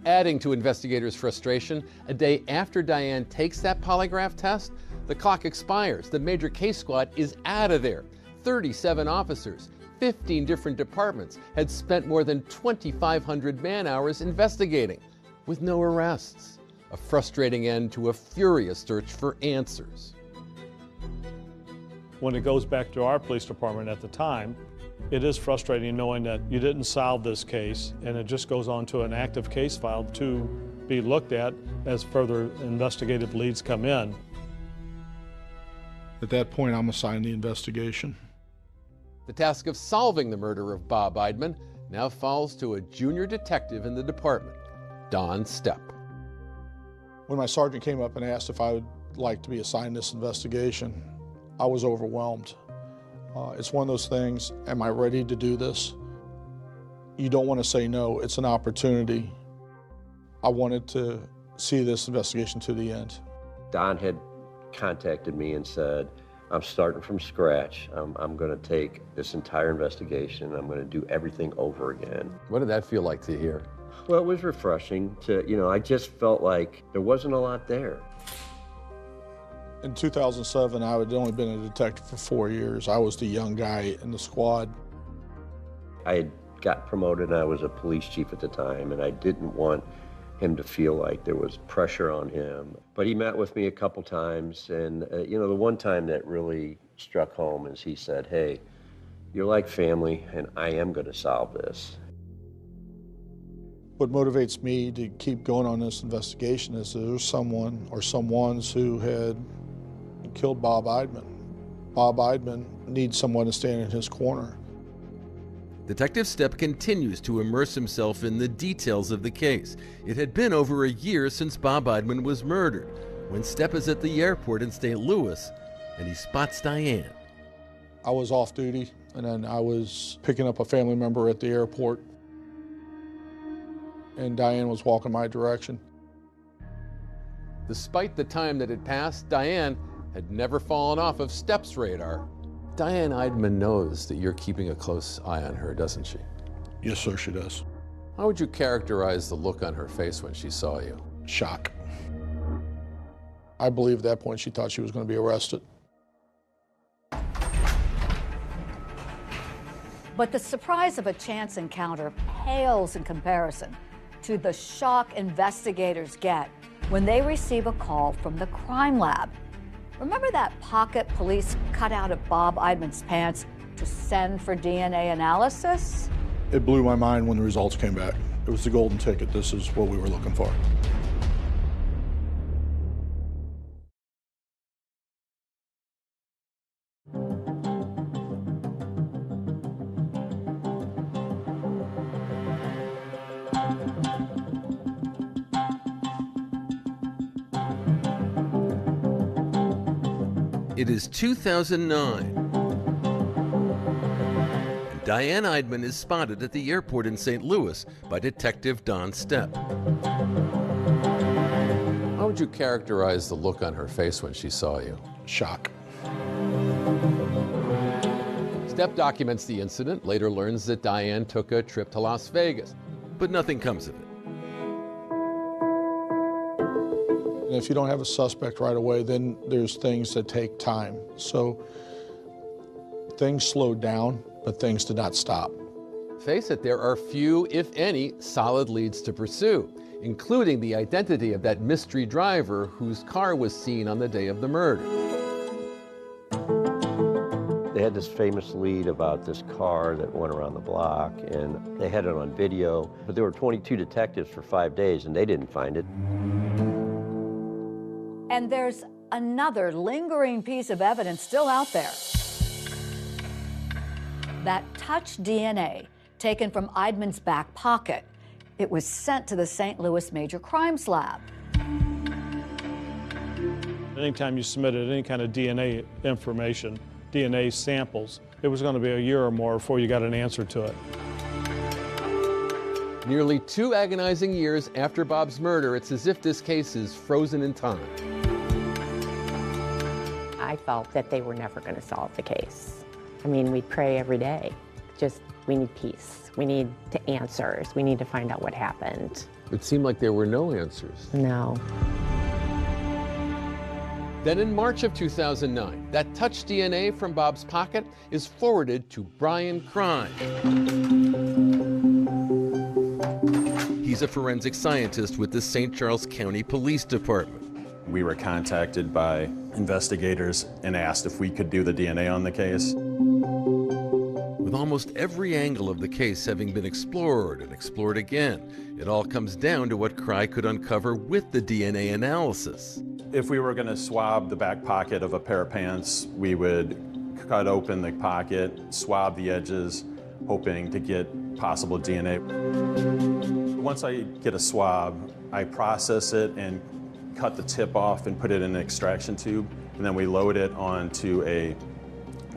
Adding to investigators' frustration, a day after Diane takes that polygraph test, the clock expires. The major case squad is out of there. 37 officers, 15 different departments had spent more than 2,500 man-hours investigating, with no arrests. A frustrating end to a furious search for answers. When it goes back to our police department at the time, it is frustrating knowing that you didn't solve this case and it just goes on to an active case file to be looked at as further investigative leads come in. At that point, I'm assigned the investigation. The task of solving the murder of Bob Eidman now falls to a junior detective in the department, Don Stepp. When my sergeant came up and asked if I would like to be assigned this investigation, I was overwhelmed. It's one of those things, am I ready to do this? You don't want to say no, it's an opportunity. I wanted to see this investigation to the end. Don had contacted me and said, I'm starting from scratch. I'm going to take this entire investigation. I'm going to do everything over again. What did that feel like to hear? Well, it was refreshing to, I just felt like there wasn't a lot there. In 2007, I had only been a detective for 4 years. I was the young guy in the squad. I had got promoted and I was a police chief at the time, and I didn't want him to feel like there was pressure on him. But he met with me a couple times, and the one time that really struck home is he said, hey, you're like family, and I am going to solve this. What motivates me to keep going on this investigation is there's someone or someones who had killed Bob Eidman. Bob Eidman needs someone to stand in his corner. Detective Stepp continues to immerse himself in the details of the case. It had been over a year since Bob Eidman was murdered, when Stepp is at the airport in St. Louis and he spots Diane. I was off duty, and then I was picking up a family member at the airport, and Diane was walking my direction. Despite the time that had passed, Diane had never fallen off of Stepp's radar. Diane Eidman knows that you're keeping a close eye on her, doesn't she? Yes, sir, she does. How would you characterize the look on her face when she saw you? Shock. I believe at that point she thought she was going to be arrested. But the surprise of a chance encounter pales in comparison to the shock investigators get when they receive a call from the crime lab. Remember that pocket police cut out of Bob Eidman's pants to send for DNA analysis? It blew my mind when the results came back. It was the golden ticket. This is what we were looking for. It is 2009, and Diane Eidman is spotted at the airport in St. Louis by Detective Don Stepp. How would you characterize the look on her face when she saw you? Shock. Stepp documents the incident, later learns that Diane took a trip to Las Vegas. But nothing comes of it. And if you don't have a suspect right away, then there's things that take time. So things slowed down, but things did not stop. Face it, there are few, if any, solid leads to pursue, including the identity of that mystery driver whose car was seen on the day of the murder. They had this famous lead about this car that went around the block, and they had it on video, but there were 22 detectives for 5 days, and they didn't find it. And there's another lingering piece of evidence still out there. That touch DNA taken from Eidman's back pocket. It was sent to the St. Louis Major Crimes Lab. Anytime you submitted any kind of DNA information, DNA samples, it was going to be a year or more before you got an answer to it. Nearly 2 agonizing years after Bob's murder, it's as if this case is frozen in time. I felt that they were never going to solve the case. I mean, we'd pray every day. Just, we need peace. We need answers. We need to find out what happened. It seemed like there were no answers. No. Then in March of 2009, that touch DNA from Bob's pocket is forwarded to Brian Crine. He's a forensic scientist with the St. Charles County Police Department. We were contacted by investigators and asked if we could do the DNA on the case. With almost every angle of the case having been explored and explored again, it all comes down to what Crine could uncover with the DNA analysis. If we were going to swab the back pocket of a pair of pants, we would cut open the pocket, swab the edges, hoping to get possible DNA. Once I get a swab, I process it and cut the tip off and put it in an extraction tube, and then we load it onto a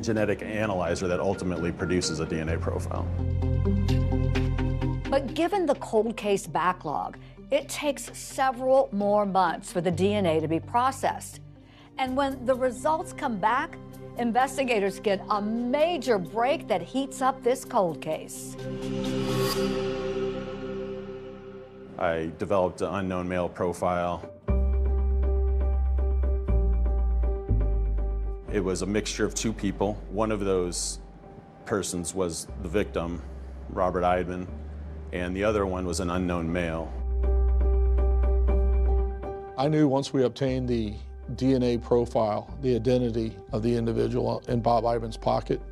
genetic analyzer that ultimately produces a DNA profile. But given the cold case backlog, it takes several more months for the DNA to be processed. And when the results come back, investigators get a major break that heats up this cold case. I developed an unknown male profile. It was a mixture of two people. One of those persons was the victim, Robert Eidman, and the other one was an unknown male. I knew once we obtained the DNA profile, the identity of the individual in Bob Eidman's pocket,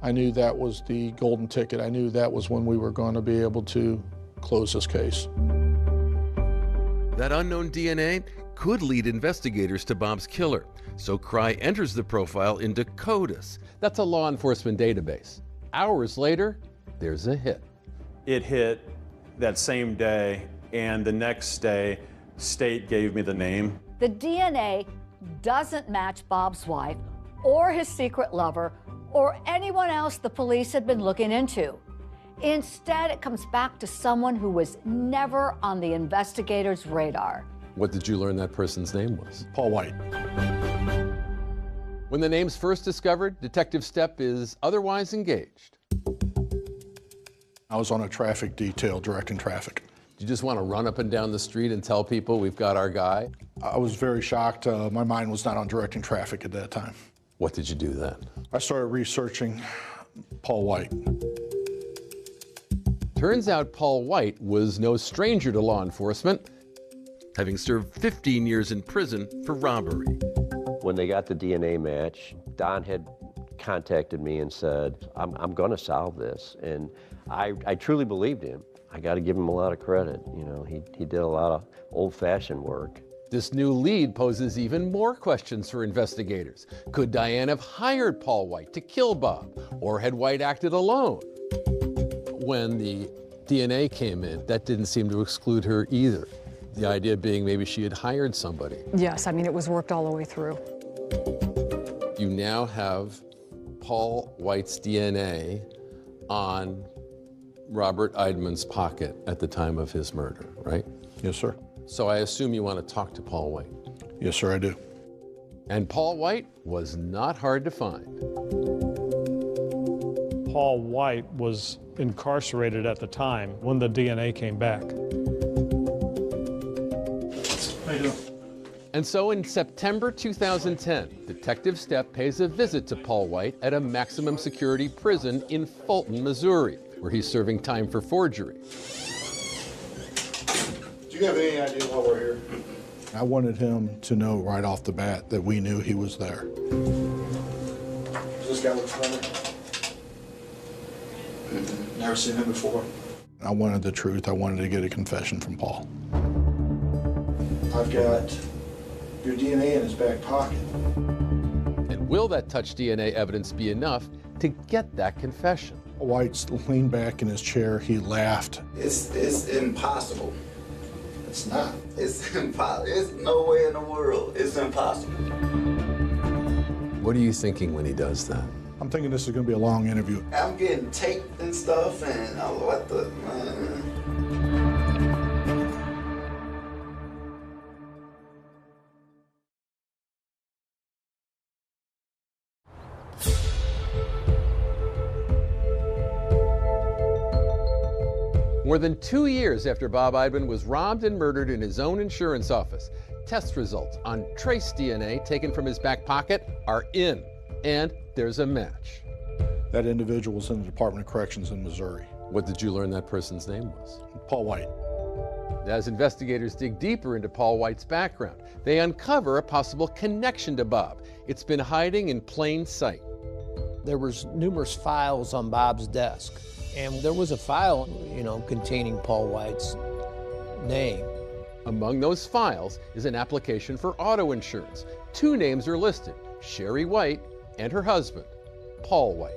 I knew that was the golden ticket. I knew that was when we were going to be able to close this case. That unknown DNA could lead investigators to Bob's killer, so Crine enters the profile into CODIS. That's a law enforcement database. Hours later, there's a hit. It hit that same day, and the next day, State gave me the name. The DNA doesn't match Bob's wife or his secret lover or anyone else the police had been looking into. Instead, it comes back to someone who was never on the investigators' radar. What did you learn that person's name was? Paul White. When the name's first discovered, Detective Stepp is otherwise engaged. I was on a traffic detail directing traffic. Did you just want to run up and down the street and tell people we've got our guy? I was very shocked. My mind was not on directing traffic at that time. What did you do then? I started researching Paul White. Turns out Paul White was no stranger to law enforcement, having served 15 years in prison for robbery. When they got the DNA match, Don had contacted me and said, I'm going to solve this. And I truly believed him. I got to give him a lot of credit. You know, he did a lot of old-fashioned work. This new lead poses even more questions for investigators. Could Diane have hired Paul White to kill Bob, or had White acted alone? When the DNA came in, that didn't seem to exclude her either. The idea being maybe she had hired somebody. Yes, I mean, it was worked all the way through. You now have Paul White's DNA on Robert Eidman's pocket at the time of his murder, right? Yes, sir. So I assume you want to talk to Paul White. Yes, sir, I do. And Paul White was not hard to find. Paul White was incarcerated at the time when the DNA came back. How you doing? And so in September 2010, Detective Stepp pays a visit to Paul White at a maximum security prison in Fulton, Missouri, where he's serving time for forgery. Do you have any idea why we're here? I wanted him to know right off the bat that we knew he was there. Does this guy look familiar? Never seen him before. I wanted the truth. I wanted to get a confession from Paul. I've got your DNA in his back pocket. And will that touch DNA evidence be enough to get that confession? White leaned back in his chair. He laughed. It's impossible. It's not. It's impossible. It's no way in the world. It's impossible. What are you thinking when he does that? I'm thinking this is going to be a long interview. I'm getting taped and stuff, and what the, man. More than 2 years after Bob Eidman was robbed and murdered in his own insurance office, test results on trace DNA taken from his back pocket are in, and there's a match. That individual was in the Department of Corrections in Missouri. What did you learn that person's name was? Paul White. As investigators dig deeper into Paul White's background, they uncover a possible connection to Bob. It's been hiding in plain sight. There was numerous files on Bob's desk, and there was a file, containing Paul White's name. Among those files is an application for auto insurance. 2 names are listed, Sherry White and her husband, Paul White.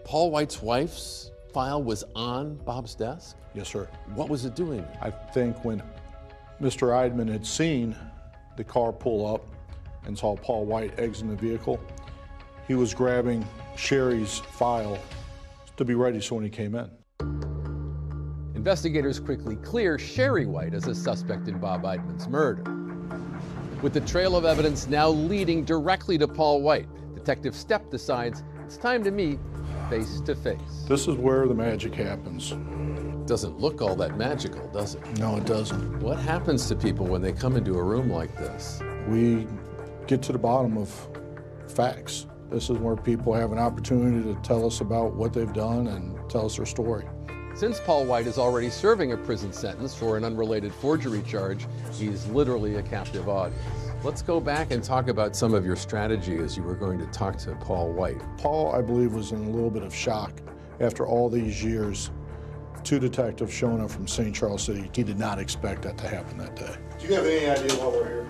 Paul White's wife's file was on Bob's desk? Yes, sir. What was it doing? I think when Mr. Eidman had seen the car pull up and saw Paul White exit the vehicle, he was grabbing Sherry's file to be ready so when he came in. Investigators quickly clear Sherry White as a suspect in Bob Eidman's murder. With the trail of evidence now leading directly to Paul White, Detective Stepp decides it's time to meet face to face. This is where the magic happens. Doesn't look all that magical, does it? No, it doesn't. What happens to people when they come into a room like this? We get to the bottom of facts. This is where people have an opportunity to tell us about what they've done and tell us their story. Since Paul White is already serving a prison sentence for an unrelated forgery charge, he's literally a captive audience. Let's go back and talk about some of your strategy as you were going to talk to Paul White. Paul, I believe, was in a little bit of shock after all these years. 2 detectives showing up from St. Charles City. He did not expect that to happen that day. Do you have any idea why we're here?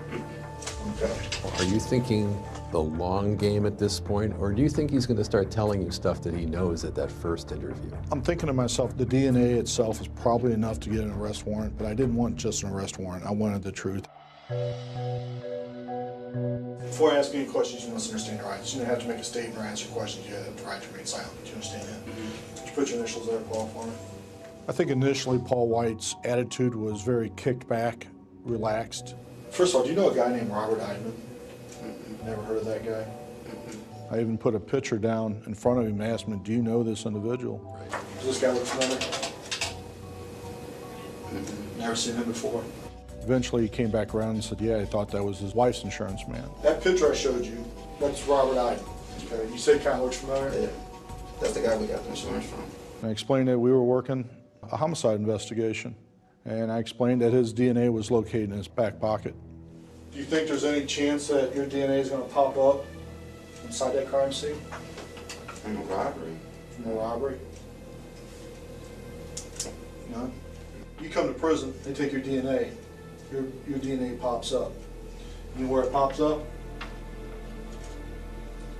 Okay. Are you thinking the long game at this point, or do you think he's going to start telling you stuff that he knows at that first interview? I'm thinking to myself, the DNA itself is probably enough to get an arrest warrant, but I didn't want just an arrest warrant. I wanted the truth. Before I ask any questions, you must understand your rights. You don't have to make a statement or answer questions. You have the right to remain silent. Do you understand that? Would you put your initials there, Paul, for me? I think initially Paul White's attitude was very kicked back, relaxed. First of all, do you know a guy named Robert Eidman? Never heard of that guy? I even put a picture down in front of him and asked him, do you know this individual? Right. Does this guy look familiar? Never seen him before. Eventually he came back around and said, yeah, I thought that was his wife's insurance man. That picture I showed you, that's Robert Eidman. Okay. You say it kind of looks familiar? Yeah. That's the guy we got the insurance from. And I explained that we were working a homicide investigation, and I explained that his DNA was located in his back pocket. Do you think there's any chance that your DNA is going to pop up inside that crime scene? From a robbery. From a robbery? None? You come to prison, they take your DNA. Your DNA pops up. You know where it pops up?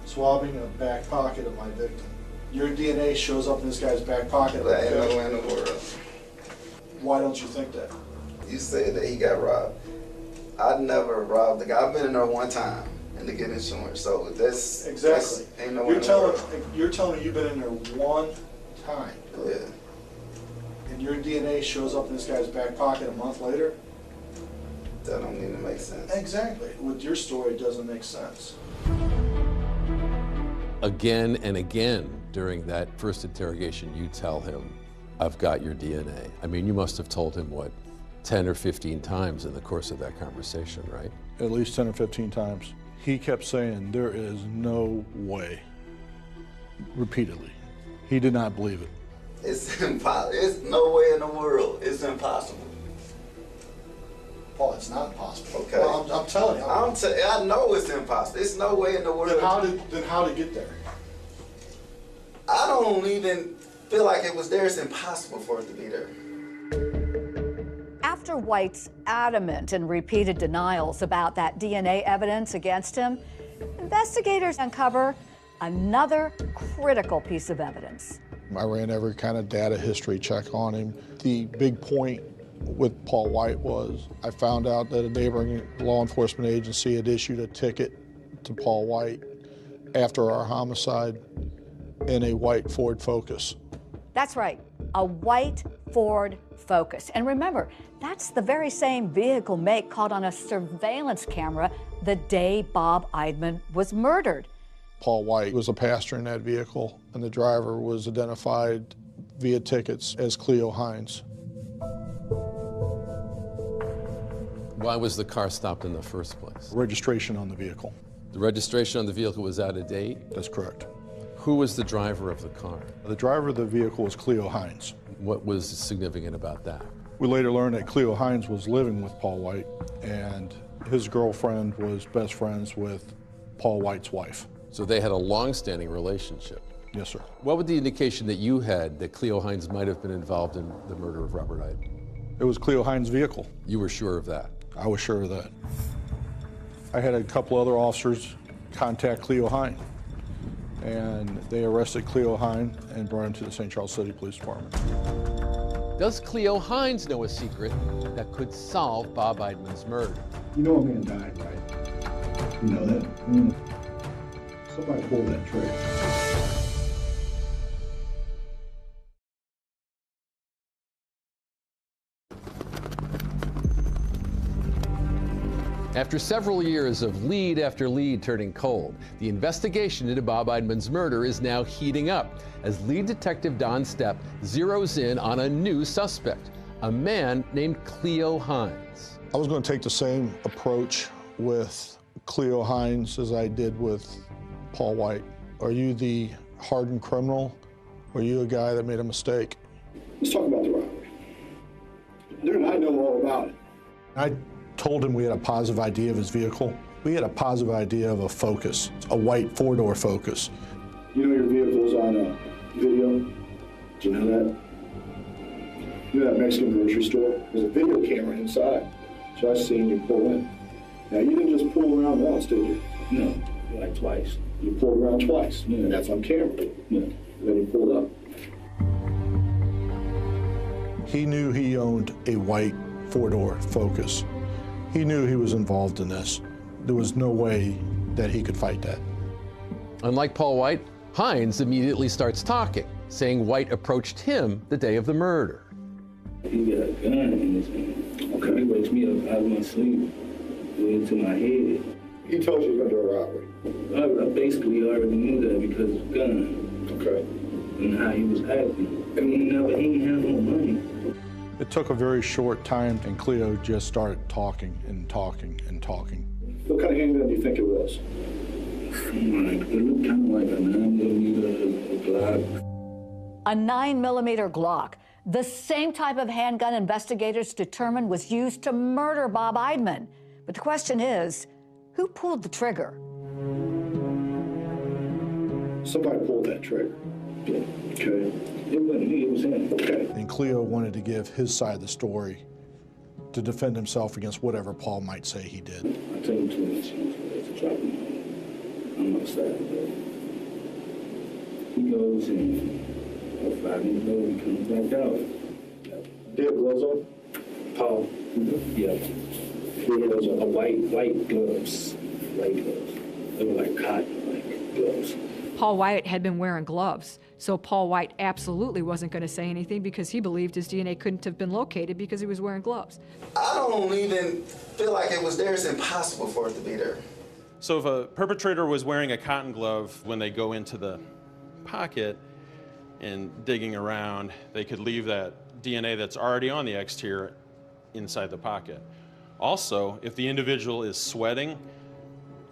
Swabbing a back pocket of my victim. Your DNA shows up in this guy's back pocket. That ain't nowhere in the world. Why don't you think that? You said that he got robbed. I never robbed the guy. I've been in there one time and to get insurance. So that's exactly. Ain't nowhere You're telling me you've been in there one time. Yeah. And your DNA shows up in this guy's back pocket a month later? That don't even make sense. Exactly. With your story, it doesn't make sense. Again and again during that first interrogation, you tell him, I've got your DNA. I mean, you must have told him, what, 10 or 15 times in the course of that conversation, right? At least 10 or 15 times. He kept saying, there is no way, repeatedly. He did not believe it. It's impossible. It's no way in the world. It's impossible. Paul, it's not possible. Okay. Well, I'm telling you. I know it's impossible. It's no way in the world. Then how to get there? I don't even feel like it was there. It's impossible for it to be there. After White's adamant and repeated denials about that DNA evidence against him, investigators uncover another critical piece of evidence. I ran every kind of data history check on him. The big point with Paul White was I found out that a neighboring law enforcement agency had issued a ticket to Paul White after our homicide in a white Ford Focus. That's right, a white Ford Focus. And remember, that's the very same vehicle make caught on a surveillance camera the day Bob Eidman was murdered. Paul White was a passenger in that vehicle, and the driver was identified via tickets as Cleo Hines. Why was the car stopped in the first place? Registration on the vehicle. The registration on the vehicle was out of date? That's correct. Who was the driver of the car? The driver of the vehicle was Cleo Hines. What was significant about that? We later learned that Cleo Hines was living with Paul White, and his girlfriend was best friends with Paul White's wife. So they had a long-standing relationship? Yes, sir. What was the indication that you had that Cleo Hines might have been involved in the murder of Robert Eidman? It was Cleo Hines' vehicle. You were sure of that? I was sure of that. I had a couple other officers contact Cleo Hines, and they arrested Cleo Hines and brought him to the St. Charles City Police Department. Does Cleo Hines know a secret that could solve Bob Eidman's murder? You know a man died, right? You know that? Somebody pulled that trigger. After several years of lead after lead turning cold, the investigation into Bob Eidman's murder is now heating up as lead detective Don Stepp zeroes in on a new suspect, a man named Cleo Hines. I was going to take the same approach with Cleo Hines as I did with Paul White. Are you the hardened criminal, or are you a guy that made a mistake? Let's talk about the robbery. I know all about it. I told him we had a positive idea of his vehicle. We had a positive idea of a Focus, a white four-door Focus. You know your vehicle's on video? Do you know that? You know that Mexican grocery store? There's a video camera inside. So I seen you pull in. Now, you didn't just pull around once, did you? No, like twice. You pulled around twice. Yeah. And that's on camera. Yeah. Then you pulled up. He knew he owned a white four-door Focus. He knew he was involved in this. There was no way that he could fight that. Unlike Paul White, Hines immediately starts talking, saying White approached him the day of the murder. He got a gun in his hand. Okay. He wakes me up out of my sleep, into my head. He told you he was going to do a robbery? I basically already knew that because of the gun. Okay. And how he was acting. I mean, he didn't have no money. It took a very short time, and Cleo just started talking and talking and talking. What kind of handgun do you think it was? It looked kind of like a 9mm Glock. A 9mm Glock, the same type of handgun investigators determined was used to murder Bob Eidman. But the question is, who pulled the trigger? Somebody pulled that trigger. Okay. It wasn't me, it was him. Okay. And Cleo wanted to give his side of the story to defend himself against whatever Paul might say he did. I told him too much to drop him on my side. He goes and about 5 minutes later he comes back out. Did he have gloves on? Paul, yeah. He had those white gloves. White gloves. They were like cotton gloves. Paul White had been wearing gloves, so Paul White absolutely wasn't going to say anything because he believed his DNA couldn't have been located because he was wearing gloves. I don't even feel like it was there. It's impossible for it to be there. So if a perpetrator was wearing a cotton glove when they go into the pocket and digging around, they could leave that DNA that's already on the exterior inside the pocket. Also, if the individual is sweating,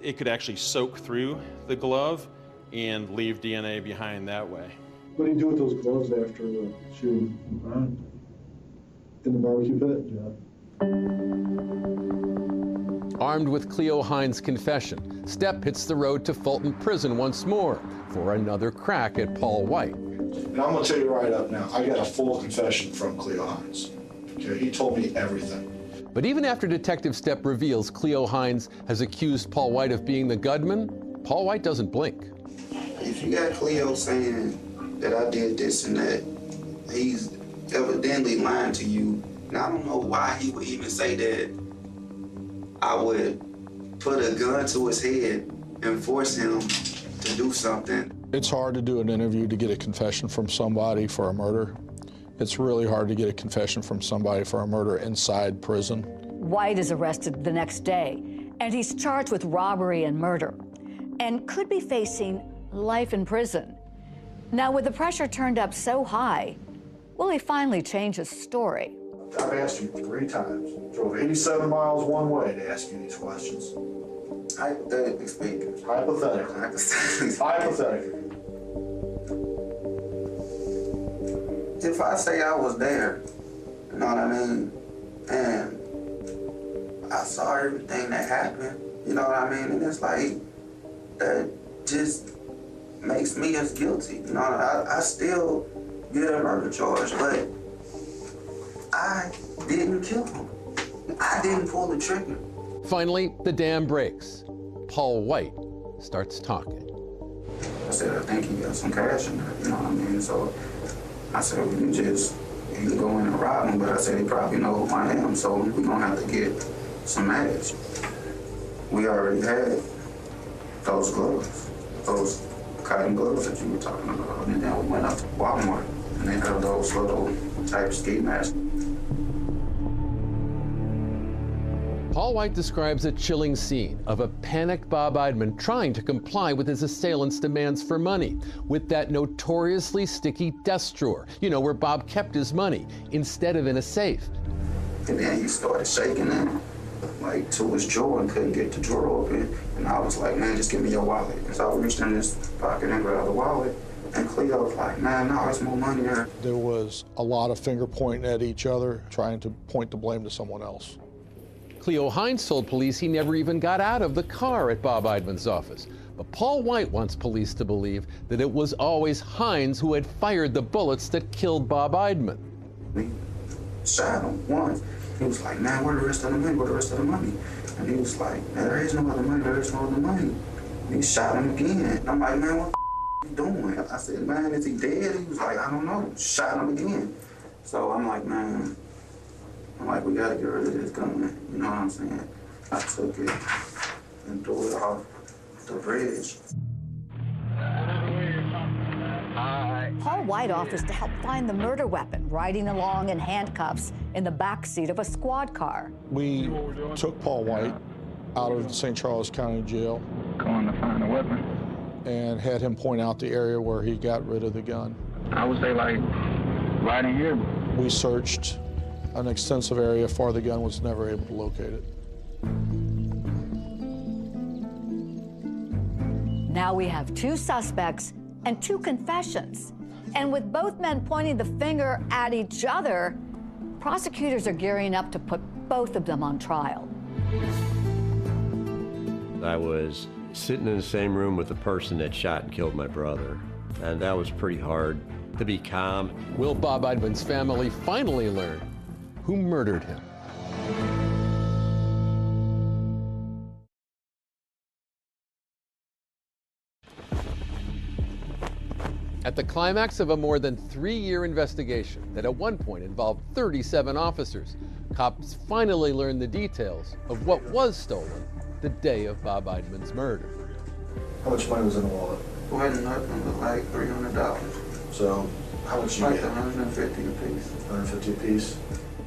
it could actually soak through the glove and leave DNA behind that way. What did he do with those gloves after shooting Ron? In the barbecue pit? Yeah. Armed with Cleo Hines' confession, Stepp hits the road to Fulton Prison once more for another crack at Paul White. And I'm gonna tell you right up now, I got a full confession from Cleo Hines. Okay, he told me everything. But even after Detective Stepp reveals Cleo Hines has accused Paul White of being the gunman, Paul White doesn't blink. If you got Cleo saying that I did this and that, he's evidently lying to you. And I don't know why he would even say that I would put a gun to his head and force him to do something. It's hard to do an interview to get a confession from somebody for a murder. It's really hard to get a confession from somebody for a murder inside prison. White is arrested the next day, and he's charged with robbery and murder, and could be facing life in prison. Now, with the pressure turned up so high, Willie finally changed his story. I've asked you 3 times. Drove 87 miles one way to ask you these questions. Hypothetically speaking. Hypothetically. Hypothetically. If I say I was there, you know what I mean, and I saw everything that happened, you know what I mean, and it's like, that just makes me as guilty. You know, I still get a murder charge, but I didn't kill him. I didn't pull the trigger. Finally, the dam breaks. Paul White starts talking. I said, I think he got some cash in there, you know what I mean? So I said, you can go in and rob him, but I said, he probably know who I am, so we're gonna have to get some match. We already had those gloves, those cotton gloves that you were talking about, and then we went up to Walmart, and they had those little type ski masks. Paul White describes a chilling scene of a panicked Bob Eidman trying to comply with his assailant's demands for money with that notoriously sticky desk drawer, you know, where Bob kept his money, instead of in a safe. And then he started shaking it, like, to his drawer and couldn't get the drawer open. And I was like, man, just give me your wallet. And so I reached in his pocket and grabbed the wallet. And Cleo was like, man, no, there's more money there. There was a lot of finger pointing at each other, trying to point the blame to someone else. Cleo Hines told police he never even got out of the car at Bob Eidman's office. But Paul White wants police to believe that it was always Hines who had fired the bullets that killed Bob Eidman. We shot him once. He was like, man, where the rest of the money? Where the rest of the money? And he was like, man, there is no other money. There is no other money. And he shot him again. And I'm like, man, what the you doing? I said, man, is he dead? He was like, I don't know. Shot him again. So I'm like, man, we gotta get rid of this gun. You know what I'm saying? I took it and threw it off the bridge. Paul White offers to help find the murder weapon, riding along in handcuffs in the back seat of a squad car. We took Paul White out of the St. Charles County Jail. Going to find a weapon. And had him point out the area where he got rid of the gun. I would say, like, right in here. We searched an extensive area for the gun, was never able to locate it. Now we have 2 suspects and 2 confessions. And with both men pointing the finger at each other, prosecutors are gearing up to put both of them on trial. I was sitting in the same room with the person that shot and killed my brother, and that was pretty hard to be calm. Will Bob Eidman's family finally learn who murdered him? At the climax of a more than 3-year investigation that at one point involved 37 officers, cops finally learned the details of what was stolen the day of Bob Eidman's murder. How much money was in the wallet? Wasn't nothing but like $300. So, how much you like get? $150 apiece. $150 apiece.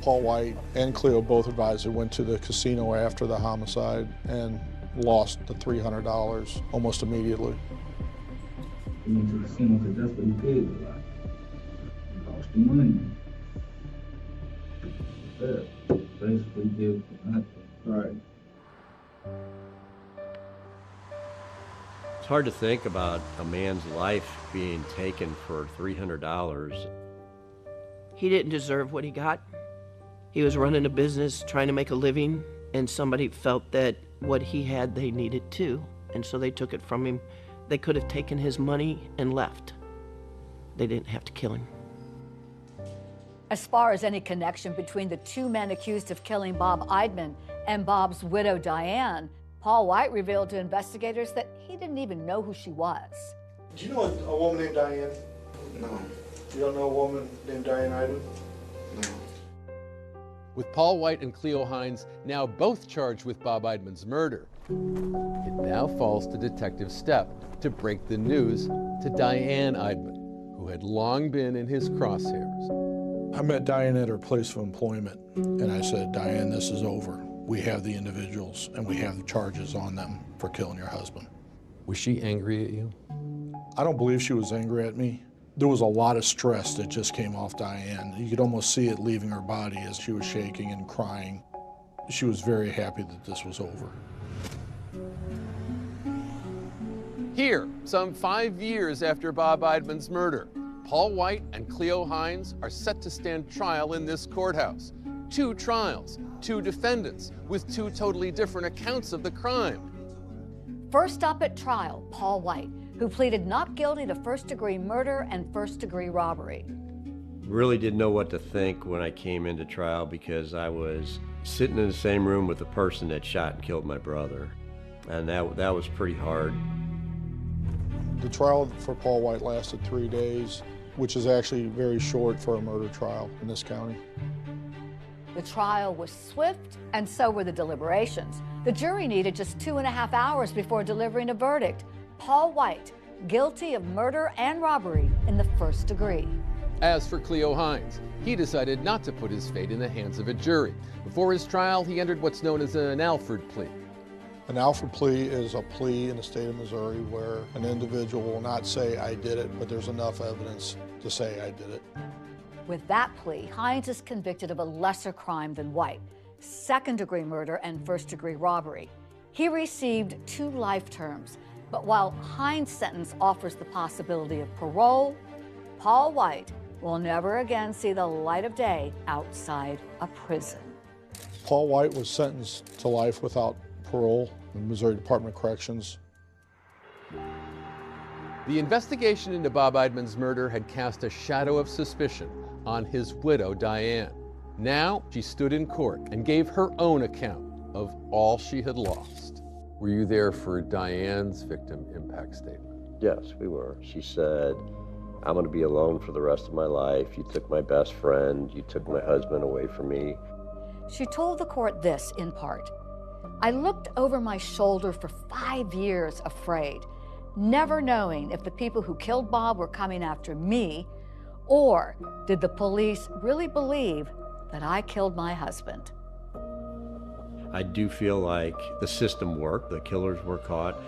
Paul White and Cleo both advised they went to the casino after the homicide and lost the $300 almost immediately. He went to the casino because that's what he paid a lot. He lost the money. Yeah, basically he did for nothing. Right. It's hard to think about a man's life being taken for $300. He didn't deserve what he got. He was running a business, trying to make a living, and somebody felt that what he had, they needed too. And so they took it from him. They could have taken his money and left. They didn't have to kill him. As far as any connection between the 2 men accused of killing Bob Eidman and Bob's widow, Diane, Paul White revealed to investigators that he didn't even know who she was. Do you know a woman named Diane? No. You don't know a woman named Diane Eidman? No. With Paul White and Cleo Hines now both charged with Bob Eidman's murder, it now falls to Detective Stepp to break the news to Diane Eidman, who had long been in his crosshairs. I met Diane at her place of employment, and I said, Diane, this is over. We have the individuals, and we have the charges on them for killing your husband. Was she angry at you? I don't believe she was angry at me. There was a lot of stress that just came off Diane. You could almost see it leaving her body as she was shaking and crying. She was very happy that this was over. Here, some 5 years after Bob Eidman's murder, Paul White and Cleo Hines are set to stand trial in this courthouse. 2 trials, 2 defendants, with 2 totally different accounts of the crime. First up at trial, Paul White, who pleaded not guilty to first-degree murder and first-degree robbery. Really didn't know what to think when I came into trial because I was sitting in the same room with the person that shot and killed my brother. And that was pretty hard. The trial for Paul White lasted 3 days, which is actually very short for a murder trial in this county. The trial was swift, and so were the deliberations. The jury needed just 2.5 hours before delivering a verdict. Paul White, guilty of murder and robbery in the first degree. As for Cleo Hines, he decided not to put his fate in the hands of a jury. Before his trial, he entered what's known as an Alford plea. An Alford plea is a plea in the state of Missouri where an individual will not say, I did it, but there's enough evidence to say I did it. With that plea, Hines is convicted of a lesser crime than White, second-degree murder and first-degree robbery. He received 2 life terms, but while Hines' sentence offers the possibility of parole, Paul White will never again see the light of day outside a prison. Paul White was sentenced to life without parole in the Missouri Department of Corrections. The investigation into Bob Eidman's murder had cast a shadow of suspicion on his widow, Diane. Now she stood in court and gave her own account of all she had lost. Were you there for Diane's victim impact statement? Yes, we were. She said, I'm going to be alone for the rest of my life. You took my best friend. You took my husband away from me. She told the court this in part. I looked over my shoulder for 5 years afraid, never knowing if the people who killed Bob were coming after me, or did the police really believe that I killed my husband? I do feel like the system worked. The killers were caught.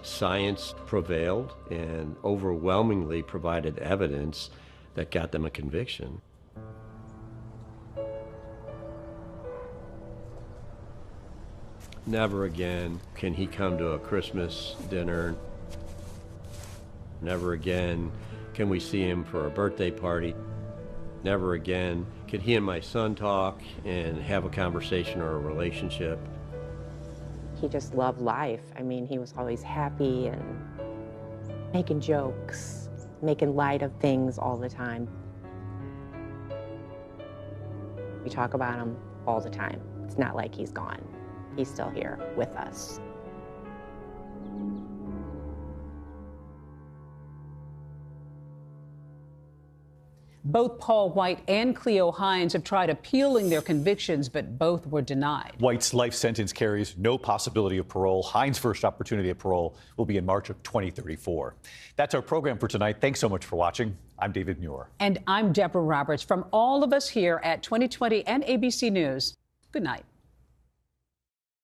Science prevailed and overwhelmingly provided evidence that got them a conviction. Never again can he come to a Christmas dinner. Never again can we see him for a birthday party. Never again can he and my son talk and have a conversation or a relationship. He just loved life. I mean, he was always happy and making jokes, making light of things all the time. We talk about him all the time. It's not like he's gone. He's still here with us. Both Paul White and Cleo Hines have tried appealing their convictions, but both were denied. White's life sentence carries no possibility of parole. Hines' first opportunity at parole will be in March of 2034. That's our program for tonight. Thanks so much for watching. I'm David Muir. And I'm Deborah Roberts. From all of us here at 2020 and ABC News, good night.